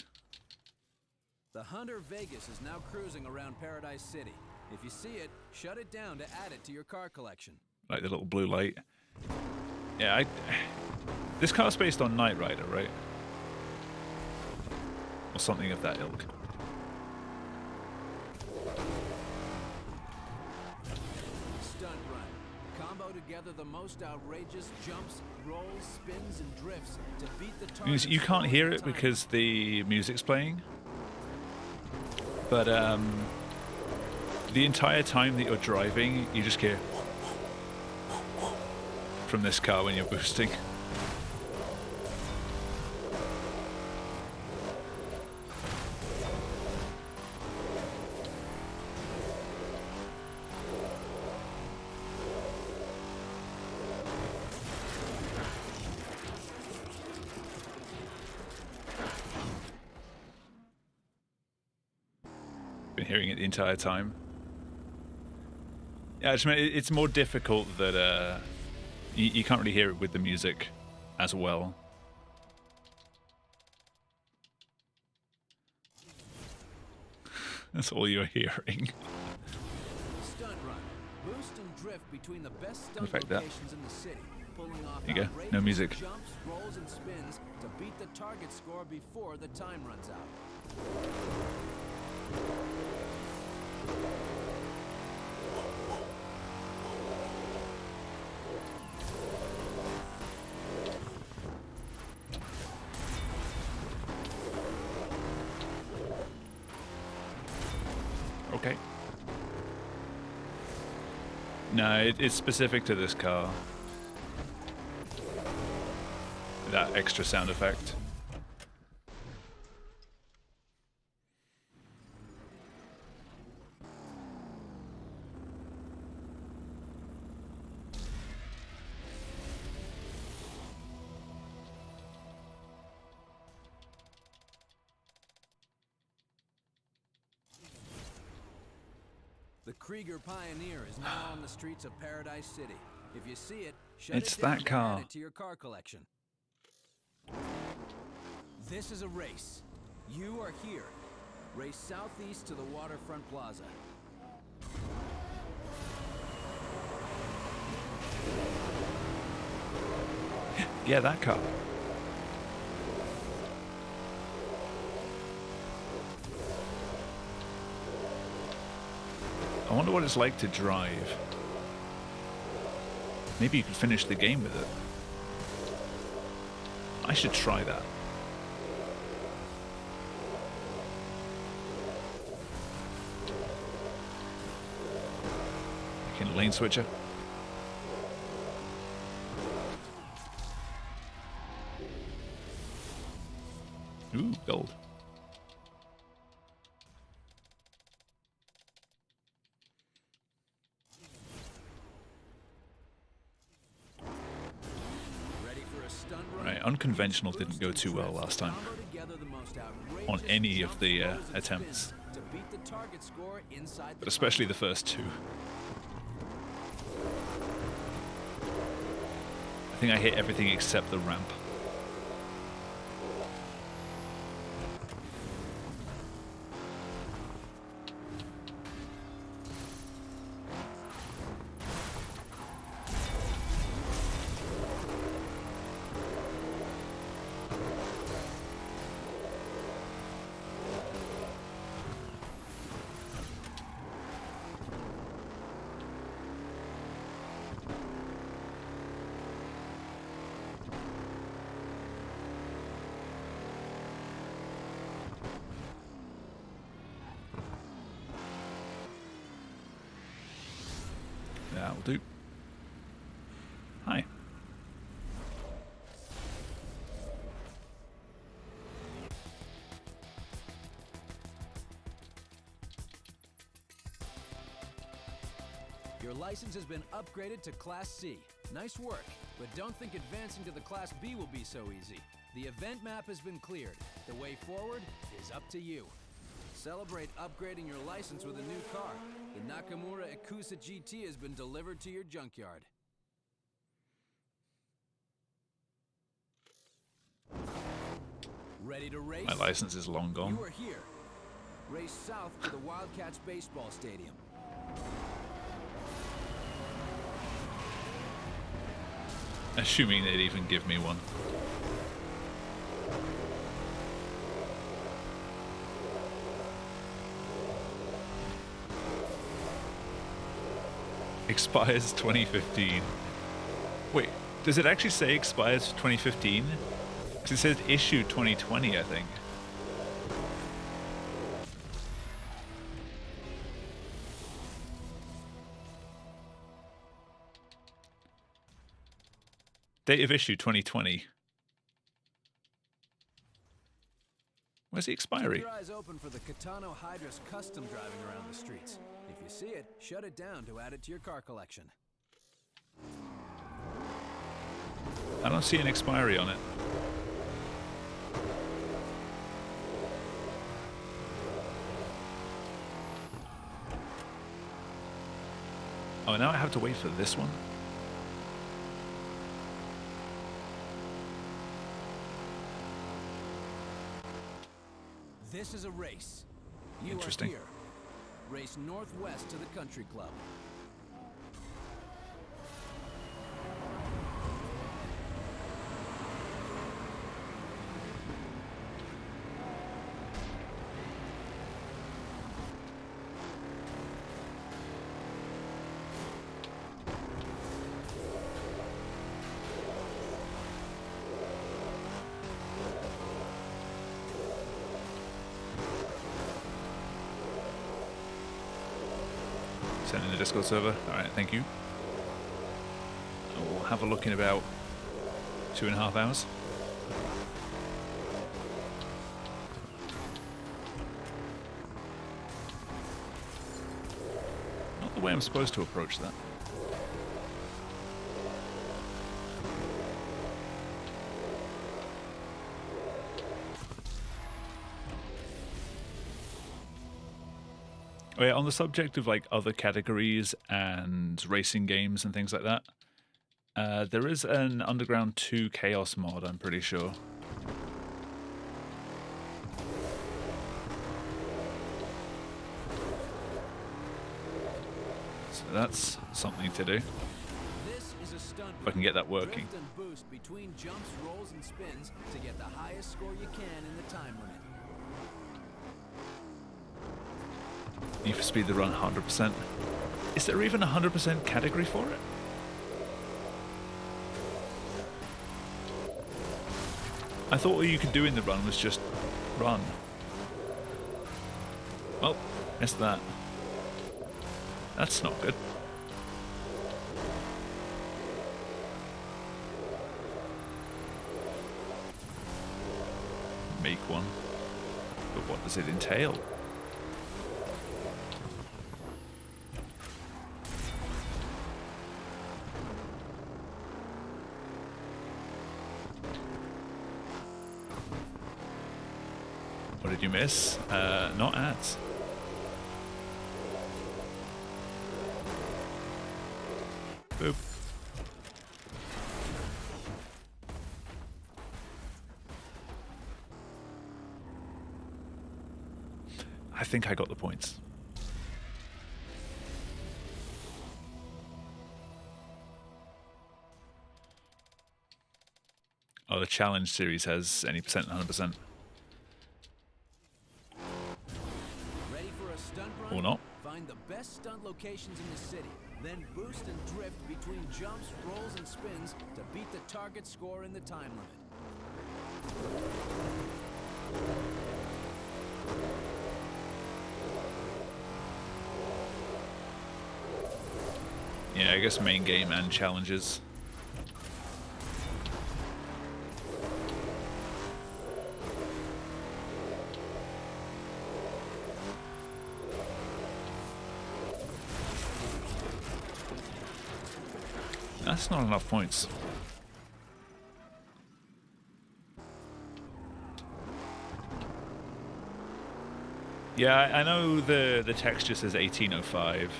The Hunter Vegas is now cruising around Paradise City. If you see it, shut it down to add it to your car collection. Like the little blue light. Yeah, this car's based on Knight Rider, right? Or something of that ilk. Stunt run. Combo together the most outrageous jumps, rolls, spins, and drifts to beat the target. You can't hear it because the music's playing. But the entire time that you're driving, you just hear from this car when you're boosting. Been hearing it the entire time. Yeah, I just mean it's more difficult that you can't really hear it with the music as well. That's all you're hearing. Stunt run. Boost and drift between the best stunt Affect that. locations in the city, pulling off There you go. No outrageous music. jumps, rolls, and spins to beat the target score before the time runs out. Okay. No, it's specific to this car. That extra sound effect. The Krieger Pioneer is now on the streets of Paradise City. If you see it, shut It's it down that to car. add it to your car collection. This is a race. You are here. Race southeast to the Waterfront Plaza. Yeah, that car. I wonder what it's like to drive. Maybe you could finish the game with it. I should try that. I can lane switcher. Ooh, gold. Ready for a stunt run? Right, unconventional didn't go too well last time Combo together the most outrageous on any of the jumps, rolls, and attempts, spins to beat the target score inside but the especially combo. the first two. I think I hit everything except the ramp. That'll do. Hi. Your license has been upgraded to Class C. Nice work, but don't think advancing to the Class B will be so easy. The event map has been cleared. The way forward is up to you. Celebrate upgrading your license with a new car. The Nakamura Ikusa GT has been delivered to your junkyard. Ready to race? My license is long gone. You are here. Race south to the Wildcats baseball stadium. Assuming they'd even give me one. Expires 2015. Wait, does it actually say expires 2015? Because it says issue 2020, I think. Date of issue 2020. Where's the expiry? Keep your eyes open for the Katano Hydrus custom driving around the streets. If you see it, shut it down to add it to your car collection. I don't see an expiry on it. Oh, now I have to wait for this one? This is a race. You Interesting. are here. Race northwest to the country club. Send in the Discord server. Alright, thank you. We'll have a look in about 2.5 hours. Not the way I'm supposed to approach that. Oh yeah, on the subject of like other categories and racing games and things like that, there is an Underground 2 Chaos mod, I'm pretty sure. So that's something to do. This is a stunt If I can get that working. Drift and boost between jumps, rolls, and spins to get the highest score you can in the time limit. Need for Speed the Run 100%. Is there even a 100% category for it? I thought all you could do in the run was just run. Oh, missed that. That's not good. Make one. But what does it entail? What did you miss? Not ads. Boop. I think I got the points. Oh, the challenge series has any percent, 100%. Ready for a stunt run? Or not. Find the best stunt locations in the city, then boost and drift between jumps, rolls, and spins to beat the target score in the time limit. Yeah, I guess main game and challenges. That's not enough points. Yeah, I know the text just says 1805.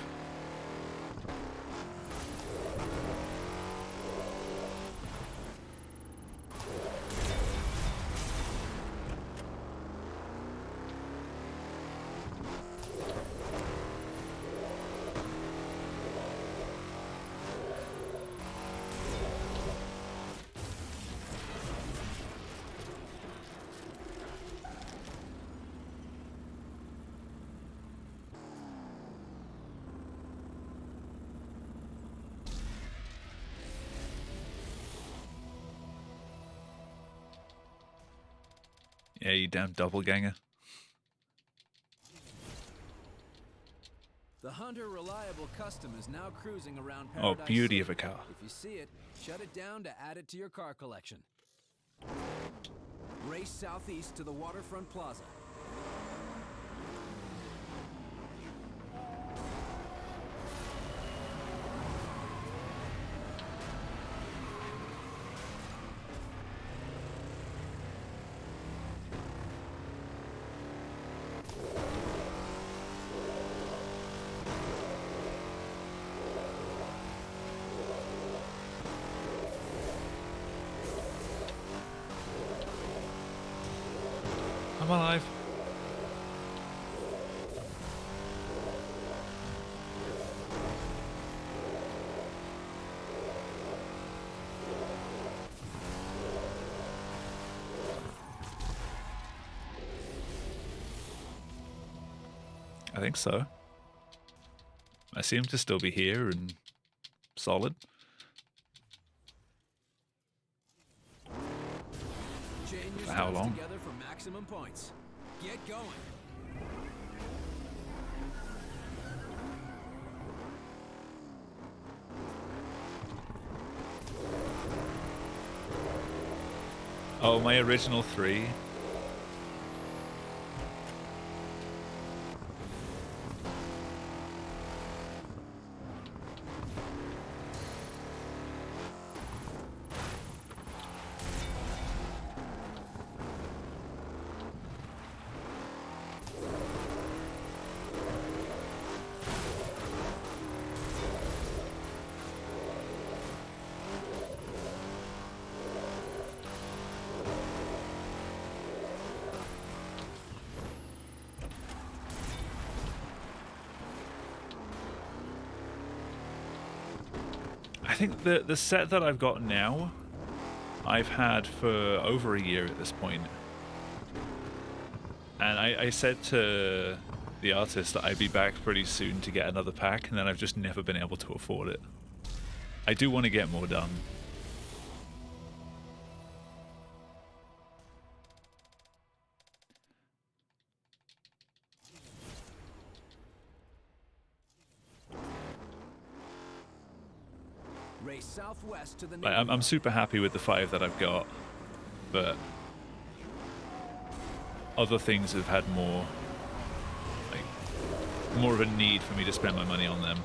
Yeah, you damn doppelganger. The Hunter Reliable Custom is now cruising around Oh, Paradise beauty City. of a car. If you see it, shut it down to add it to your car collection. Race southeast to the Waterfront Plaza. I'm alive. I think so. I seem to still be here and solid. Chain your For how stunts long? together for maximum points. Get going. Oh, my original 3. think the set that I've got now, I've had for over a year at this point. And I said to the artist that I'd be back pretty soon to get another pack, and then I've just never been able to afford it. I do want to get more done. Race southwest to the Like, I'm super happy with the 5 that I've got, but other things have had more, like, more of a need for me to spend my money on them.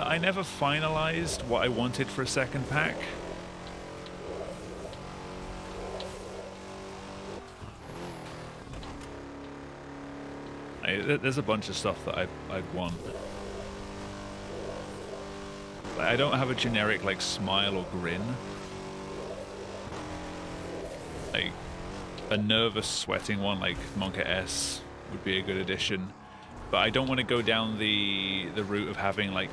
I never finalized what I wanted for a second pack. There's a bunch of stuff that I'd want. Like, I don't have a generic, like, smile or grin. Like, a nervous sweating one like Monka S would be a good addition. But I don't want to go down the route of having, like,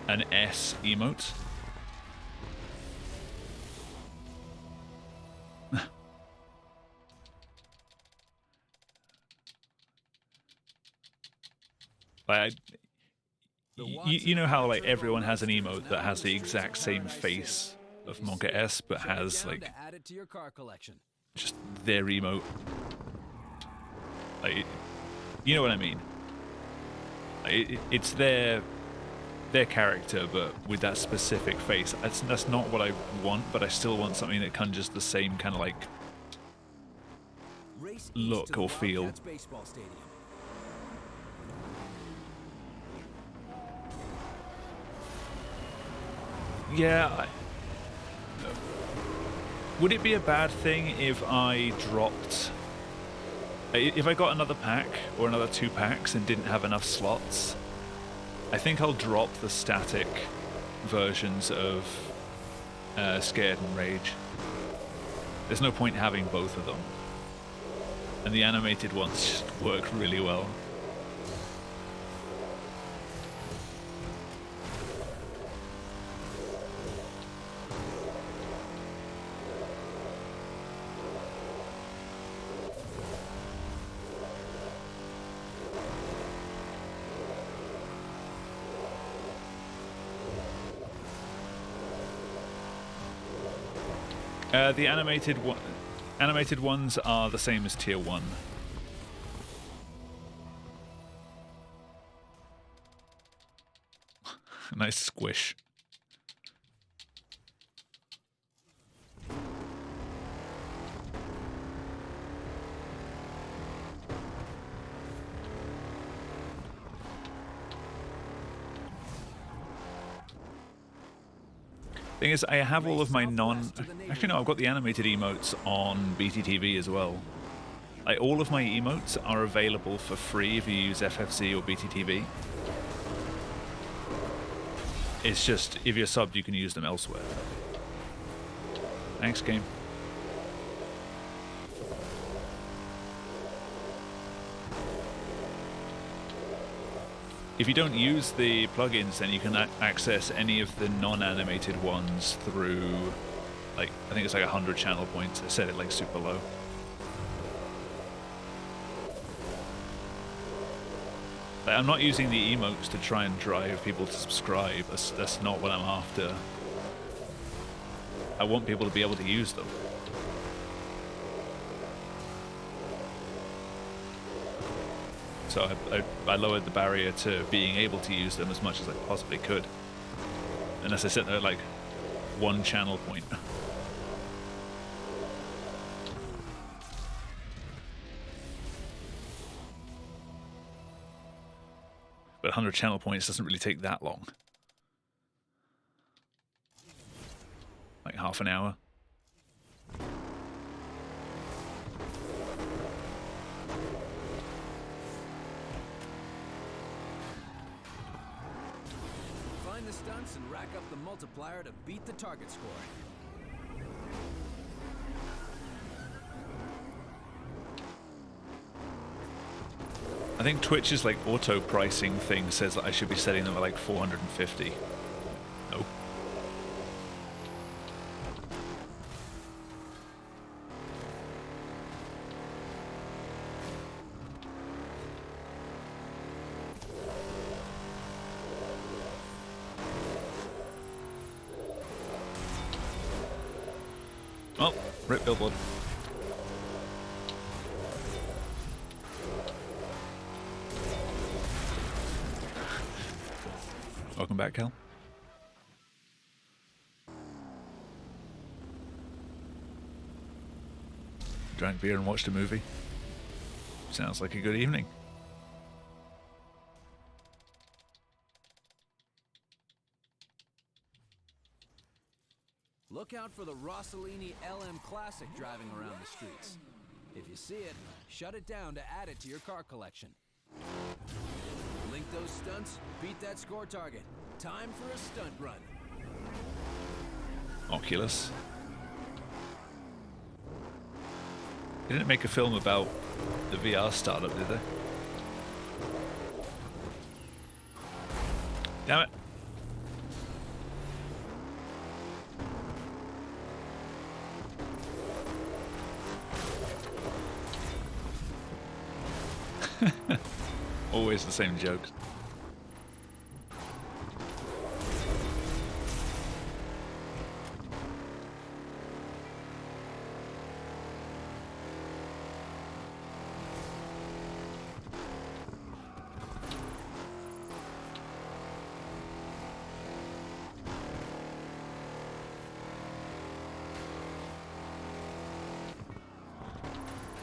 an S emote. Like, you know how, like, everyone has an emote that has the exact same face of Monka S, but has, like, just their emote. Like, you know what I mean? Like, it's their character, but with that specific face. That's not what I want, but I still want something that conjures the same kind of, like, look or feel. Yeah. Would it be a bad thing if I dropped... If I got another pack, or another 2 packs, and didn't have enough slots, I think I'll drop the static versions of Scared and Rage. There's no point having both of them. And the animated ones just work really well. The animated ones are the same as Tier 1. Nice squish. Thing is, I have all of my actually, no, I've got the animated emotes on BTTV as well. Like, all of my emotes are available for free if you use FFC or BTTV. It's just, if you're subbed, you can use them elsewhere. Thanks, game. If you don't use the plugins, then you can access any of the non-animated ones through, like, I think it's like 100 channel points. I set it, like, super low. Like, I'm not using the emotes to try and drive people to subscribe. That's not what I'm after. I want people to be able to use them. So I lowered the barrier to being able to use them as much as I possibly could. Unless I set there, like, 1 channel point. But 100 channel points doesn't really take that long. Like half an hour. Find the stunts and rack up the multiplier to beat the target score. I think Twitch's like auto pricing thing says that I should be setting them at like 450. Nope. Oh, rip billboard. Welcome back, Cal. Drank beer and watched a movie. Sounds like a good evening. Look out for the Rossellini LM Classic driving around the streets. If you see it, shut it down to add it to your car collection. Link those stunts, beat that score target. Time for a stunt run. Oculus. They didn't make a film about the VR startup, did they? Damn it. Always the same jokes.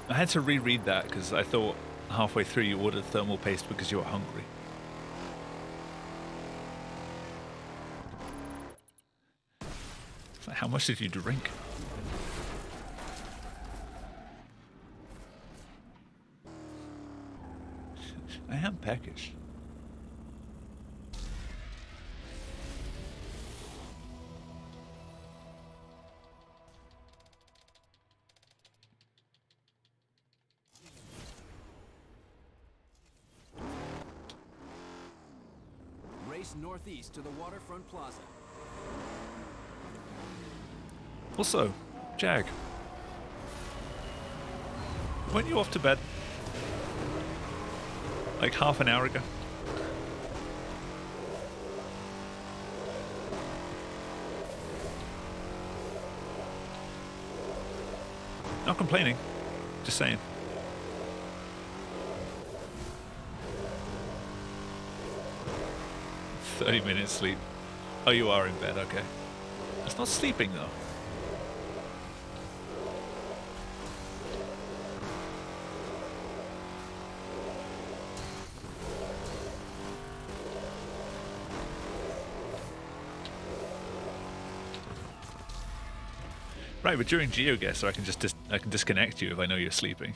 I had to reread that because I thought halfway through you ordered thermal paste because you were hungry. It's like, how much did you drink? I am peckish. Northeast to the waterfront plaza. Also, Jag, weren't you off to bed like half an hour ago? Not complaining, just saying. Minutes sleep. Oh, you are in bed, okay. That's not sleeping though. Right, but during GeoGuessr I can just I can disconnect you if I know you're sleeping.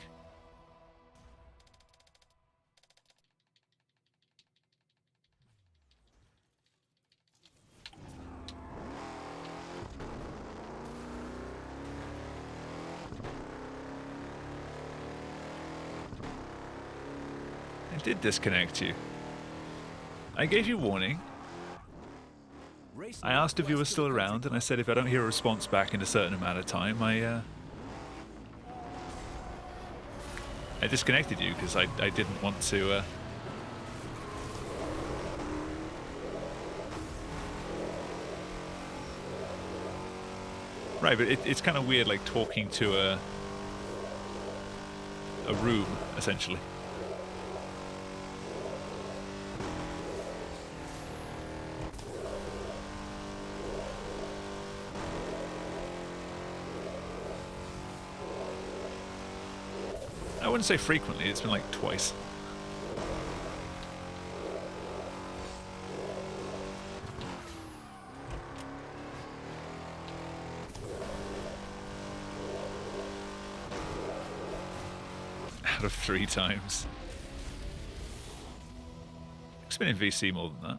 I did disconnect you. I gave you warning. I asked if you were still around, and I said if I don't hear a response back in a certain amount of time, I disconnected you because I didn't want to. Right, but it's kind of weird, like talking to a room, essentially. I wouldn't say frequently, it's been like twice. Out of 3 times. It's been in VC more than that.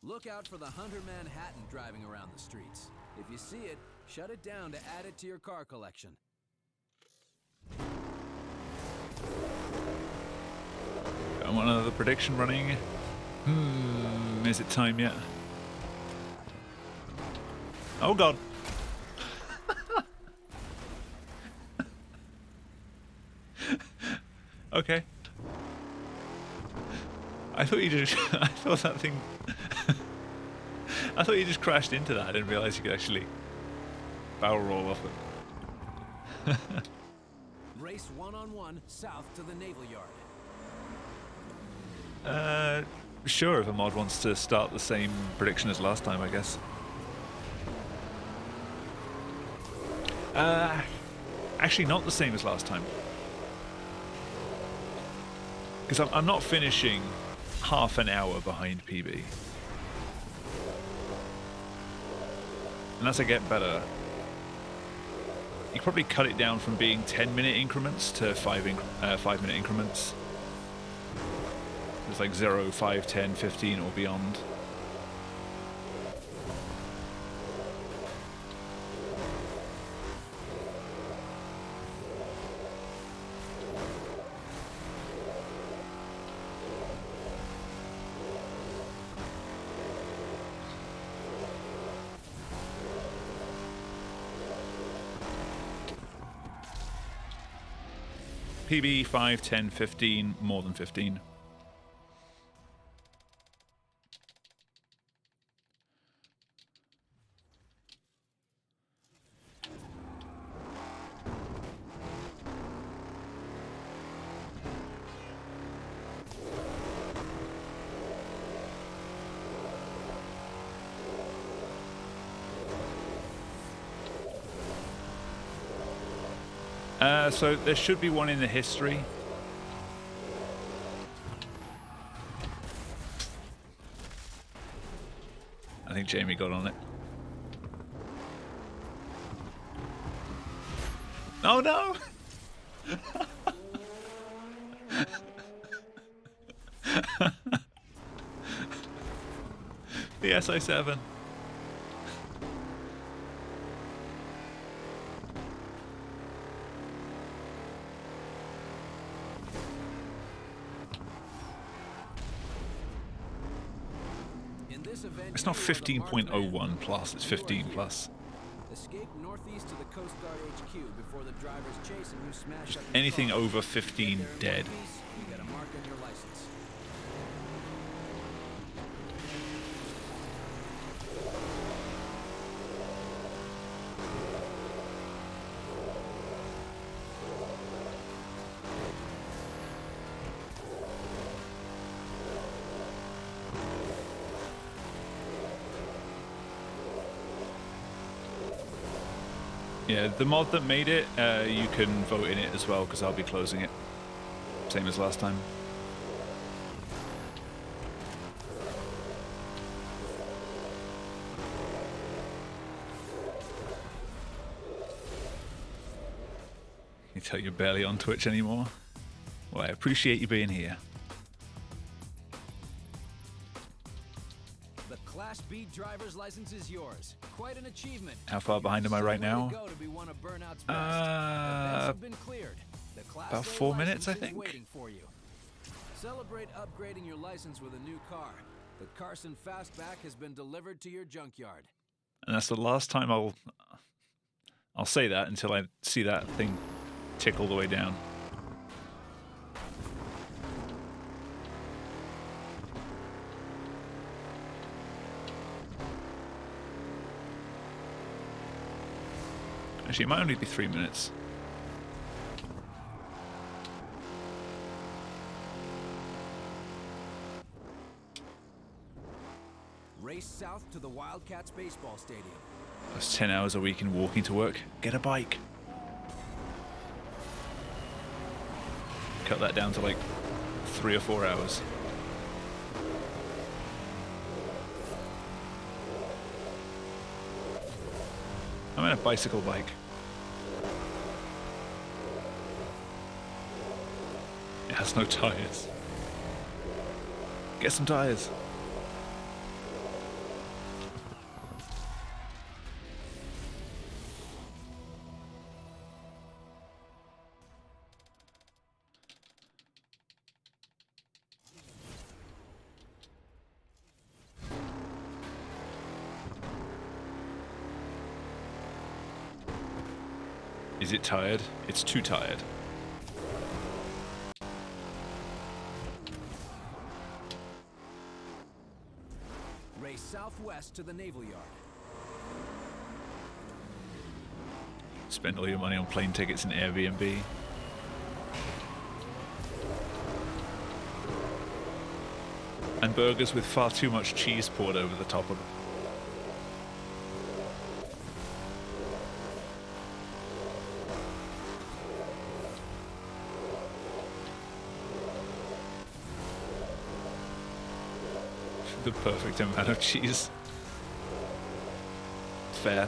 Look out for the Hunter Manhattan driving around the streets. If you see it, shut it down to add it to your car collection. I want another prediction running. Is it time yet? Oh god. Okay. I thought you just I thought that thing I thought you just crashed into that. I didn't realize you could actually barrel roll off it. Race 1-on-1 south to the Naval Yard. Sure, if a mod wants to start the same prediction as last time, I guess. Actually not the same as last time. Because I'm not finishing half an hour behind PB. And as I get better, you probably cut it down from being 10-minute increments to 5-minute increments. It's like 0, 5, 10, 15 or beyond. PB 5, 10, 15, more than 15. So there should be one in the history. I think Jamie got on it. Oh no! The SI7. It's not 15.01 plus, it's 15 plus. Escape northeast to the Coast Guard HQ before the drivers chase and you smash up Anything over 15 dead. You got a mark on your license. Yeah, the mod that made it, you can vote in it as well, because I'll be closing it. Same as last time. You tell you're barely on Twitch anymore? Well, I appreciate you being here. The Class B driver's license is yours. Quite an achievement. How far behind am I right now? About 4 minutes, I think. Waiting for you. Celebrate upgrading your license with a new car. The Carson Fastback has been delivered to your junkyard. And that's the last time I'll say that until I see that thing tick all the way down. Actually, it might only be 3 minutes. Race south to the Wildcats baseball stadium. That's 10 hours a week in walking to work. Get a bike. Cut that down to like 3 or 4 hours. I'm on a bicycle bike. It has no tires. Get some tires. Is it tired? It's too tired. Race southwest to the Naval Yard. Spend all your money on plane tickets and Airbnb. And burgers with far too much cheese poured over the top of them. The perfect amount of cheese. Fair.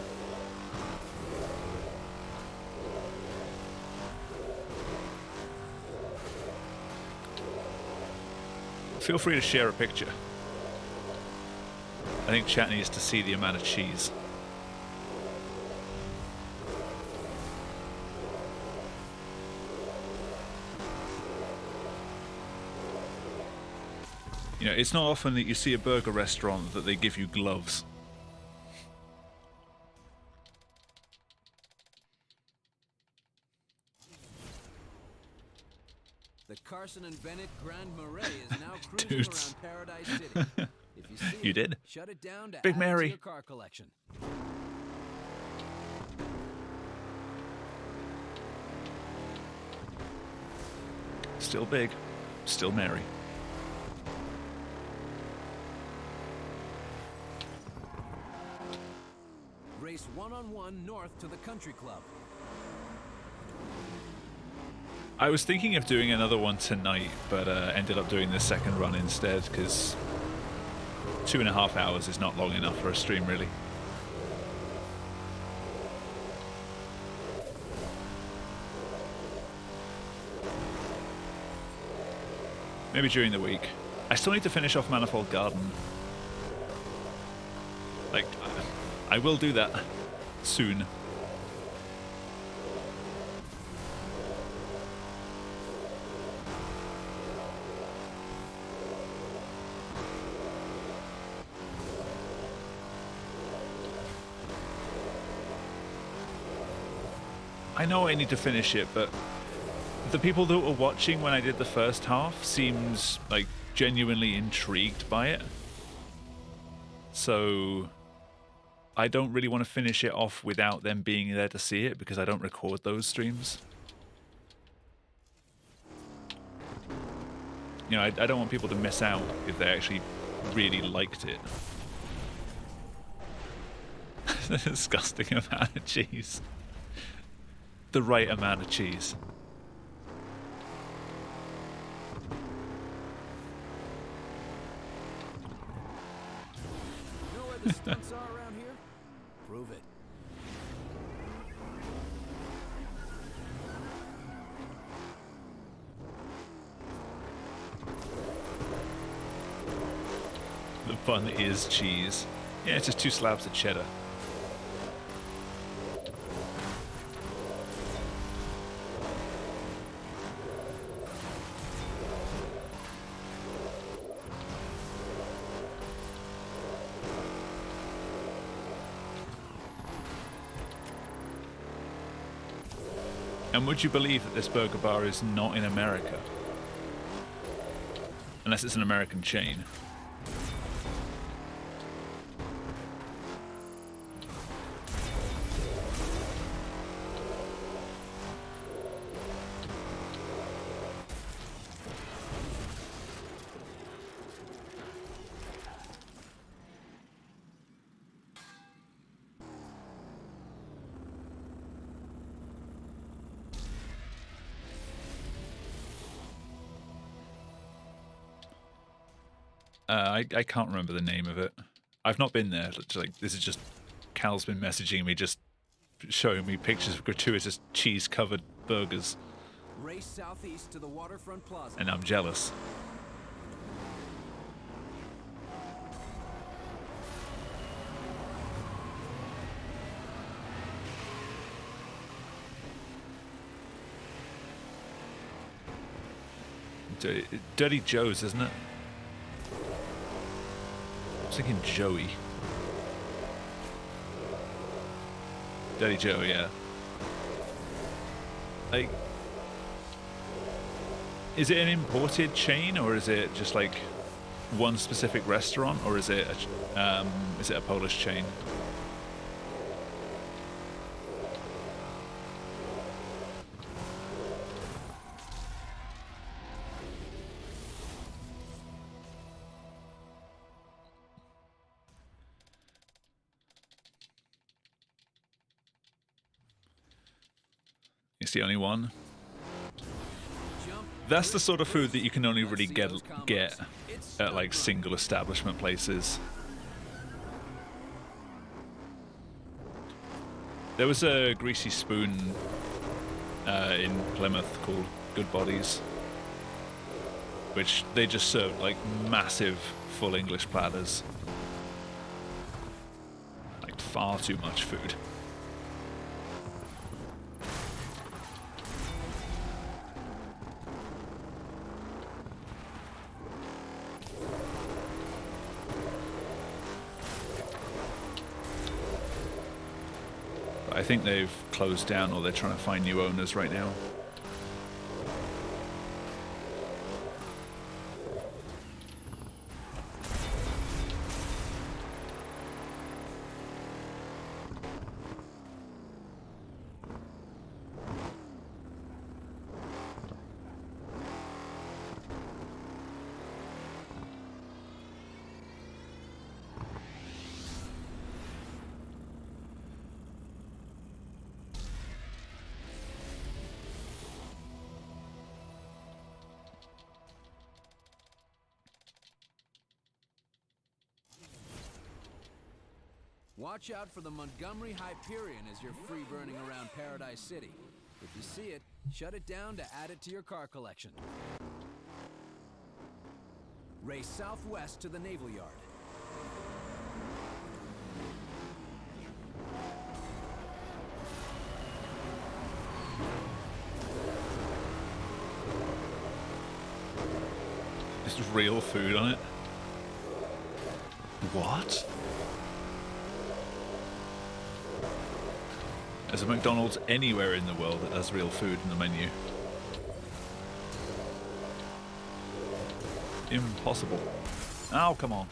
Feel free to share a picture. I think chat needs to see the amount of cheese. You know, it's not often that you see a burger restaurant that they give you gloves. The Carson and Bennett Grand Marais is now cruising Dudes. around Paradise City. If you see You it, did? shut it down to Big add it Mary. to your car collection. Still big. Still Mary. Race 1-on-1 north to the Country Club. I was thinking of doing another one tonight, but ended up doing the second run instead, because 2.5 hours is not long enough for a stream, really. Maybe during the week. I still need to finish off Manifold Garden. Like, I will do that soon. I know I need to finish it, but the people that were watching when I did the first half seems like genuinely intrigued by it. So I don't really want to finish it off without them being there to see it, because I don't record those streams. You know, I don't want people to miss out if they actually really liked it. The disgusting amount of cheese. The right amount of cheese. You know where the stunts are around here? Prove it. The bun is cheese. Yeah, it's just 2 slabs of cheddar. And would you believe that this burger bar is not in America? Unless it's an American chain. I can't remember the name of it. I've not been there. Like, this is just Cal's been messaging me, just showing me pictures of gratuitous cheese-covered burgers, Race southeast to the Waterfront Plaza. and I'm jealous. Dirty Joe's, isn't it? I was thinking Joey. Dirty Joe, yeah. Like, is it an imported chain, or is it just like one specific restaurant, or is it a Polish chain? It's the only one. That's the sort of food that you can only really get at like single establishment places. There was a greasy spoon in Plymouth called Good Bodies, which they just served like massive full English platters. Like far too much food. I think they've closed down, or they're trying to find new owners right now. Watch out for the Montgomery Hyperion as you're free burning around Paradise City. If you see it, shut it down to add it to your car collection. Race southwest to the Naval Yard. There's real food on it. What? There's a McDonald's anywhere in the world that has real food in the menu. Impossible. Oh, come on.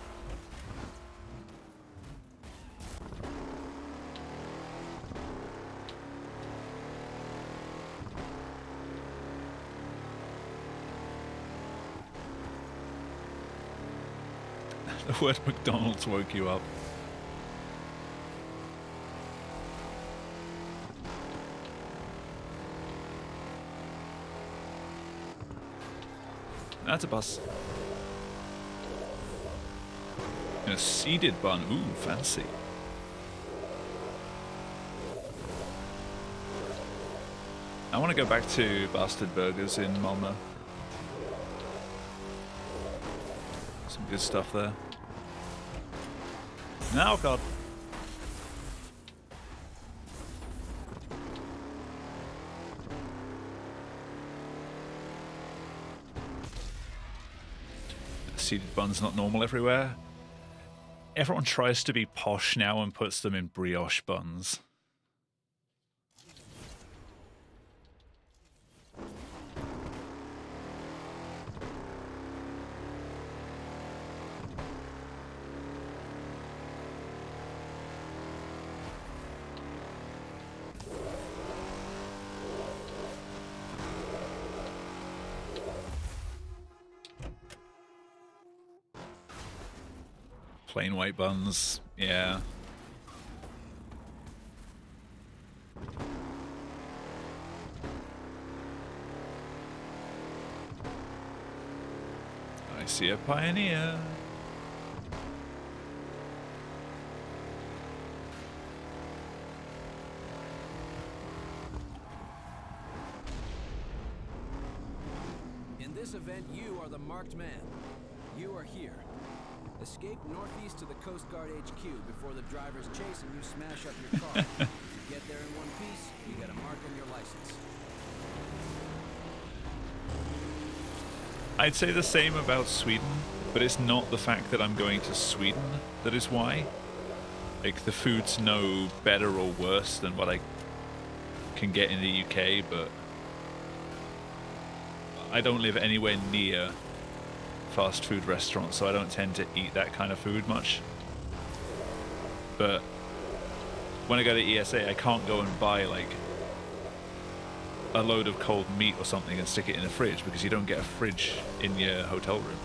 The word McDonald's woke you up. That's a bus. And a seeded bun. Ooh, fancy. I want to go back to Bastard Burgers in Malmö. Some good stuff there. Oh, God. Seeded bun's not normal everywhere. Everyone tries to be posh now and puts them in brioche buns. Plain white buns, yeah. I see a pioneer. In this event, you are the marked man. You are here. Escape northeast to the Coast Guard HQ before the drivers chase and you smash up your car. If you get there in one piece, you get a mark on your license. I'd say the same about Sweden, but it's not the fact that I'm going to Sweden that is why. Like, the food's no better or worse than what I can get in the UK, but I don't live anywhere near fast food restaurants, so I don't tend to eat that kind of food much. But when I go to ESA, I can't go and buy like a load of cold meat or something and stick it in the fridge, because you don't get a fridge in your hotel room.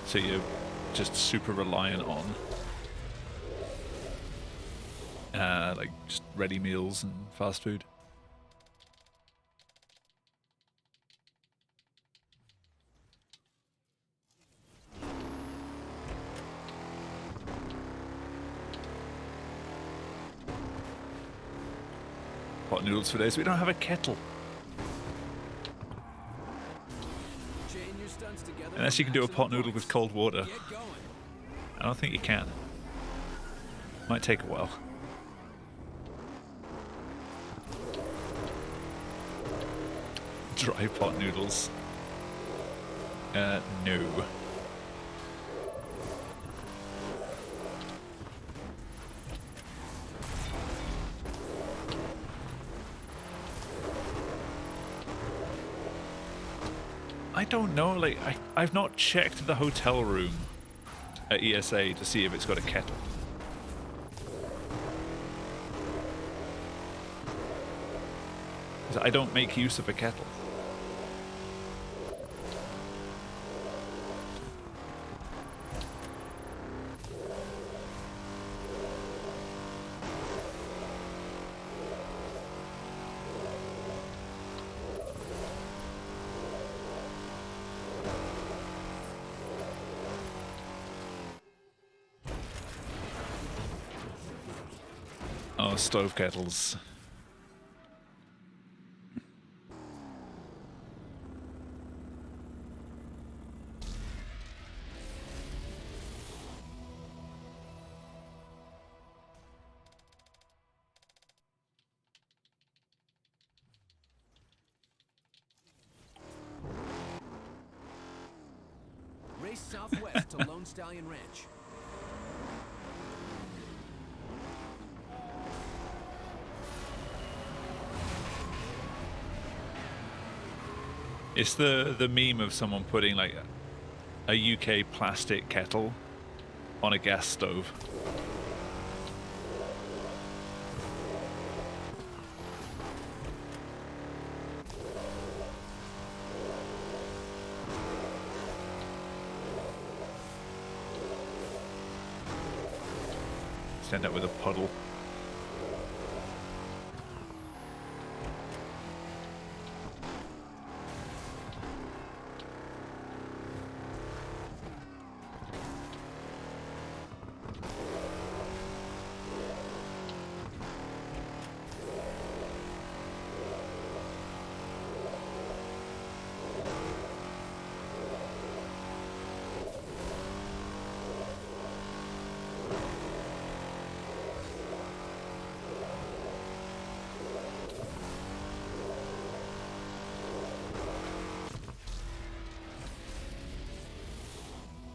So you're just super reliant on like just ready meals and fast food. Pot noodles for days. We don't have a kettle. Chain your stunts together. Unless you can do a pot noodle with cold water. Get going. I don't think you can. Might take a while. Dry pot noodles. No. I don't know, like, I've not checked the hotel room at ESA to see if it's got a kettle. 'Cause I don't make use of a kettle. Oh, stove kettles. Race southwest to Lone Stallion Ranch. It's the meme of someone putting like a UK plastic kettle on a gas stove. Stand up with a puddle.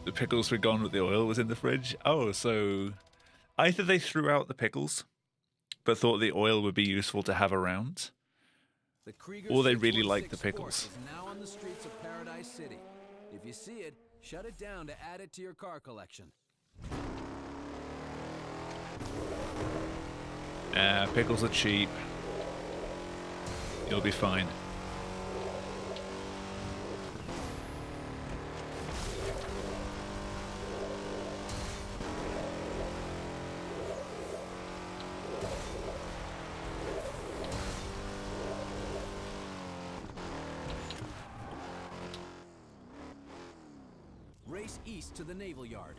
The pickles were gone, but the oil was in the fridge. Oh, so either they threw out the pickles, but thought the oil would be useful to have around, The Krieger or they really 616 like the Sport pickles. is now on the streets of Paradise City. If you see it, shut it down to add it to your car collection. Pickles are cheap. You'll be fine. Race east to the Naval Yard.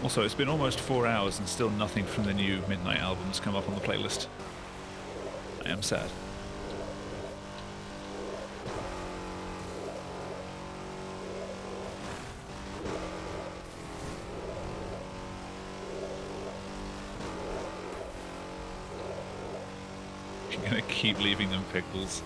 Also, it's been almost 4 hours and still nothing from the new Midnight albums come up on the playlist. I am sad. I'm gonna keep leaving them pickles.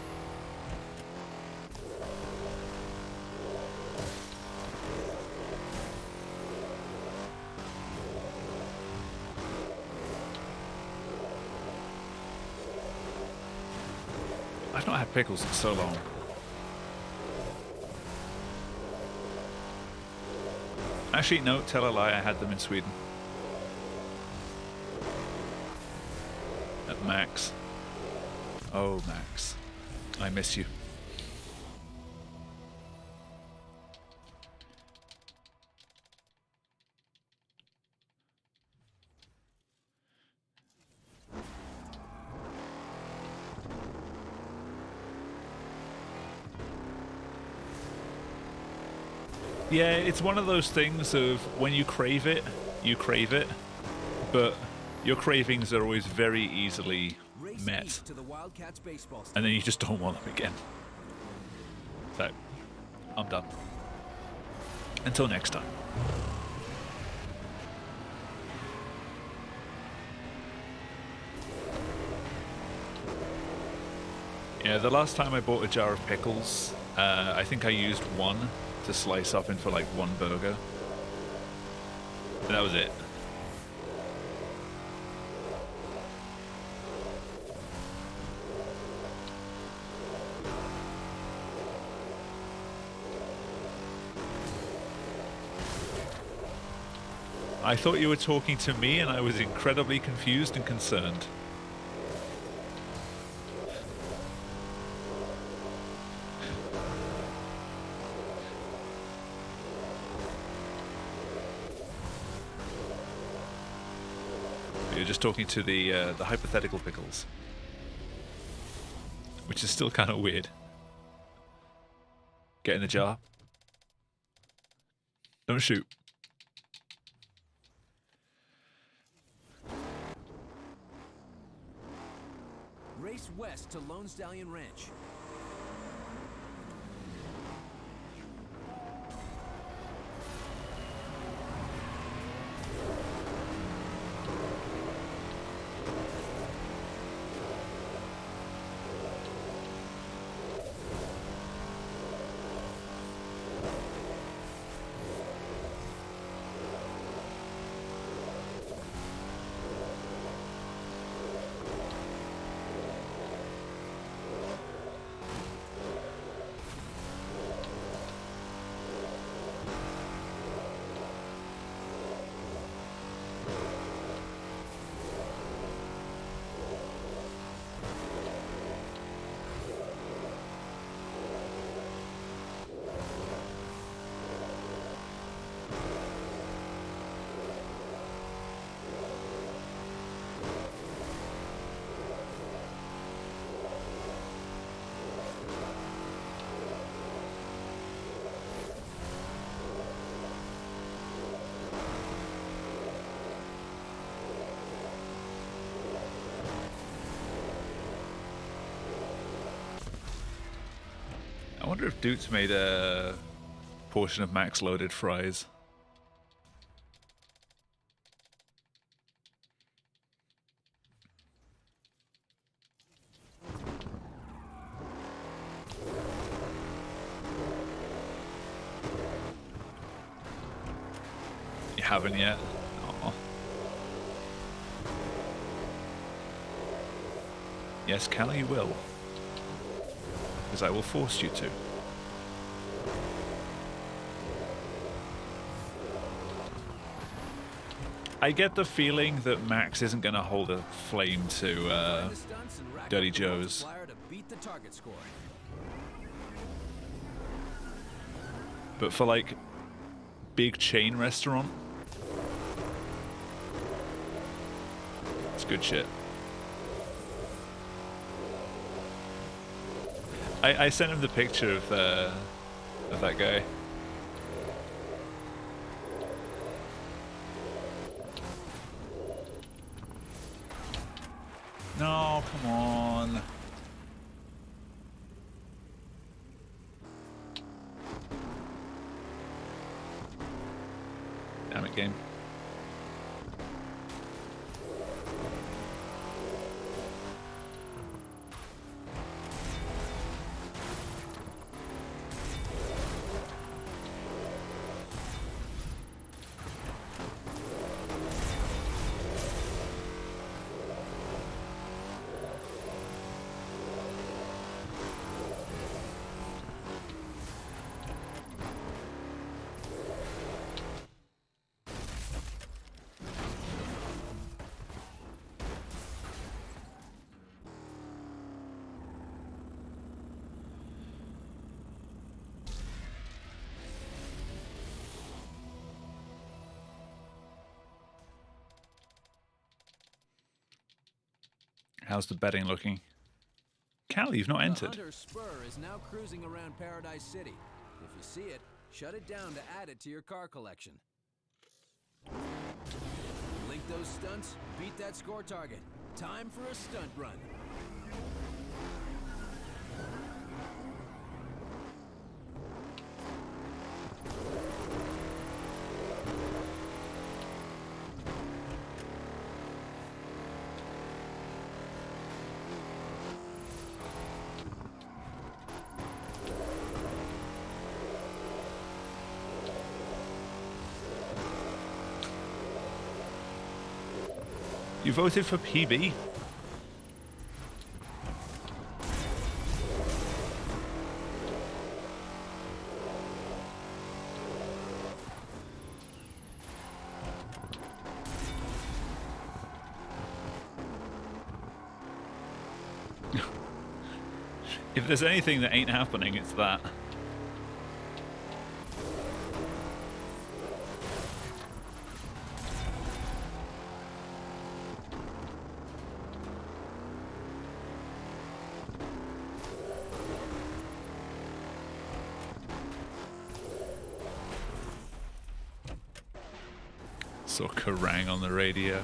I've not had pickles in so long. Actually, no, tell a lie, I had them in Sweden. At Max. Oh, Max. I miss you. Yeah, it's one of those things of when you crave it, but your cravings are always very easily met. And then you just don't want them again. So, I'm done. Until next time. Yeah, the last time I bought a jar of pickles, I think I used one to slice up into like one burger. And that was it. I thought you were talking to me and I was incredibly confused and concerned. You're just talking to the hypothetical pickles, which is still kind of weird. Get in the jar. Don't shoot. Race west to Lone Stallion Ranch. I wonder if Doots made a portion of Max loaded fries. You haven't yet? Aw. Yes, Cal, you will. Because I will force you to. I get the feeling that Max isn't going to hold a flame to Dirty Joe's. But for like big chain restaurant, it's good shit. I sent him the picture of that guy. No, come on. Damn it, game. How's the betting looking? Cal, you've not The entered. Hunter Spur is now cruising around Paradise City. If you see it, shut it down to add it to your car collection. Link those stunts, beat that score target. Time for a stunt run. You voted for PB? If there's anything that ain't happening, it's that. Saw Kerrang on the radio.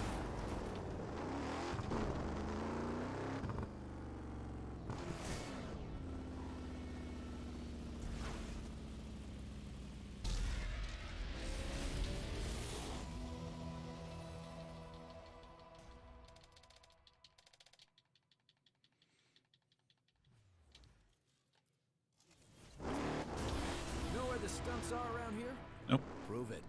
Know where the stunts are around here? Nope. Prove it.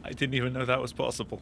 I didn't even know that was possible.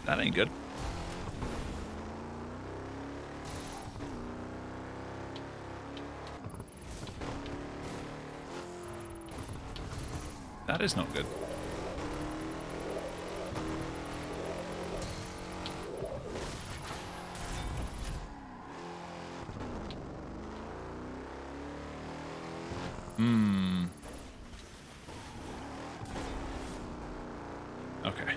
That ain't good. That is not good. Okay.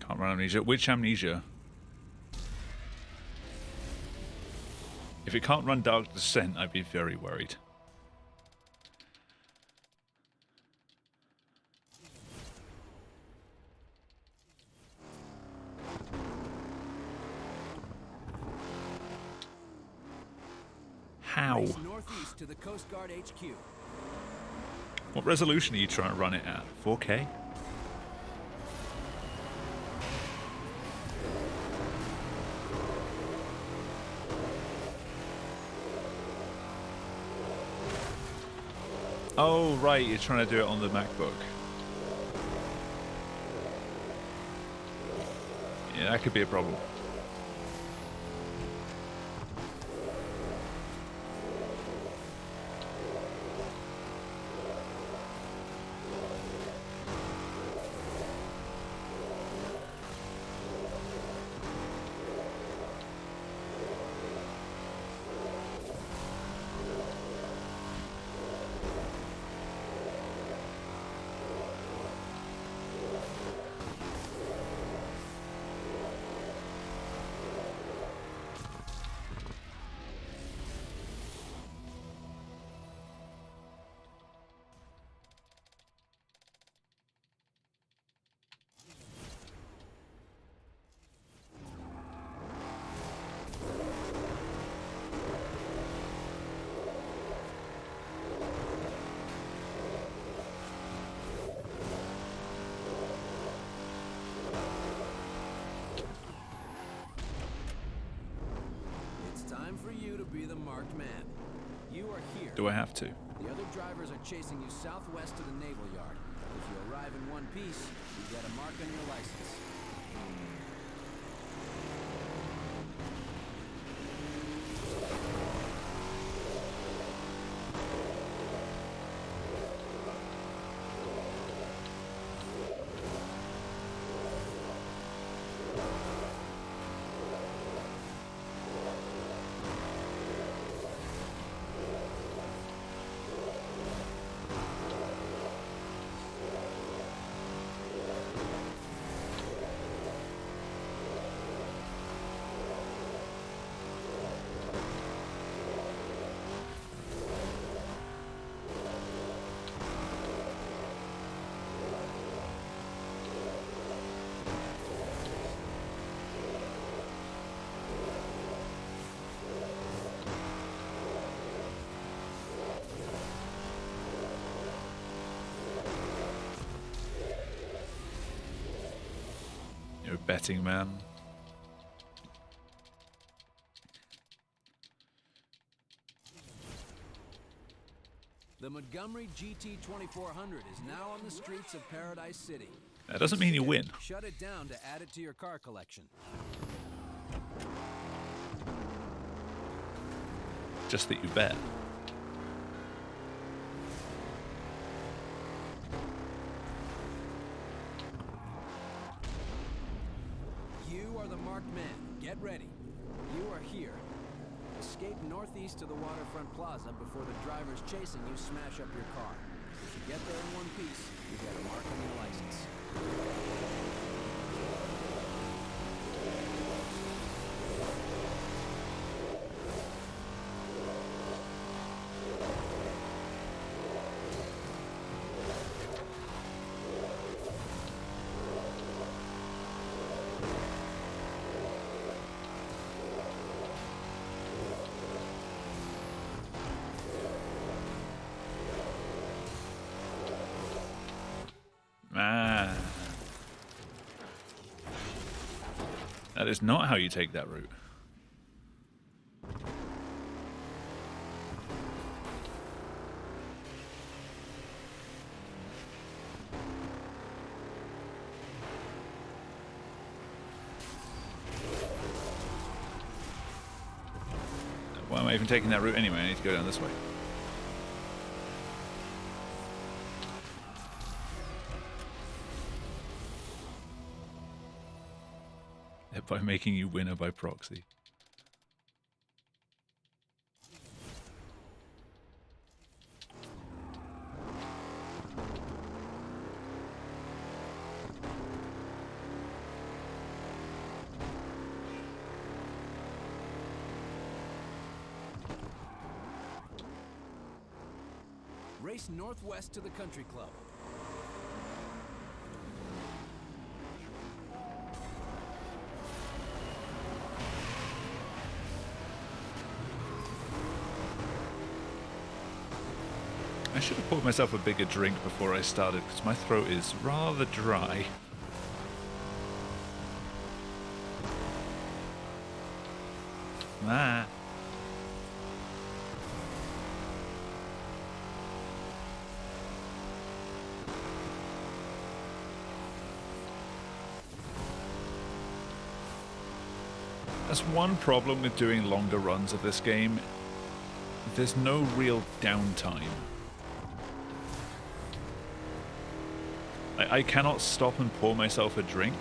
Can't run amnesia. Which amnesia? If it can't run Dark Descent, I'd be very worried. How? Race northeast to the Coast Guard HQ. What resolution are you trying to run it at? 4K? Oh, right, you're trying to do it on the MacBook. Yeah, that could be a problem. for you to be the marked man. You are here. Do I have to? The other drivers are chasing you southwest to the naval yard. If you arrive in one piece, you get a mark on your license. You're a betting man. The Montgomery GT2400 is now on the streets of Paradise City. That doesn't mean you win. Shut it down to add it to your car collection. Just that you bet. You are the marked man. Get ready. You are here. Escape northeast to the waterfront plaza before the drivers chasing you smash up your car. If you get there in one piece, you get a mark on your license. Ah. That is not how you take that route. Why am I even taking that route anyway? I need to go down this way. By making you winner by proxy. Race northwest to the country club. I should have poured myself a bigger drink before I started because my throat is rather dry. Ah. That's one problem with doing longer runs of this game. There's no real downtime. I cannot stop and pour myself a drink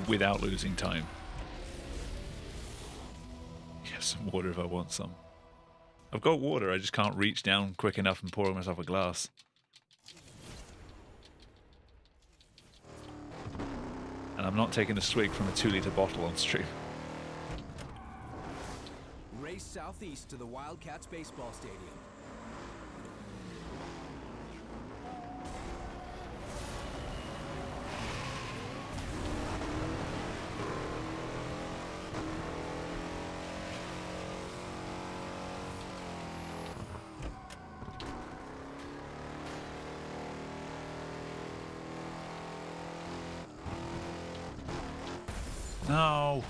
without losing time. Get some water if I want some. I've got water, I just can't reach down quick enough and pour myself a glass. And I'm not taking a swig from a 2-litre bottle on stream. Race southeast to the Wildcats baseball stadium. No.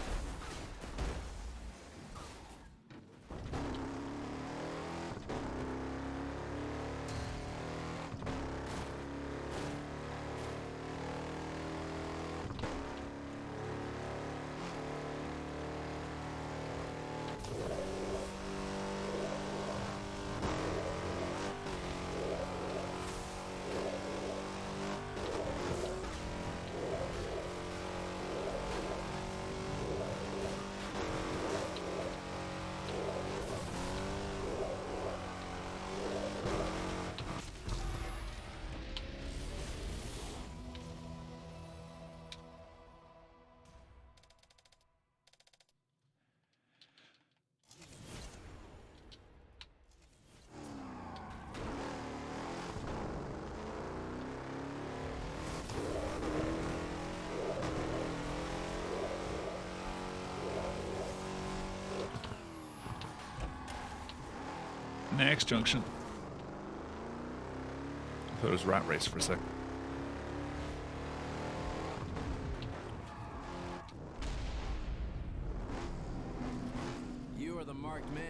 Next junction. I thought it was Rat Race for a sec. You are the marked man.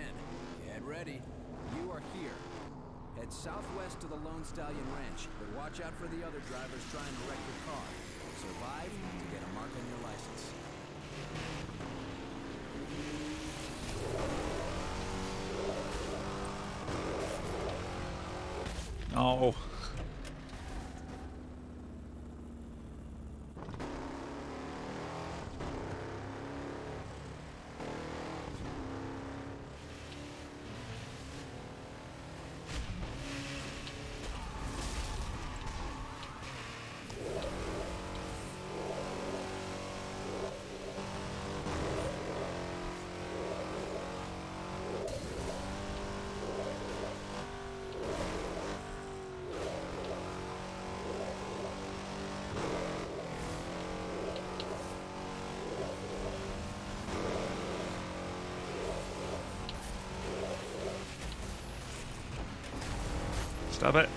Get ready. You are here. Head southwest to the Lone Stallion Ranch, but watch out for the other drivers trying to wreck your car. Survive to get a mark on your license. Oh. Stop it.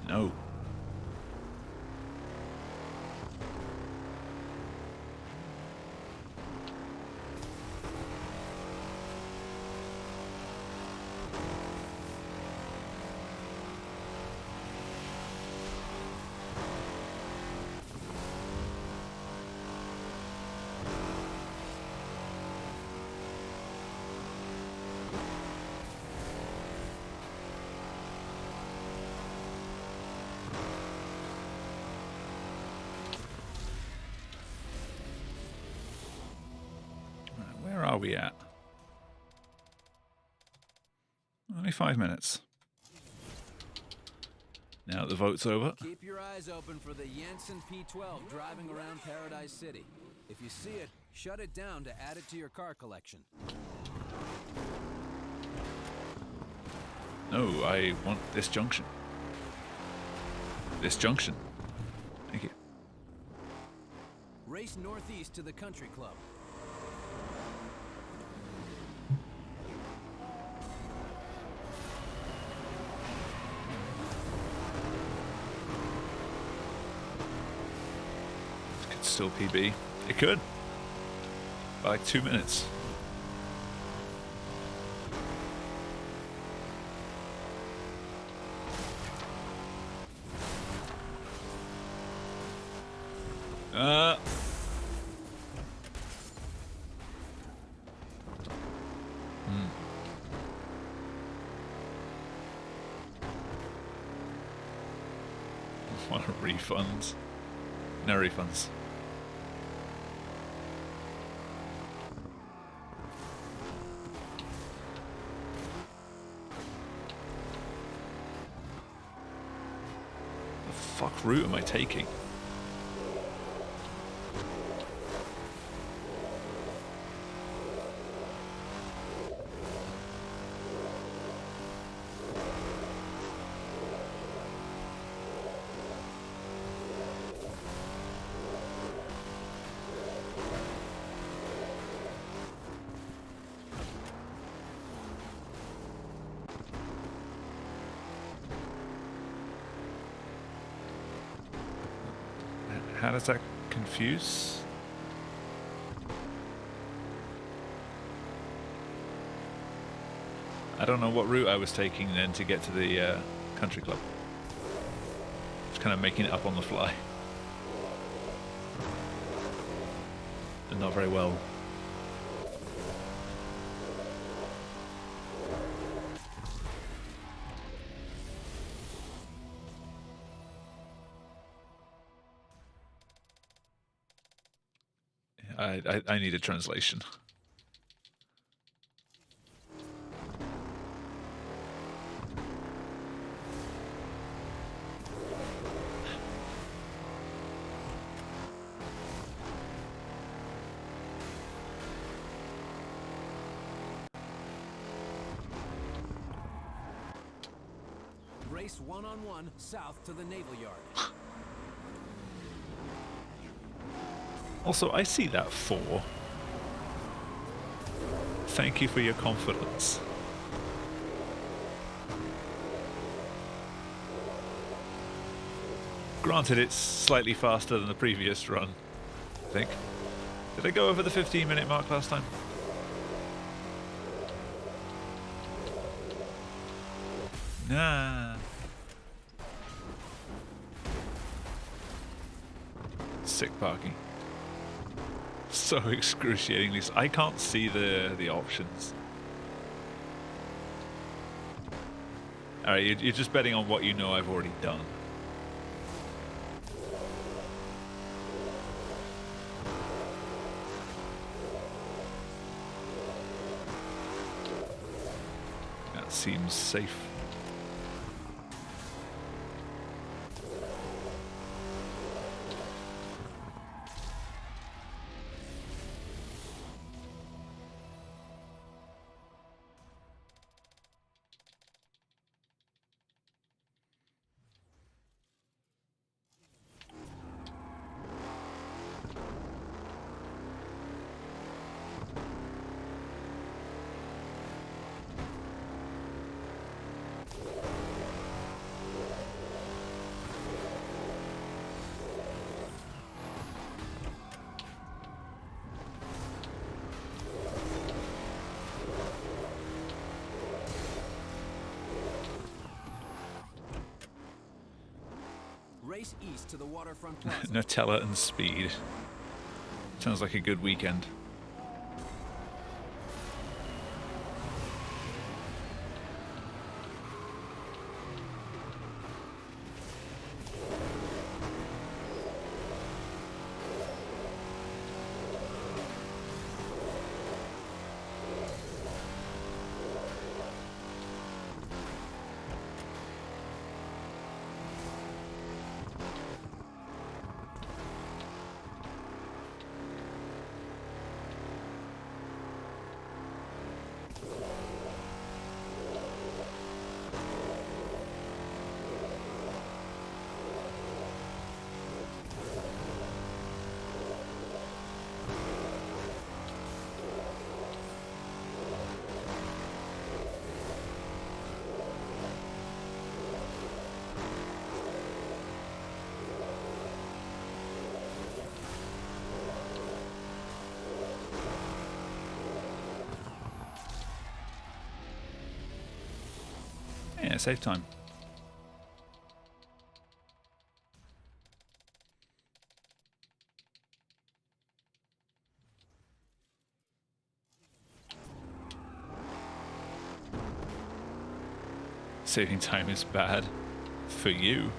No. Where are we at? Only 5 minutes. Now that the vote's over. Keep your eyes open for the Jensen P12 driving around Paradise City. If you see it, shut it down to add it to your car collection. No, I want this junction. This junction. Thank you. Race northeast to the country club. Could still PB. It could. By like 2 minutes. What a refunds. No refunds. The fuck route am I taking? How does that confuse? I don't know what route I was taking then to get to the country club. Just kind of making it up on the fly. And not very well. I need a translation. Race one-on-one south to the Naval Yard. Also, I see that Thank you for your confidence. Granted, it's slightly faster than the previous run, I think. Did I go over the 15-minute mark last time? Nah. Sick parking. So excruciatingly. I can't see the options. Alright, you're just betting on what you know I've already done. That seems safe. Race east to the waterfront plaza. Nutella and speed. Sounds like a good weekend. Yeah, save time. Saving time is bad for you.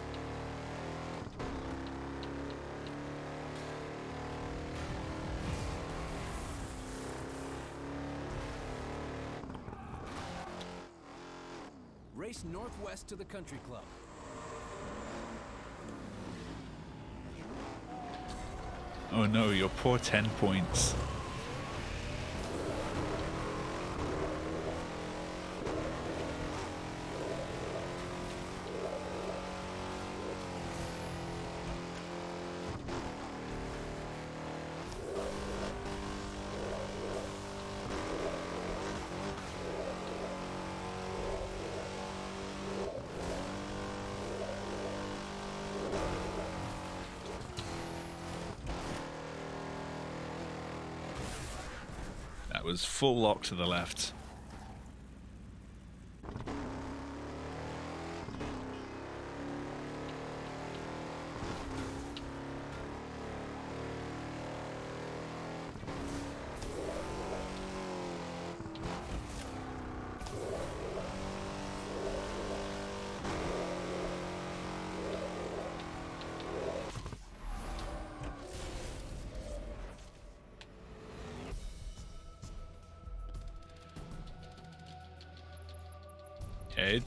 Race northwest to the country club. Oh no, your poor 10 points. Was full lock to the left.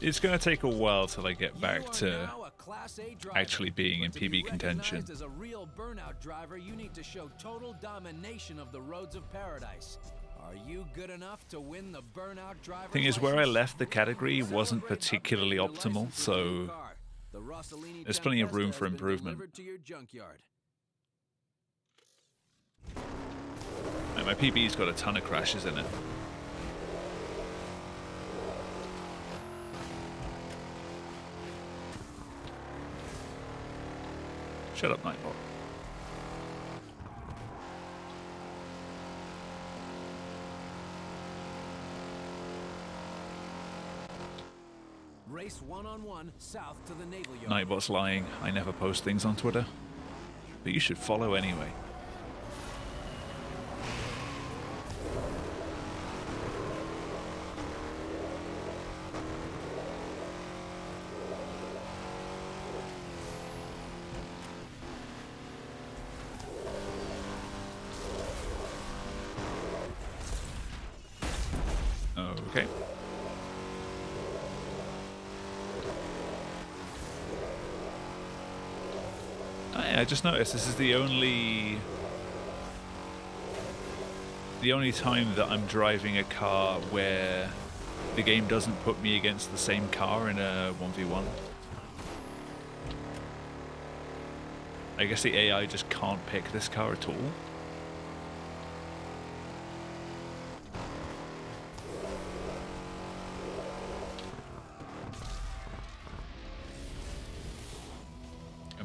It's going to take a while till I get back to actually being in PB contention. As a real burnout driver, you need to show total domination of the roads of paradise. Are you good enough to win the burnout driver? Thing is, where I left the category wasn't particularly optimal, so there's plenty of room for improvement. And my PB's got a ton of crashes in it. Shut up, Nightbot. Race 1-on-1 south to the naval yard. Nightbot's lying. I never post things on Twitter. But you should follow anyway. Okay. I just noticed this is the only time that I'm driving a car where the game doesn't put me against the same car in a 1v1. I guess the AI just can't pick this car at all.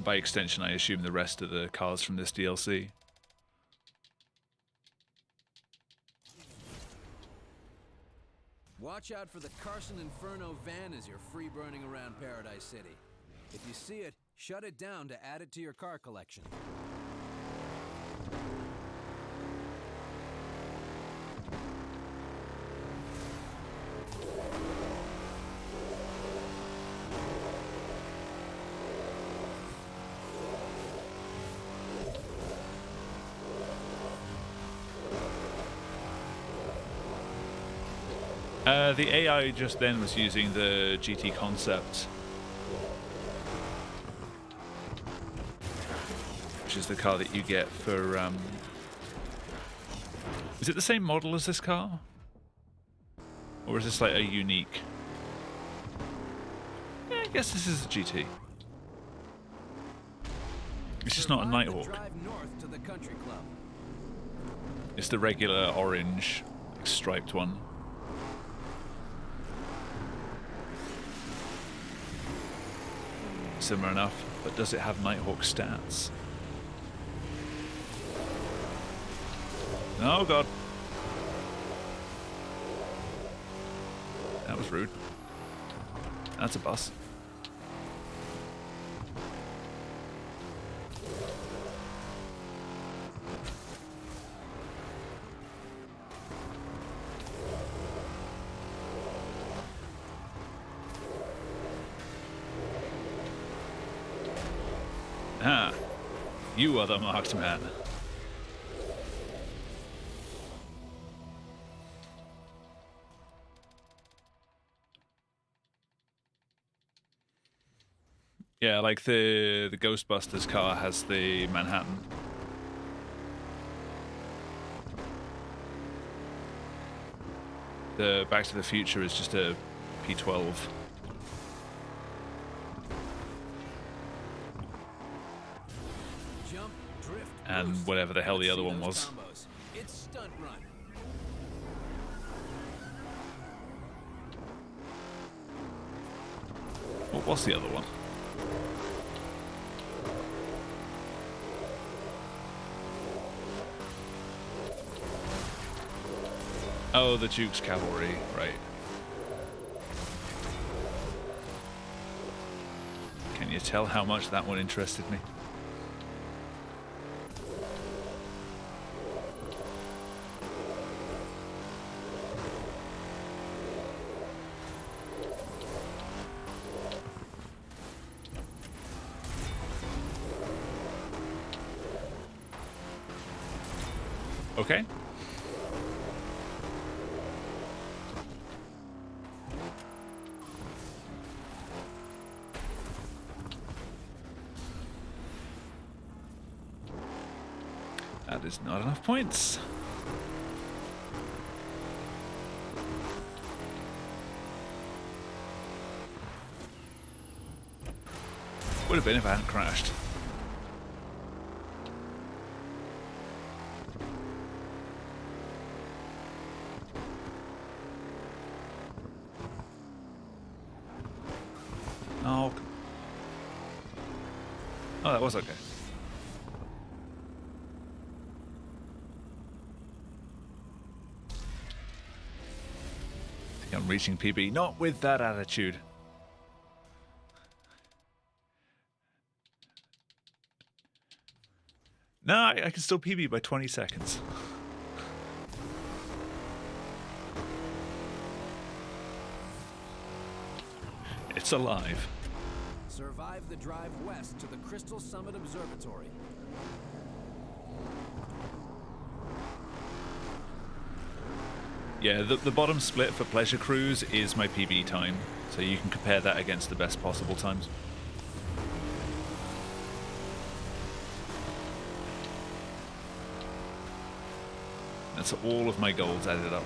By extension, I assume the rest of the cars from this DLC. Watch out for the Carson Inferno van as you're free burning around Paradise City. If you see it, shut it down to add it to your car collection. The AI just then was using the GT concept, which is the car that you get for... Is it the same model as this car? Or is this like a unique... Yeah, I guess this is a GT. It's just not a Nighthawk. Drive north to the country club. It's the regular orange striped one. Similar enough, but does it have Nighthawk stats? Oh god. That was rude. That's a bus. Ah, you are the marked man. Yeah, like the Ghostbusters car has the Manhattan. The Back to the Future is just a P12. Jump, drift, And boost. whatever the hell the Let's other see one those was. combos. It's Stunt Run. What was the other one? Oh, the Duke's Cavalry, right. Can you tell how much that one interested me? Okay. That is not enough points. Would have been if I hadn't crashed. Oh. Oh, that was okay. on reaching PB. Not with that attitude. No, I can still PB by 20 seconds. It's alive. Survive the drive west to the Crystal Summit Observatory. Yeah, the bottom split for Pleasure Cruise is my PB time, so you can compare that against the best possible times. That's all of my golds added up.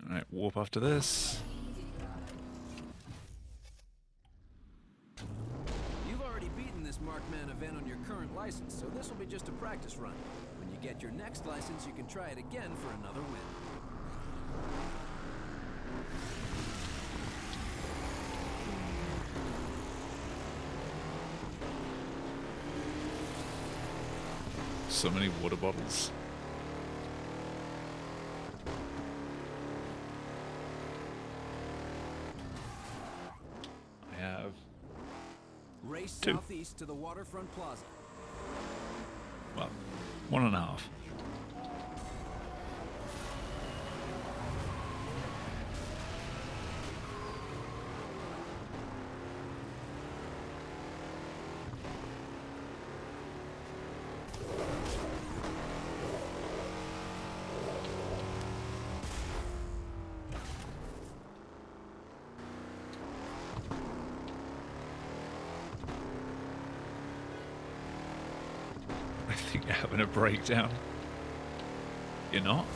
Alright, warp after this. You've already beaten this Markman event on your current license, so this will be just a practice run. When you get your next license, you can try it again for another win. So many water bottles. I have Race 2. southeast to the Waterfront Plaza. Well, 1.5. I think you're having a breakdown. You're not?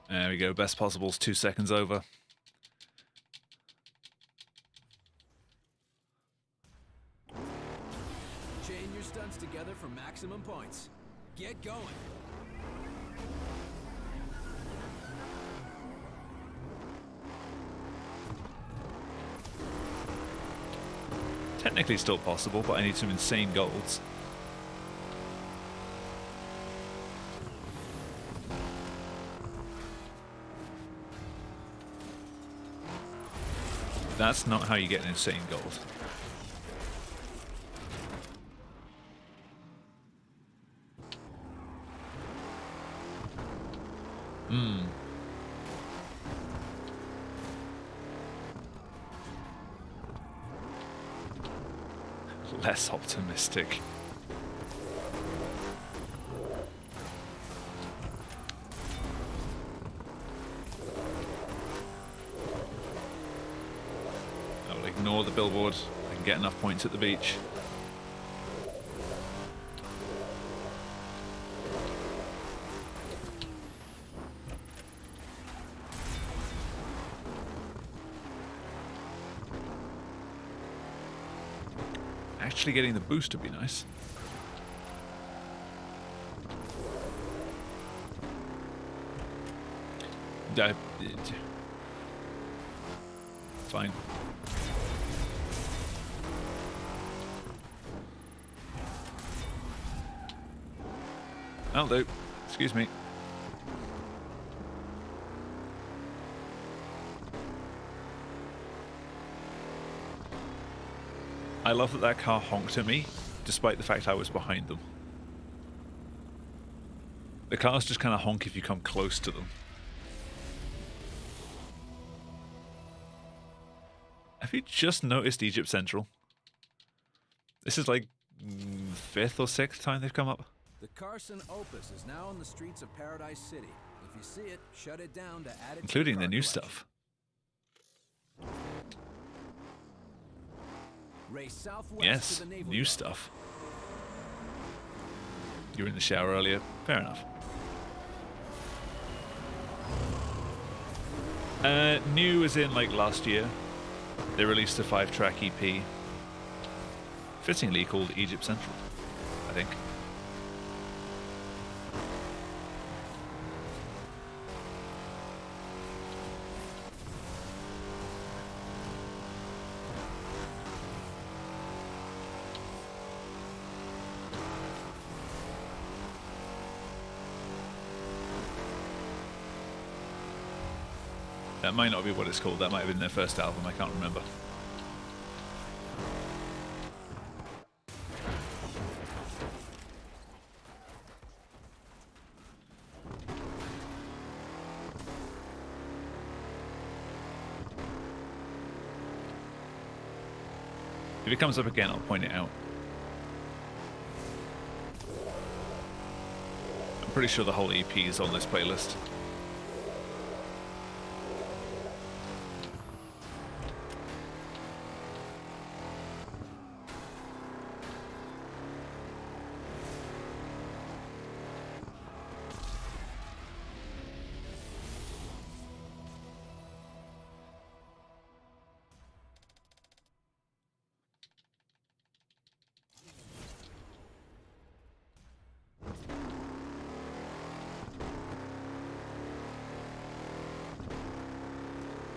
There we go. Best possible's 2 seconds over. Chain your stunts together for maximum points. Get going. Technically still possible, but I need some insane golds. That's not how you get an insane gold. Less optimistic. I will ignore the billboard. I can get enough points at the beach. Actually getting the boost would be nice. Fine. That'll do. Excuse me. I love that car honked at me, despite the fact I was behind them. The cars just kind of honk if you come close to them. Have you just noticed Egypt Central? This is like 5th or 6th time they've come up. The Carson Opus is now on the streets of Paradise City. If you see it, shut it down to add it Including to the car new collection. stuff. Race southwest Yes, to the Naval new Yard. stuff. You were in the shower earlier. Fair enough. New as in like last year. They released a 5-track EP. Fittingly called Egypt Central, I think. That might not be what it's called. That might have been their first album. I can't remember. If it comes up again, I'll point it out. I'm pretty sure the whole EP is on this playlist.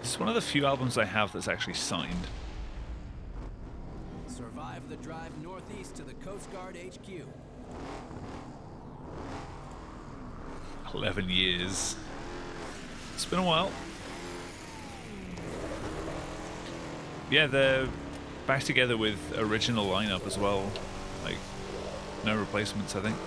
It's one of the few albums I have that's actually signed. Survive the drive northeast to the Coast Guard HQ. 11 years. It's been a while. Yeah, they're back together with original lineup as well. Like, no replacements, I think.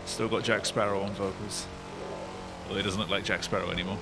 Still got Jack Sparrow on vocals. Although he doesn't look like Jack Sparrow anymore.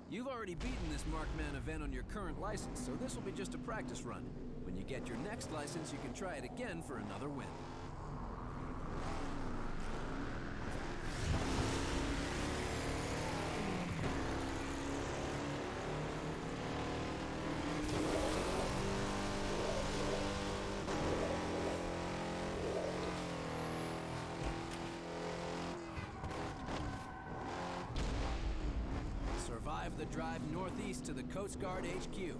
You've already beaten this Markman event on your current license, so this will be just a practice run. When you get your next license, you can try it again for another win. Survive the drive northeast to the Coast Guard HQ.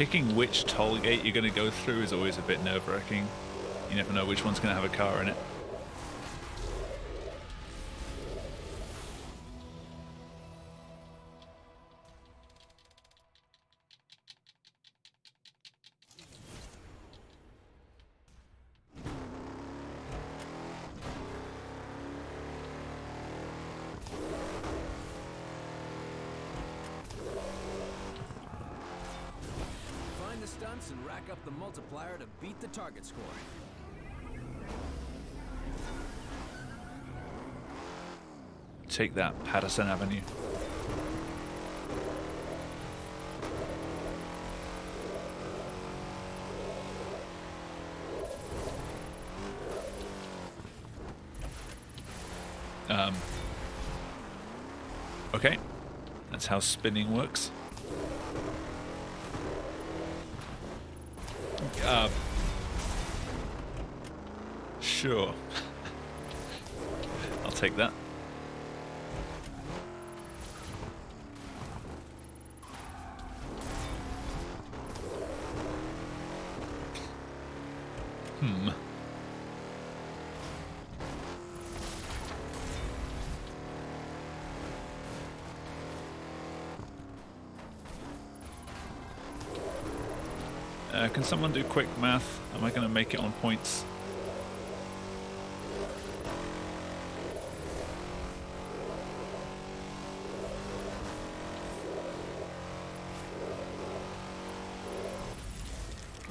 Picking which toll gate you're going to go through is always a bit nerve-wracking. You never know which one's going to have a car in it. Find the stunts and rack up the multiplier to beat the target score. Take that, Patterson Avenue. Okay, that's how spinning works. Sure. I'll take that. Can someone do quick math? Am I going to make it on points?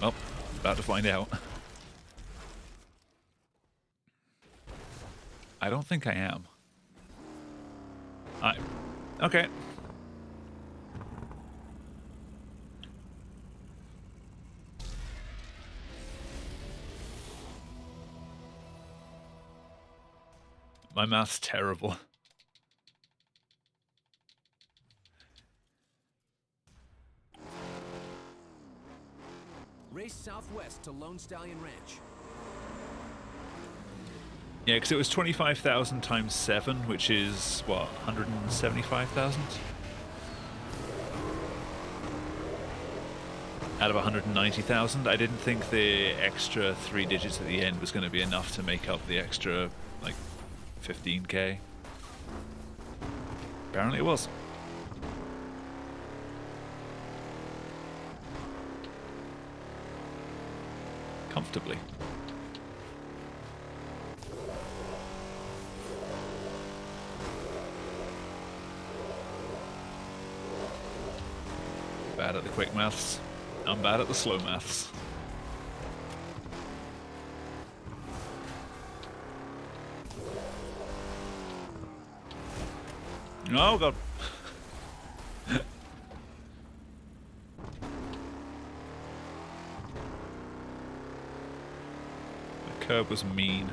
Well, about to find out. I don't think I am. Okay. My math's terrible. Race southwest to Lone Stallion Ranch. Yeah, because it was 25,000 times 7, which is, what, 175,000? Out of 190,000. I didn't think the extra 3 digits at the end was going to be enough to make up the extra, like, 15k. Apparently it was. Comfortably. Bad at the quick maths. I'm bad at the slow maths. Oh god. The curb was mean.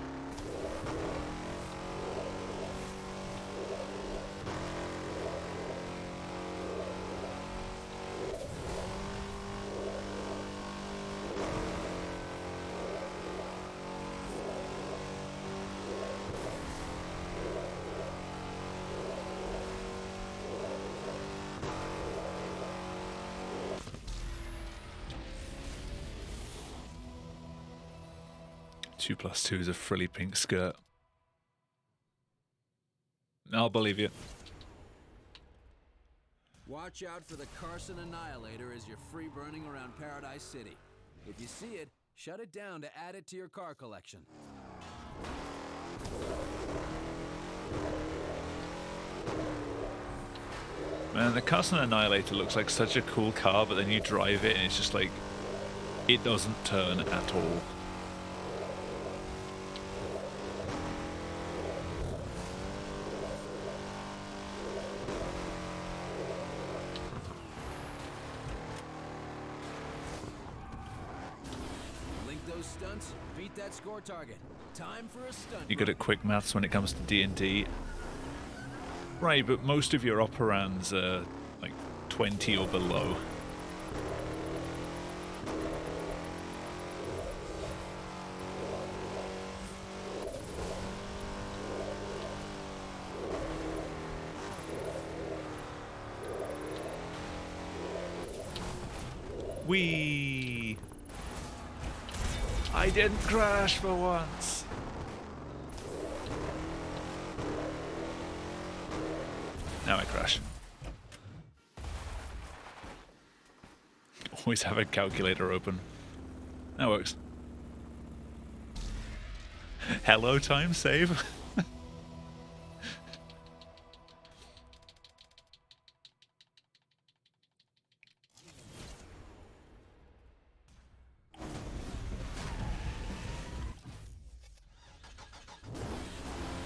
Two plus two is a frilly pink skirt. I'll believe you. Watch out for the Carson Annihilator as you're free burning around Paradise City. If you see it, shut it down to add it to your car collection. Man, the Carson Annihilator looks like such a cool car, but then you drive it and it's just like, it doesn't turn at all. Stunts, beat that score target. Time for a stunt. You're good at quick maths when it comes to D&D. Right, but most of your operands are like 20 or below. Whee! I didn't crash for once. Now I crash. Always have a calculator open. That works. Hello, time save.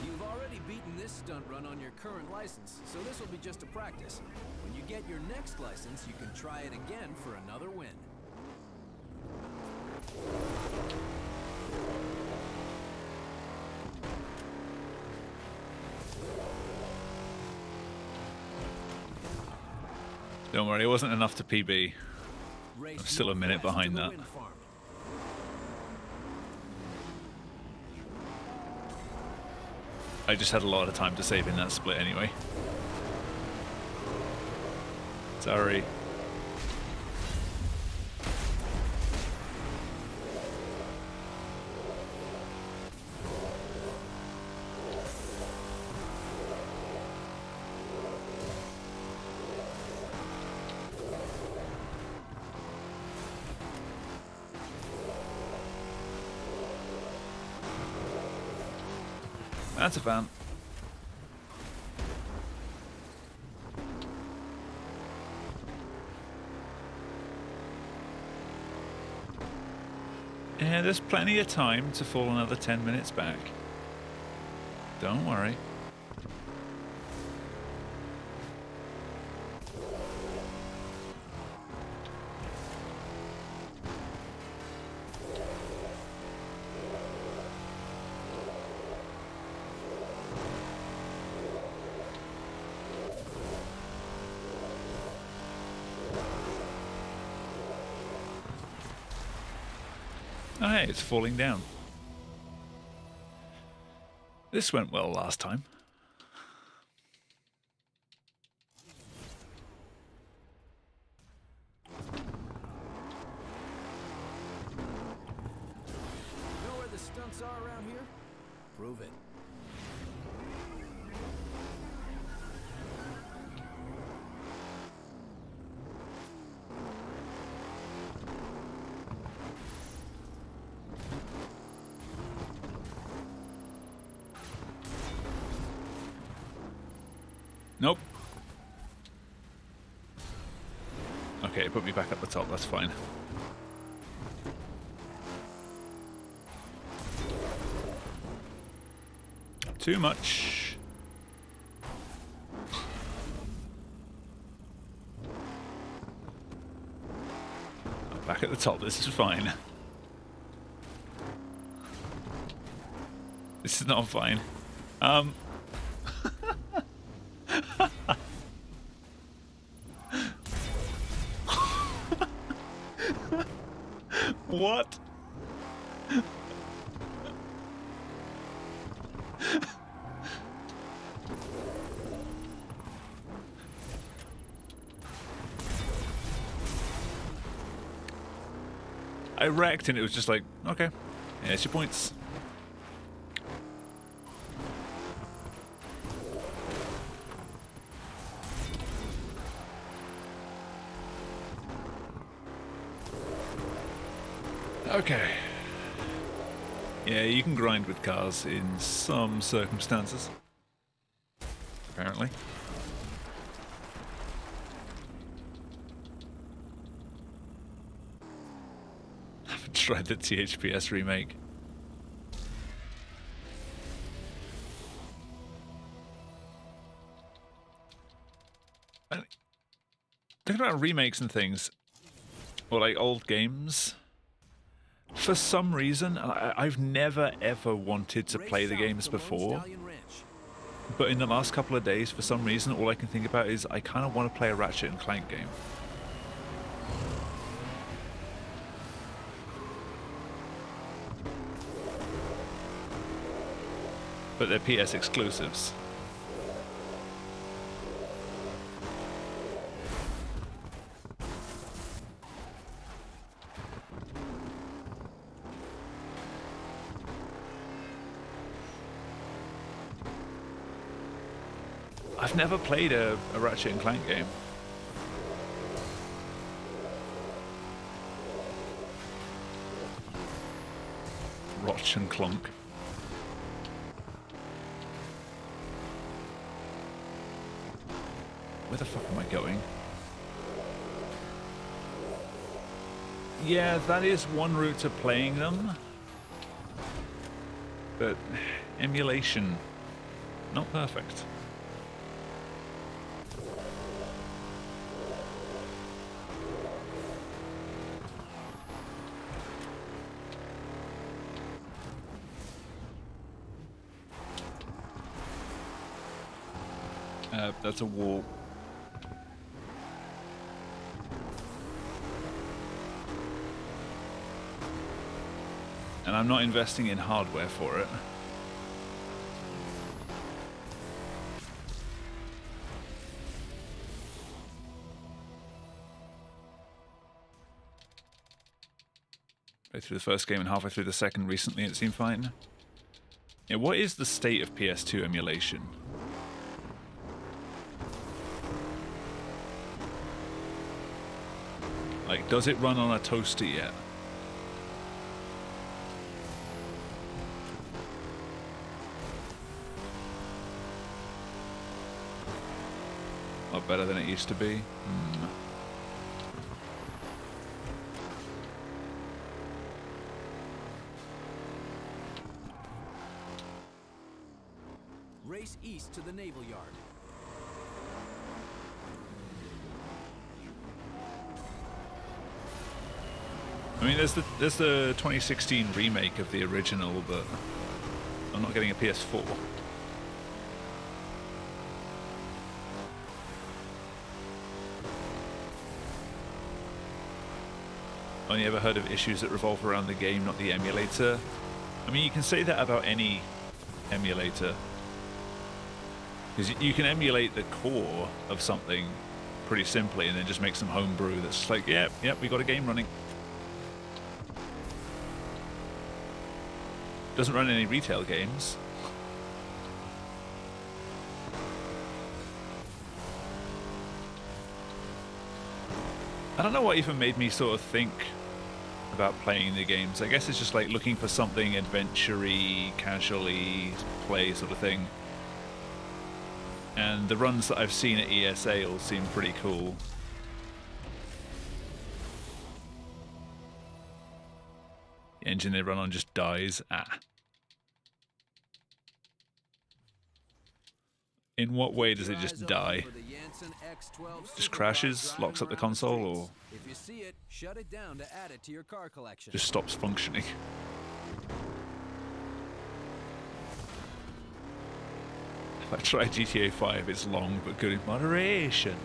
You've already beaten this stunt run on your current license, so this will be just a practice. When you get your next license, you can try it again for another win. Don't worry, it wasn't enough to PB. Race I'm still a your minute class behind to the that. wind farm. I just had a lot of time to save in that split anyway. Sorry. That's a fan. Yeah, there's plenty of time to fall another 10 minutes back. Don't worry. Oh, hey, it's falling down. This went well last time. Know where the stunts are around here? Prove it. Nope. Okay, put me back at the top, that's fine. Too much. I'm back at the top, this is fine. This is not fine. What? I wrecked and it was just like, okay, here's your points. Okay. Yeah, you can grind with cars in some circumstances. Apparently. I haven't tried the THPS remake. Thinking about remakes and things, or like old games. For some reason, I've never ever wanted to play the games before, but in the last couple of days, for some reason, all I can think about is I kind of want to play a Ratchet and Clank game. But they're PS exclusives. I've never played a Ratchet and Clank game. Rotch and Clunk. Where the fuck am I going? Yeah, that is one route to playing them. But emulation, not perfect. That's a wall. And I'm not investing in hardware for it. Played through the first game and halfway through the second recently, and it seemed fine. Yeah, what is the state of PS2 emulation? Like, does it run on a toaster yet? A lot better than it used to be. Race east to the Naval Yard. I mean, there's the 2016 remake of the original, but I'm not getting a PS4. Only ever heard of issues that revolve around the game, not the emulator. I mean, you can say that about any emulator. Because you can emulate the core of something pretty simply and then just make some homebrew that's just like, yep, we got a game running. Doesn't run any retail games. I don't know what even made me sort of think about playing the games. I guess it's just like looking for something adventure-y, casually play sort of thing. And the runs that I've seen at ESA all seem pretty cool. The engine they run on just dies. In what way does it just die? Just crashes, locks up the console, or if you see it, shut it down to add it to your car collection. just stops functioning? If I try GTA 5, it's long but good in moderation.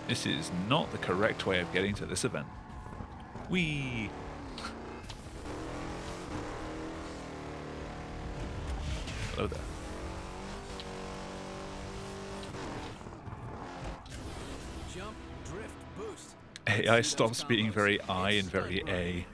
This is not the correct way of getting to this event. Whee! Hello there. Jump, drift, boost. AI stops being very I and very A.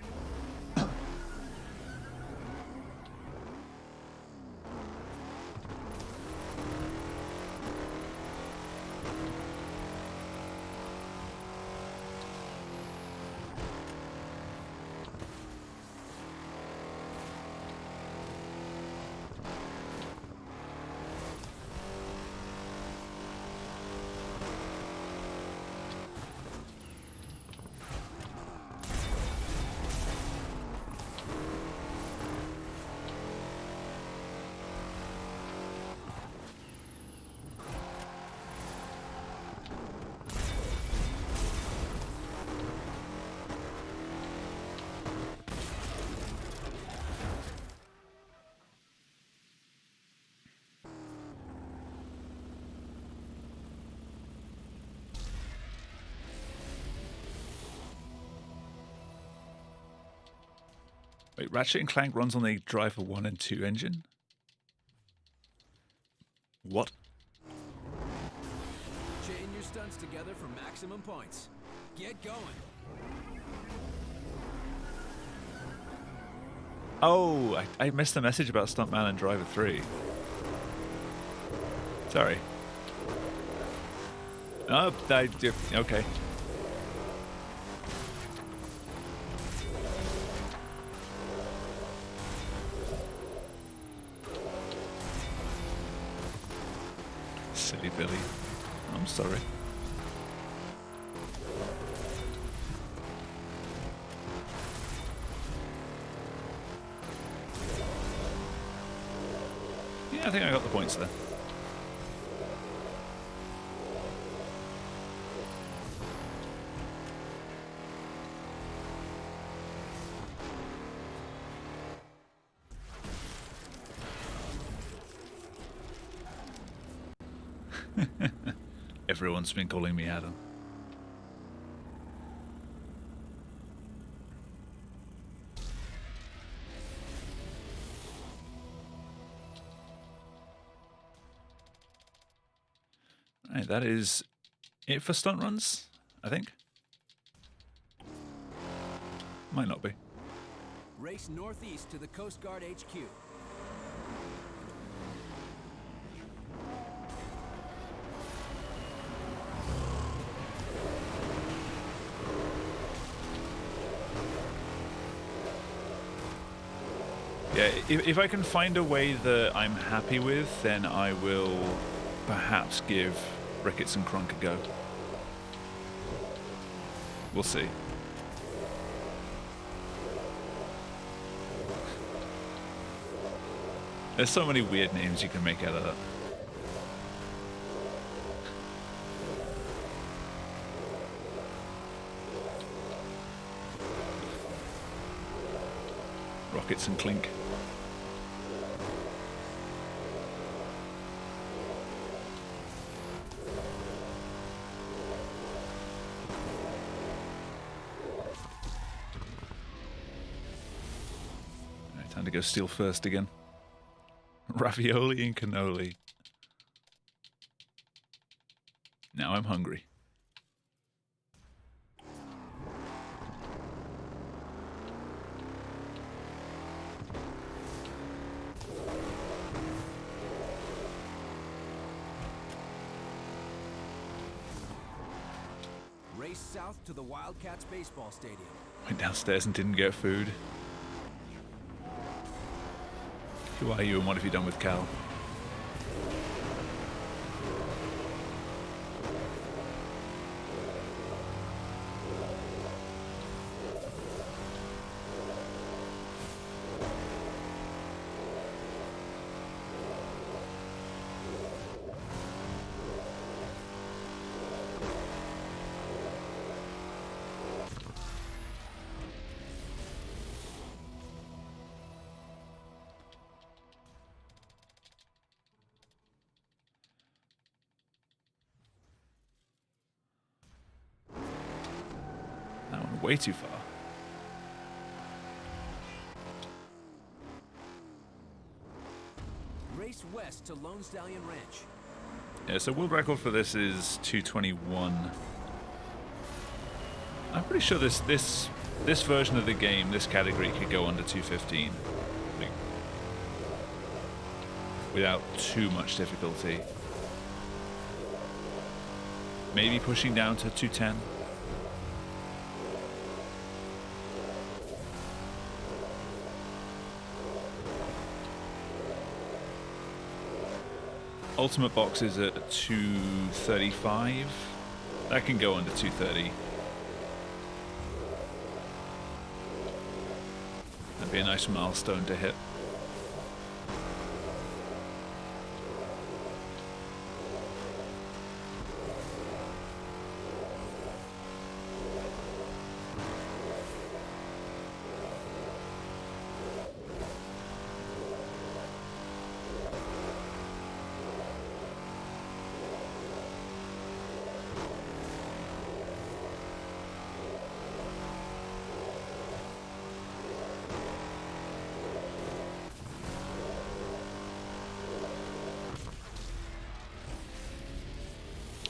Wait, Ratchet and Clank runs on the Driver 1 and 2 engine? What? Chain your stunts together for maximum points. Get going. Oh, I missed the message about Stuntman and Driver 3. Sorry. Oh, okay. Silly Billy. I'm sorry. Yeah, I think I got the points there. Everyone's been calling me Adam. Right, that is it for stunt runs, I think. Might not be. Race northeast to the Coast Guard HQ. Yeah, if I can find a way that I'm happy with, then I will perhaps give Ricketts and Kronk a go. We'll see. There's so many weird names you can make out of that. Rockets and Clink. Right, time to go steal first again. Ravioli and cannoli. Now I'm hungry. Race south to the Wildcats baseball stadium. Went downstairs and didn't get food. Who are you and what have you done with Cal? Way too far. Race west to Lone Stallion Ranch. Yeah, so world record for this is 2:21. I'm pretty sure this version of the game, this category, could go under 2:15, like, without too much difficulty. Maybe pushing down to 2:10. Ultimate box is at 2:35. That can go under 2:30. That'd be a nice milestone to hit.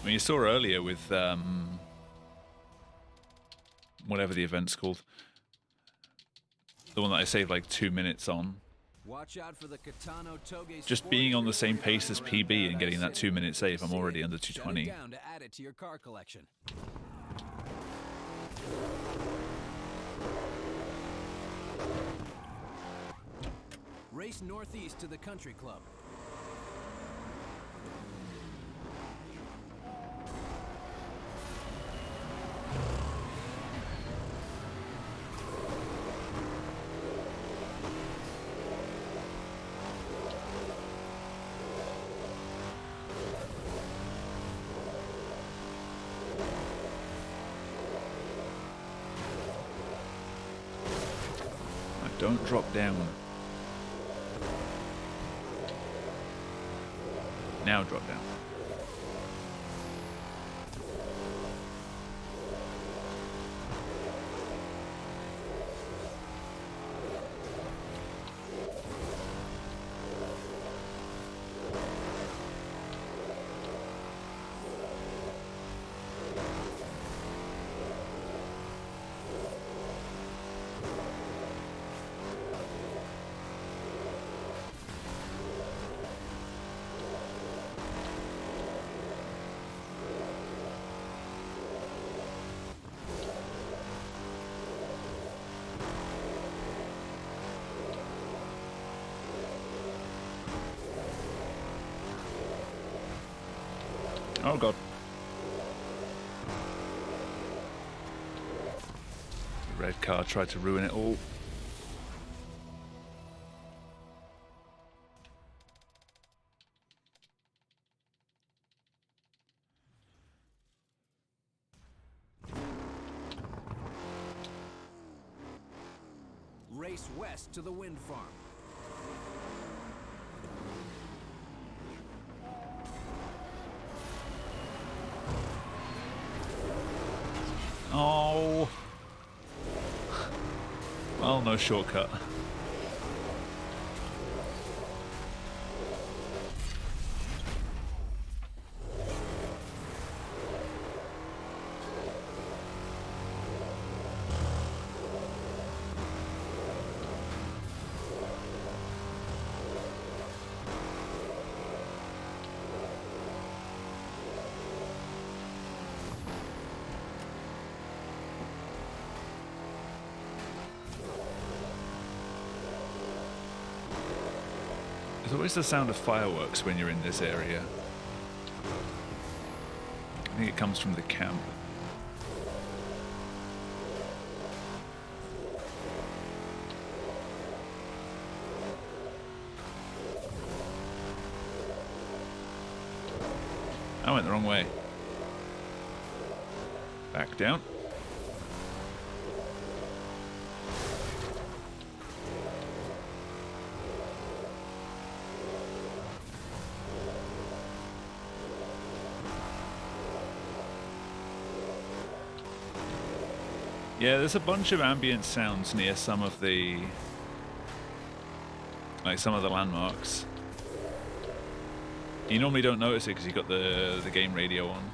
I mean, you saw earlier with whatever the event's called, the one that I saved like 2 minutes on. Watch out for the Katano Toge Just being on the same pace as PB and getting that 2 minute save, I'm already under 220. Set it down to add it to your car collection. Race northeast to the country club. Don't drop down. Now drop down. Oh god. The red car tried to ruin it all. Race west to the wind farm. Oh. Well, no shortcut. There's always the sound of fireworks when you're in this area. I think it comes from the camp. I went the wrong way. Back down. Yeah, there's a bunch of ambient sounds near some of the, some of the landmarks. You normally don't notice it because you've got the game radio on.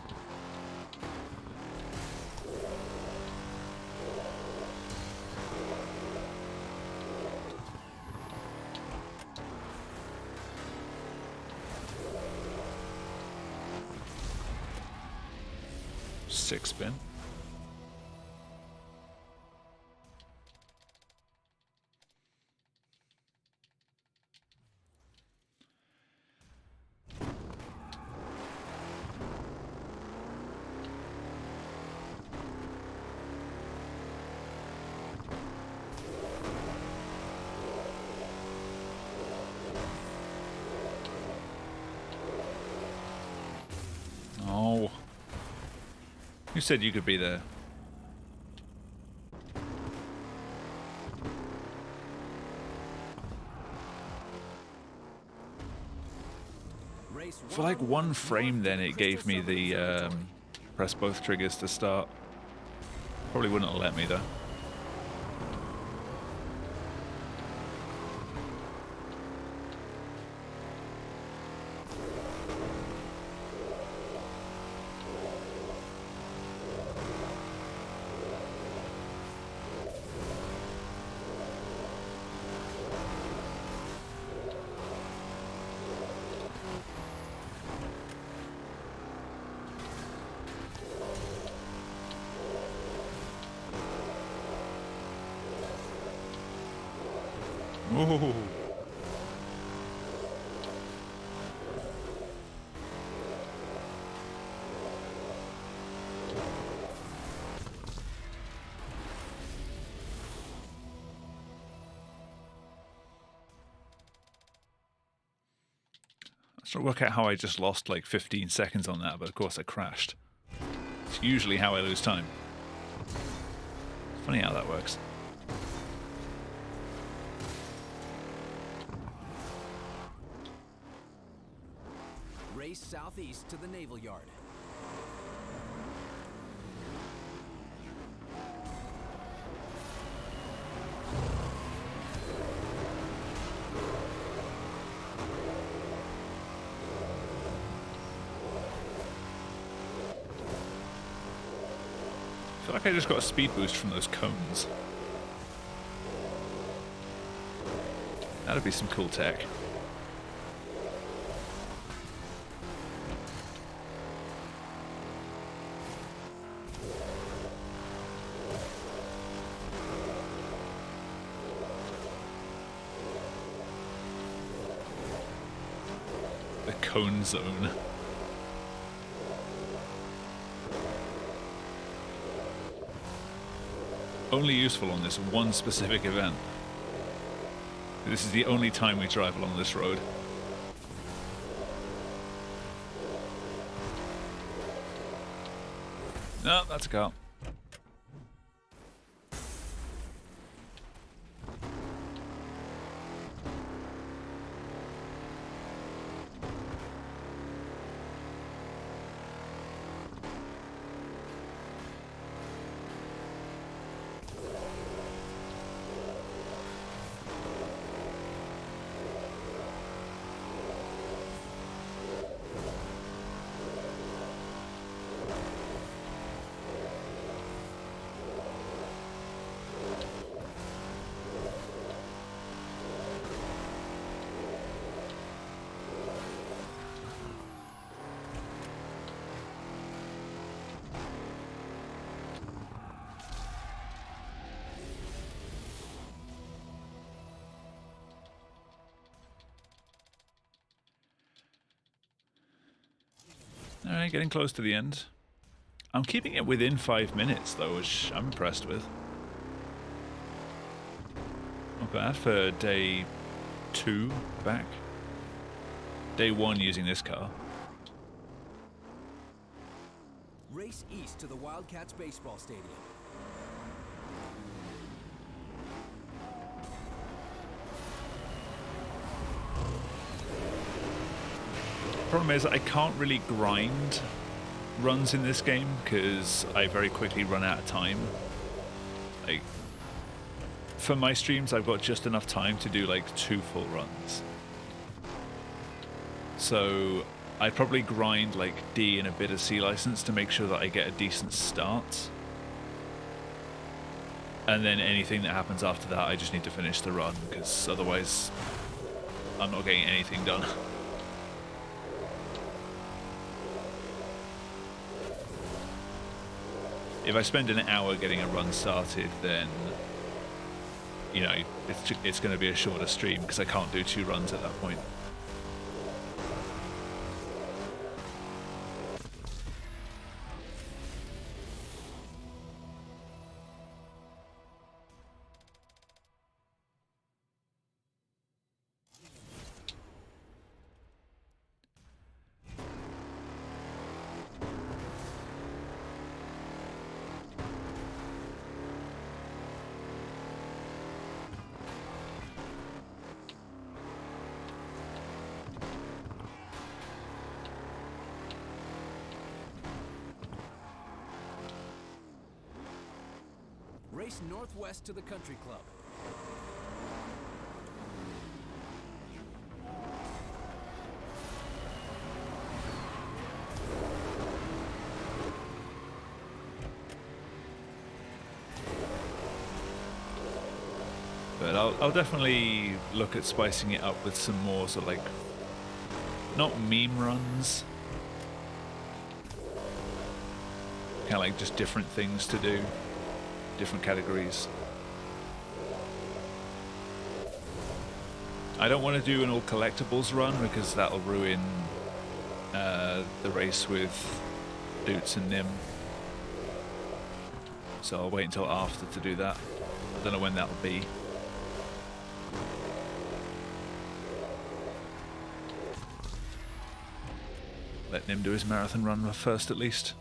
Six spin. Oh. Who said you could be there? For like one frame then it gave me the press both triggers to start. Probably wouldn't have let me though. Ooh. I'm trying to work out how I just lost like 15 seconds on that, but of course I crashed. It's usually how I lose time. Funny how that works. Race southeast to the Naval Yard. I feel like I just got a speed boost from those cones. That'd be some cool tech. The cone zone. Only useful on this one specific event. This is the only time we drive along this road. No, that's a car. Alright, getting close to the end. I'm keeping it within 5 minutes though, which I'm impressed with. Not bad for day 2 back. Day 1 using this car. Race east to the Wildcats baseball stadium. Problem is, I can't really grind runs in this game because I very quickly run out of time. Like, for my streams, I've got just enough time to do like 2 full runs. So I'd probably grind like D and a bit of C license to make sure that I get a decent start. And then anything that happens after that, I just need to finish the run because otherwise I'm not getting anything done. If I spend an hour getting a run started, then, you know, it's going to be a shorter stream because I can't do 2 runs at that point. Race northwest to the country club. But I'll definitely look at spicing it up with some more sort of like, not meme runs, kind of like just different things to do, different categories. I don't want to do an all collectibles run because that'll ruin the race with Doots and Nim. So I'll wait until after to do that. I don't know when that'll be. Let Nim do his marathon run first at least.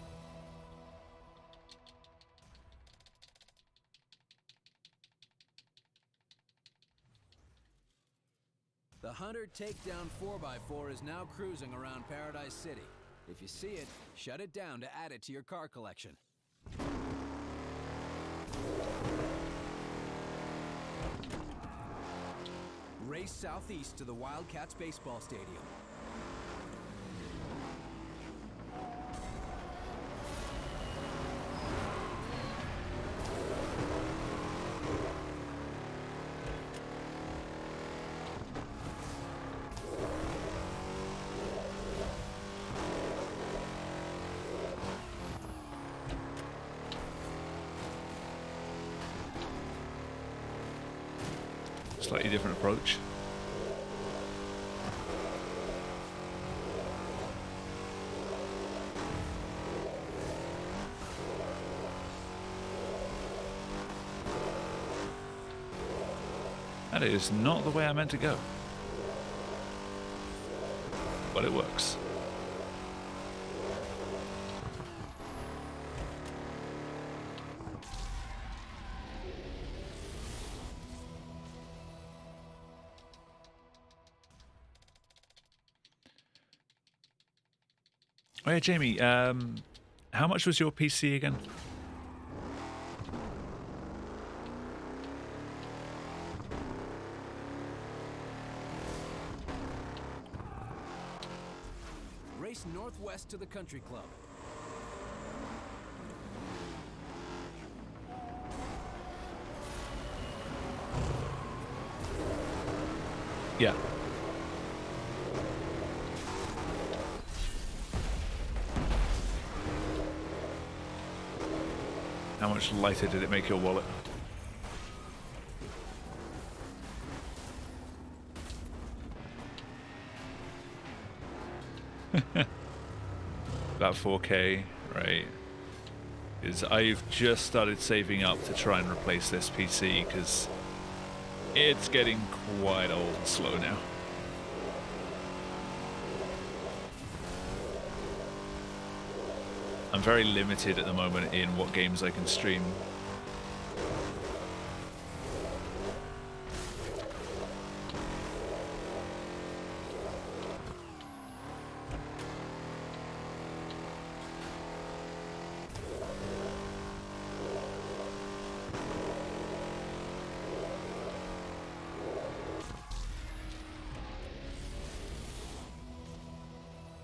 The Hunter Takedown 4x4 is now cruising around Paradise City. If you see it, shut it down to add it to your car collection. Race southeast to the Wildcats baseball stadium. Slightly different approach. That is not the way I meant to go. But it works. Oh yeah, Jamie, how much was your PC again? Race northwest to the country club. Yeah. How much lighter did it make your wallet? About 4K, right? Because I've just started saving up to try and replace this PC because it's getting quite old and slow now. I'm very limited at the moment in what games I can stream.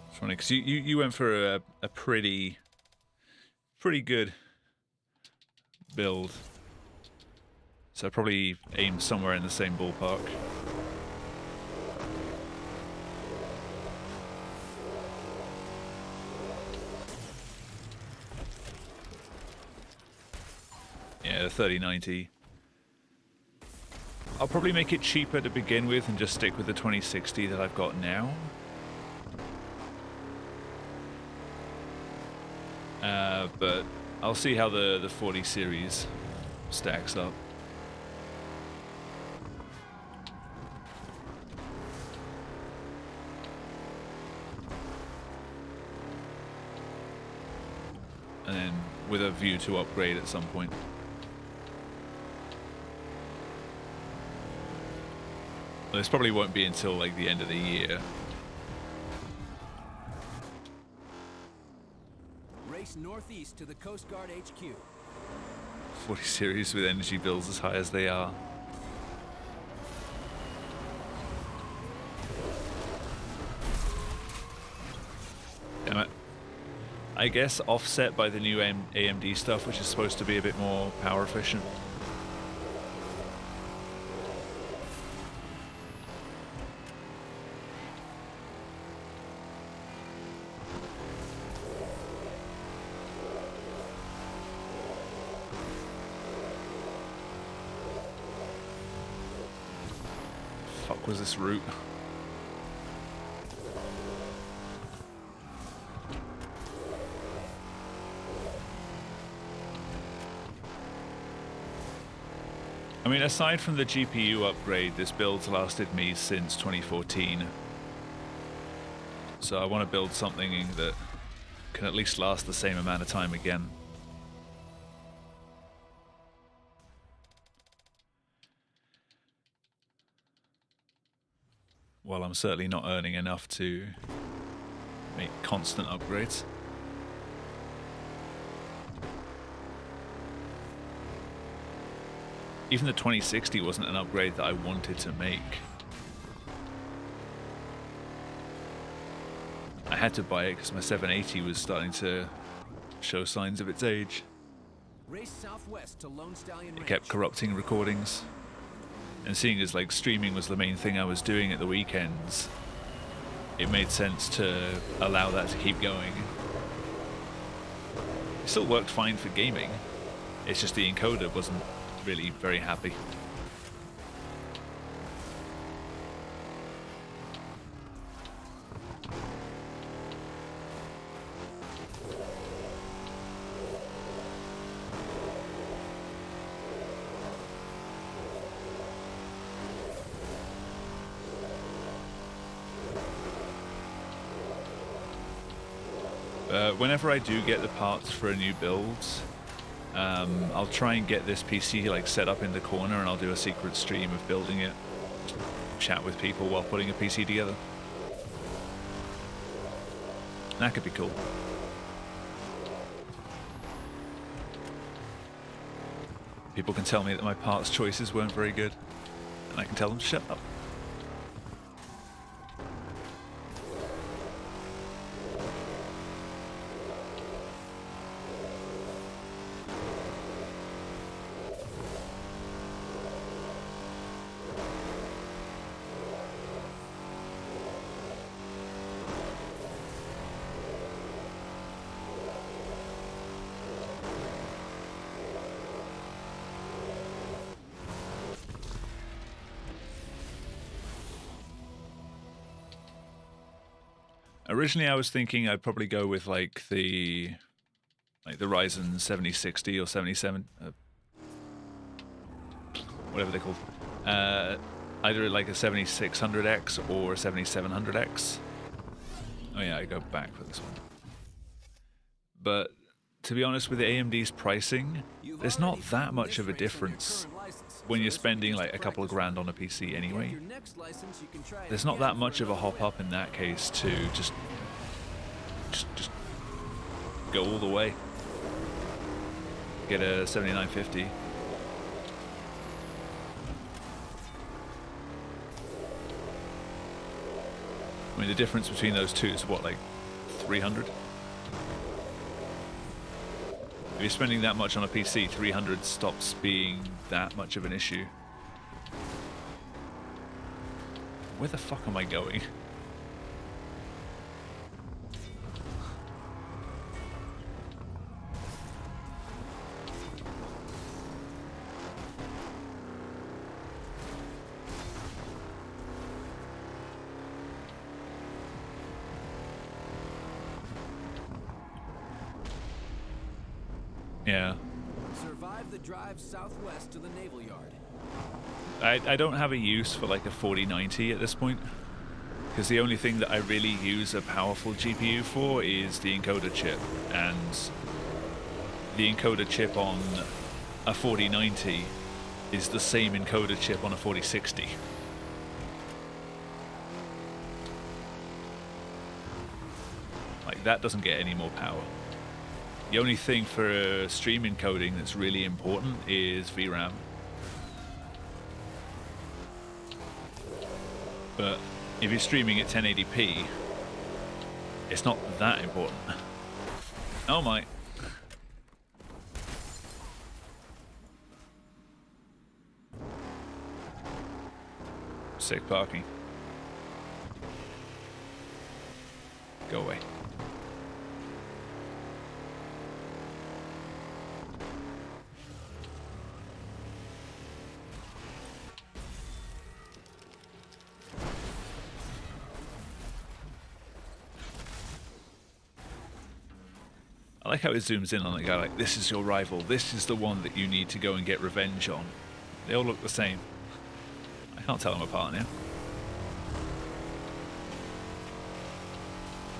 It's funny because you went for a pretty good build, so I probably aimed somewhere in the same ballpark. Yeah, the 3090. I'll probably make it cheaper to begin with and just stick with the 2060 that I've got now. But I'll see how the 40 series stacks up. And then with a view to upgrade at some point. Well, this probably won't be until like the end of the year. Race northeast to the Coast Guard HQ. 40 series with energy bills as high as they are. Damn it. I guess offset by the new AMD stuff, which is supposed to be a bit more power efficient. was this route? I mean, aside from the GPU upgrade, this build's lasted me since 2014. So I want to build something that can at least last the same amount of time again. Well, I'm certainly not earning enough to make constant upgrades. Even the 2060 wasn't an upgrade that I wanted to make. I had to buy it because my 780 was starting to show signs of its age. Race southwest to Lone Stallion It kept corrupting recordings. And seeing as like streaming was the main thing I was doing at the weekends, it made sense to allow that to keep going. It still worked fine for gaming. It's just the encoder wasn't really very happy. Whenever I do get the parts for a new build, I'll try and get this PC like set up in the corner, and I'll do a secret stream of building it. Chat with people while putting a PC together. That could be cool. People can tell me that my parts choices weren't very good, and I can tell them to shut up. Originally, I was thinking I'd probably go with like the Ryzen 7060 or 77, whatever they're called. Either like a 7600X or a 7700X. Oh yeah, I go back for this one. But to be honest, with the AMD's pricing, there's not that much of a difference when you're spending like a couple of grand on a PC anyway. There's not that much of a hop up in that case to just go all the way. Get a 7950. I mean, the difference between those two is what, like 300? If you're spending that much on a PC, 300 stops being that much of an issue. Where the fuck am I going? Yeah. Survive the drive southwest to the naval yard. I don't have a use for like a 4090 at this point, because the only thing that I really use a powerful GPU for is the encoder chip, and the encoder chip on a 4090 is the same encoder chip on a 4060. Like, that doesn't get any more power. The only thing for stream encoding that's really important is VRAM. But if you're streaming at 1080p, it's not that important. Oh my. Sick parking. Go away. I like how it zooms in on the guy like, this is your rival, this is the one that you need to go and get revenge on. They all look the same. I can't tell them apart now.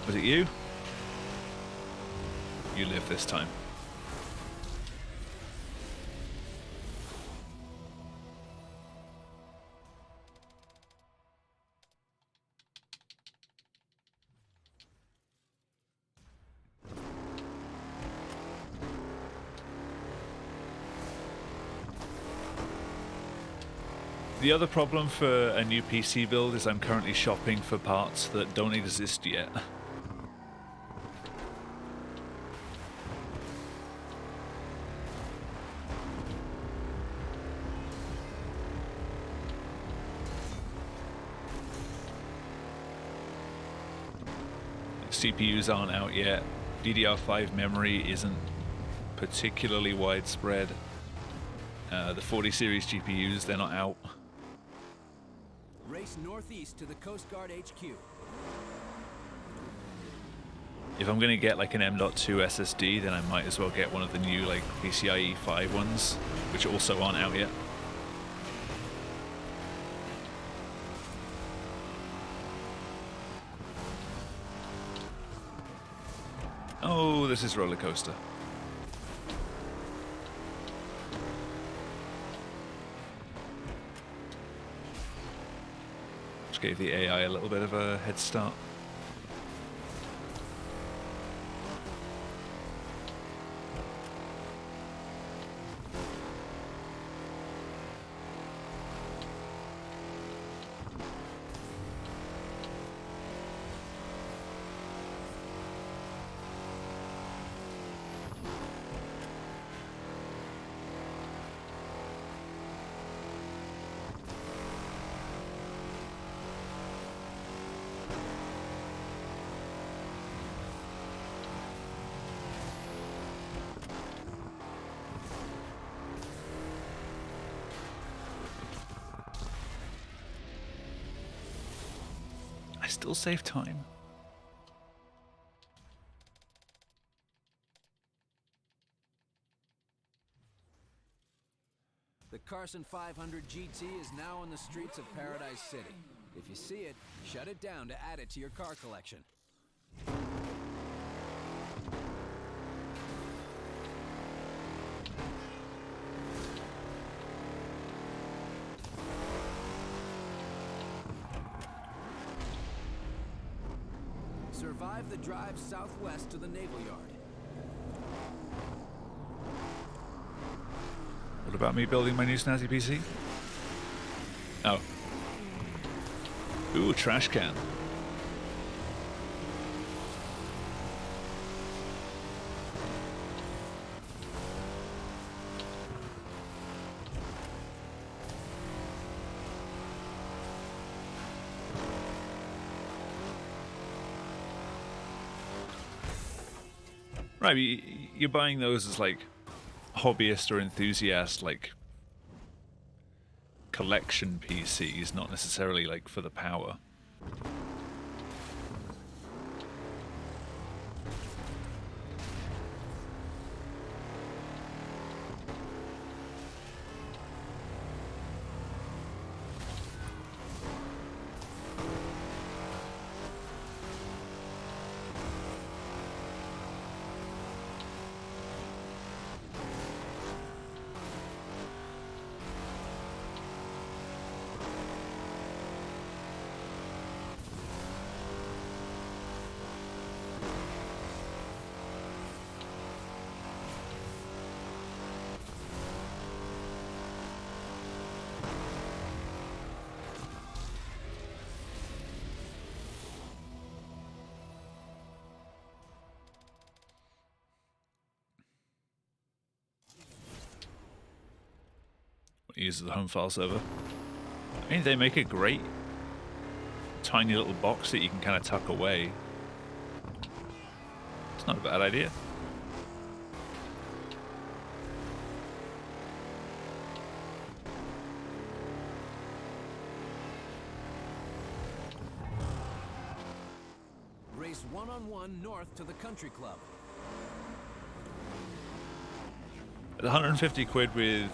Was it you? You live this time. The other problem for a new PC build is I'm currently shopping for parts that don't exist yet. CPUs aren't out yet. DDR5 memory isn't particularly widespread. The 40 series GPUs, they're not out. Race northeast to the Coast Guard HQ. If I'm gonna get like an M.2 SSD, then I might as well get one of the new like PCIe 5 ones, which also aren't out yet. Oh, this is roller coaster. Just gave the AI a little bit of a head start. Still save time. The Carson 500 GT is now on the streets of Paradise City. If you see it, shut it down to add it to your car collection. Survive the drive southwest to the Naval Yard. What about me building my new snazzy PC? Oh. Ooh, trash can. Right, you're buying those as like hobbyist or enthusiast, like collection PCs, not necessarily like for the power. Uses the home file server. I mean, they make a great tiny little box that you can kind of tuck away. It's not a bad idea. Race one-on-one north to the country club. 150 quid with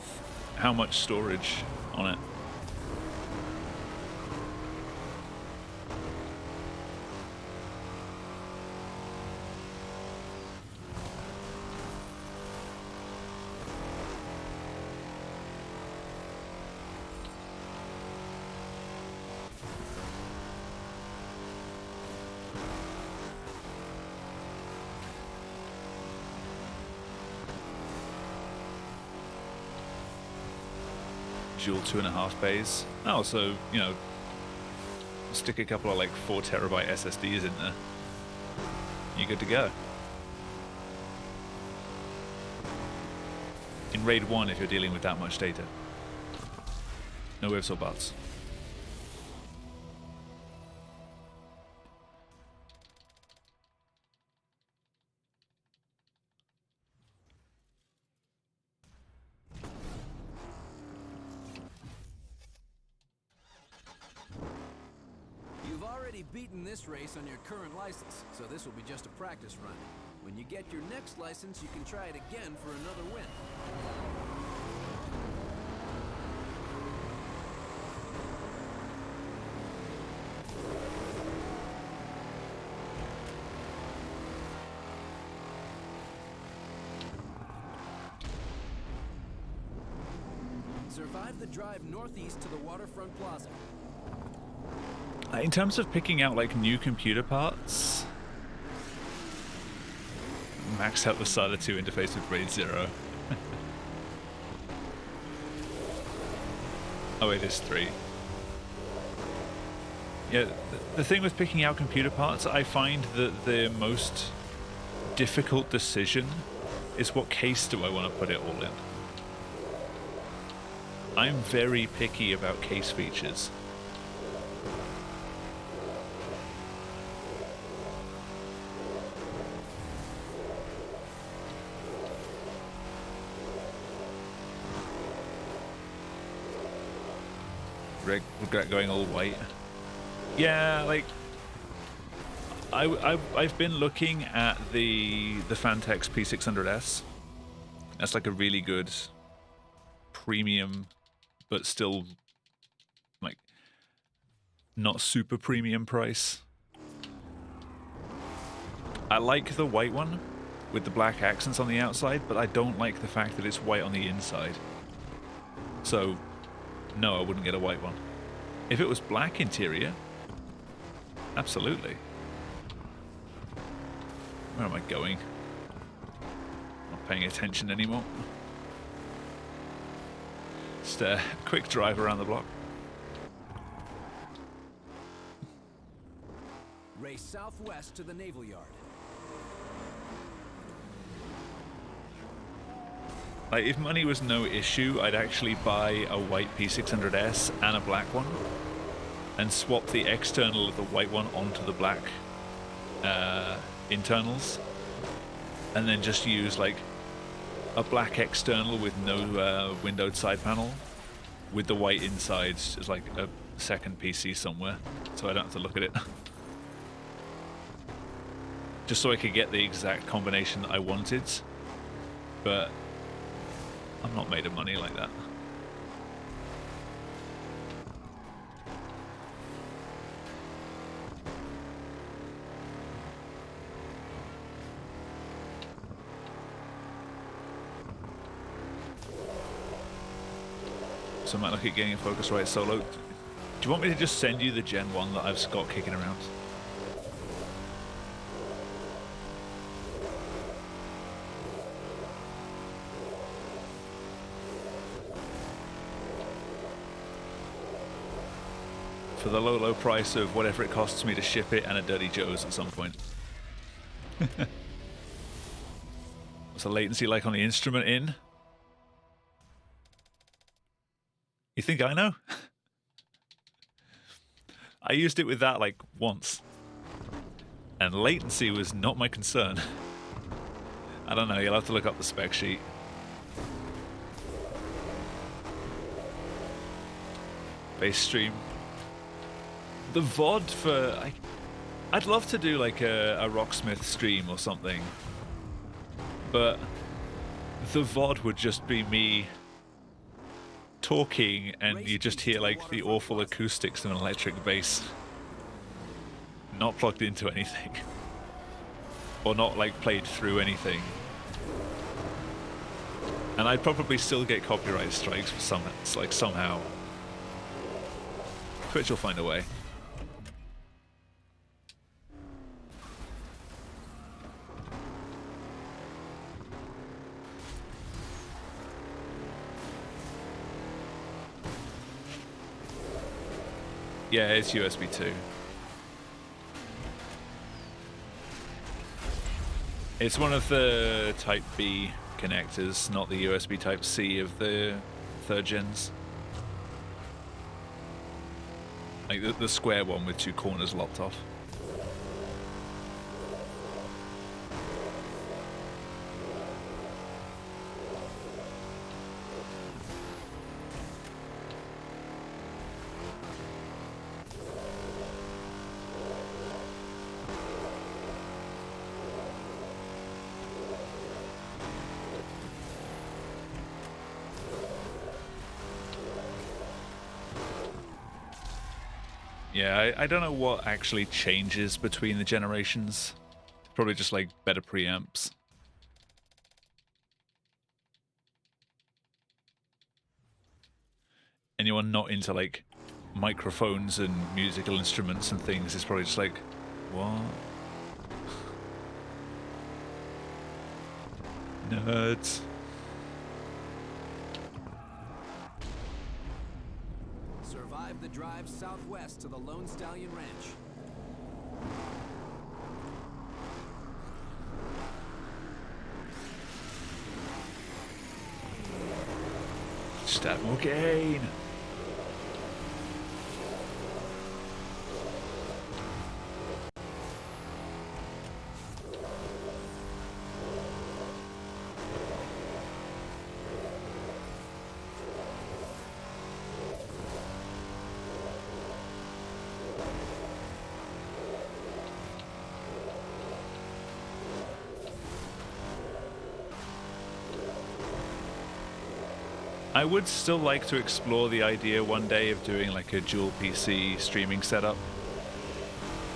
how much storage on it? Dual 2.5 bays. Oh, so, you know, stick a couple of like 4 terabyte SSDs in there. You're good to go. In RAID 1 if you're dealing with that much data. No ifs or buts. Beaten this race on your current license, so this will be just a practice run. When you get your next license, you can try it again for another win. Survive the drive northeast to the waterfront plaza. In terms of picking out like new computer parts, max out the SATA 2 interface with RAID 0. Oh, it is 3. Yeah, the thing with picking out computer parts, I find that the most difficult decision is what case do I want to put it all in. I'm very picky about case features. Regret going all white. Yeah, like I've been looking at the Fantex P600S. That's like a really good premium, but still like not super premium price. I like the white one with the black accents on the outside, but I don't like the fact that it's white on the inside. So no, I wouldn't get a white one. If it was black interior, absolutely. Where am I going? Not paying attention anymore. Just a quick drive around the block. Race southwest to the Naval Yard. Like, if money was no issue, I'd actually buy a white P600S and a black one, and swap the external of the white one onto the black internals, and then just use like a black external with no windowed side panel, with the white insides as like a second PC somewhere, so I don't have to look at it. Just so I could get the exact combination that I wanted, but I'm not made of money like that. So I might look at getting a Focusrite Solo. Do you want me to just send you the Gen 1 that I've got kicking around? For the low, low price of whatever it costs me to ship it and a Dirty Joe's at some point. What's the latency like on the instrument in? You think I know? I used it with that like once, and latency was not my concern. I don't know, you'll have to look up the spec sheet. Base stream. The VOD for... I'd love to do like a Rocksmith stream or something, but the VOD would just be me talking and you just hear like the awful acoustics of an electric bass. Not plugged into anything. Or not like played through anything. And I'd probably still get copyright strikes for some, like somehow. Twitch will find a way. Yeah, it's USB 2. It's one of the Type B connectors, not the USB Type C of the 3rd gens. Like the square one with 2 corners lopped off. Yeah, I don't know what actually changes between the generations. Probably just like better preamps. Anyone not into like microphones and musical instruments and things is probably just like, what? Nerds. Survive the drive southwest to the Lone Stallion Ranch. Stat more gain. I would still like to explore the idea one day of doing like a dual PC streaming setup.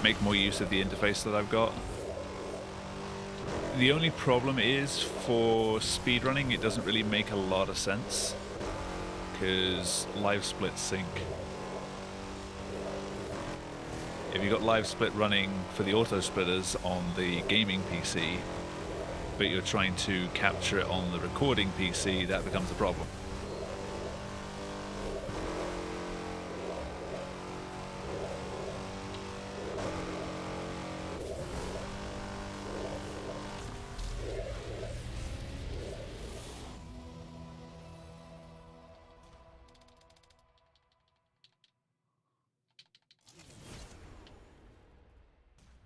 Make more use of the interface that I've got. The only problem is for speedrunning, it doesn't really make a lot of sense because live split sync. If you've got live split running for the auto splitters on the gaming PC, but you're trying to capture it on the recording PC, that becomes a problem.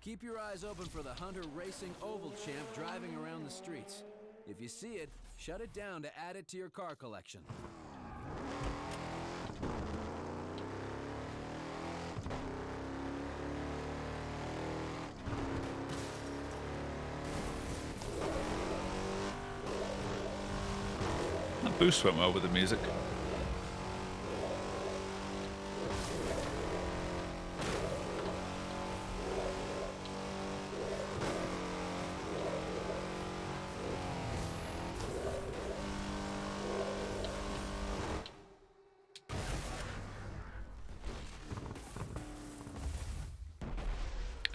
Keep your eyes open for the Hunter Racing Oval Champ driving around the streets. If you see it, shut it down to add it to your car collection. That boost went well with the music.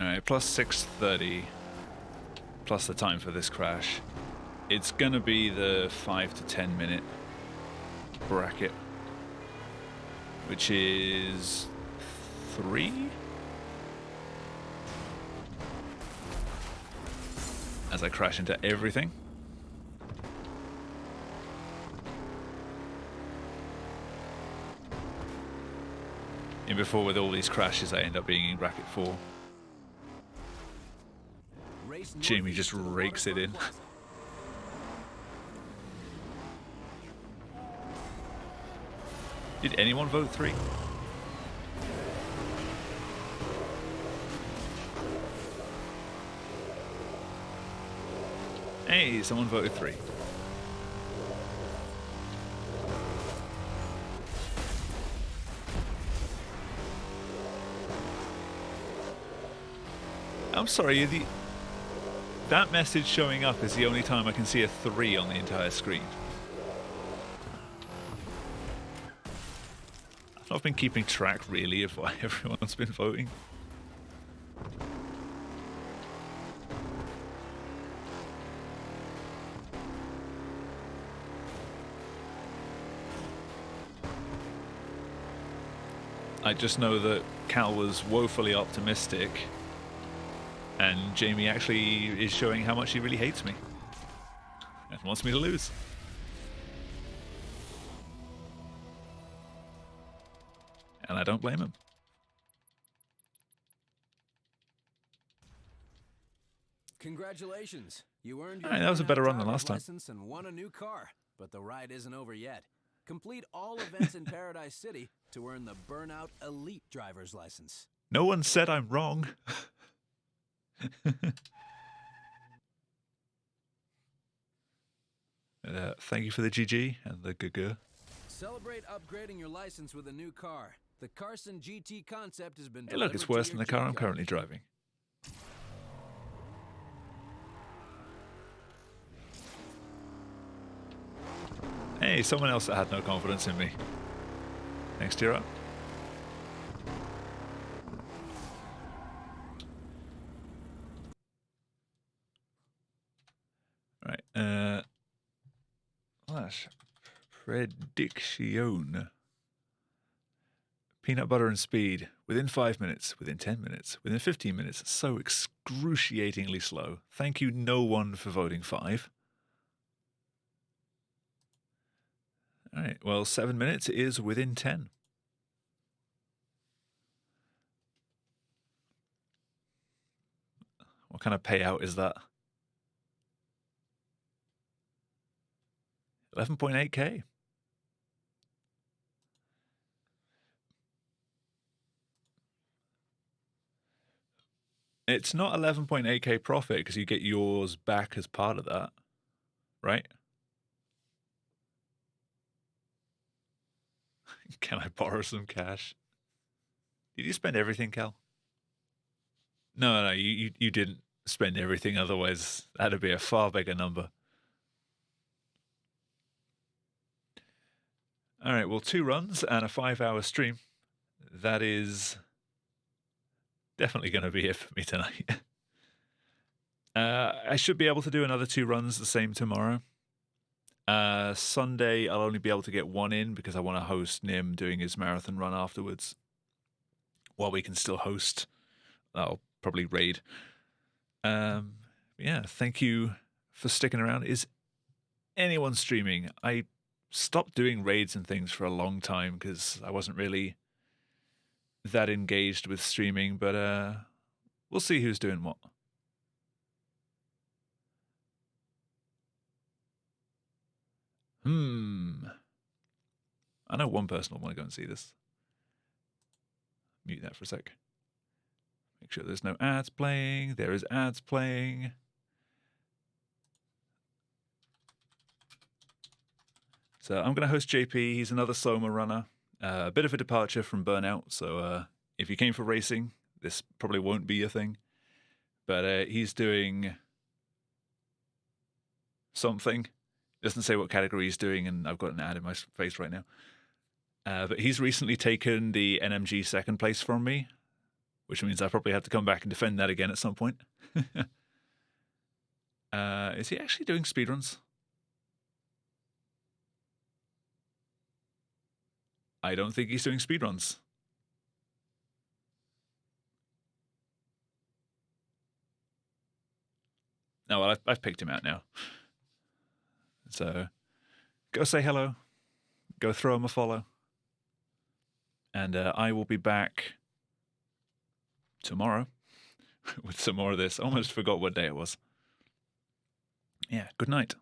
Alright, plus 630, plus the time for this crash. It's gonna be the 5 to 10 minute bracket, which is 3? As I crash into everything. And before with all these crashes I end up being in bracket 4. Jamie just rakes it in. Did anyone vote 3? Hey, someone voted 3. I'm sorry, that message showing up is the only time I can see a 3 on the entire screen. I've not been keeping track, really, of why everyone's been voting. I just know that Cal was woefully optimistic, and Jamie actually is showing how much he really hates me and wants me to lose. And I don't blame him. Congratulations. You earned your That was a better run than driver's last time. license and won a new car. But the ride isn't over yet. Complete all events in Paradise City to earn the Burnout Elite driver's license. No one said I'm wrong. Thank you for the GG and the GG. Celebrate upgrading your license with a new car. The Carson GT concept has been Hey, look, it's worse than the car I'm currently driving. Hey, someone else that had no confidence in me. Thanks, Tear Up. Right, Flash. Prediction. Peanut butter and speed. Within 5 minutes, within 10 minutes, within 15 minutes. So excruciatingly slow. Thank you, no one, for voting 5. All right, well, 7 minutes is within 10. What kind of payout is that? 11.8K. It's not 11.8K profit because you get yours back as part of that, right? Can I borrow some cash? Did you spend everything, Cal? No, you didn't spend everything. Otherwise, that'd be a far bigger number. All right, well, 2 runs and a 5-hour stream. That is definitely going to be it for me tonight. I should be able to do another 2 runs the same tomorrow. Sunday, I'll only be able to get 1 in because I want to host Nim doing his marathon run afterwards. While we can still host, I'll probably raid. Yeah, thank you for sticking around. Is anyone streaming? I stopped doing raids and things for a long time because I wasn't really that engaged with streaming, but we'll see who's doing what. I know one person will want to go and see this. Mute that for a sec. Make sure there's no ads playing. There is ads playing. So I'm going to host JP. He's another Soma runner. A bit of a departure from Burnout. So if you came for racing, this probably won't be a thing. But he's doing something. Doesn't say what category he's doing, and I've got an ad in my face right now. But he's recently taken the NMG 2nd place from me, which means I probably have to come back and defend that again at some point. Is he actually doing speedruns? I don't think he's doing speedruns. No, well, I've picked him out now. So go say hello. Go throw him a follow. And I will be back tomorrow with some more of this. Almost forgot what day it was. Yeah, good night.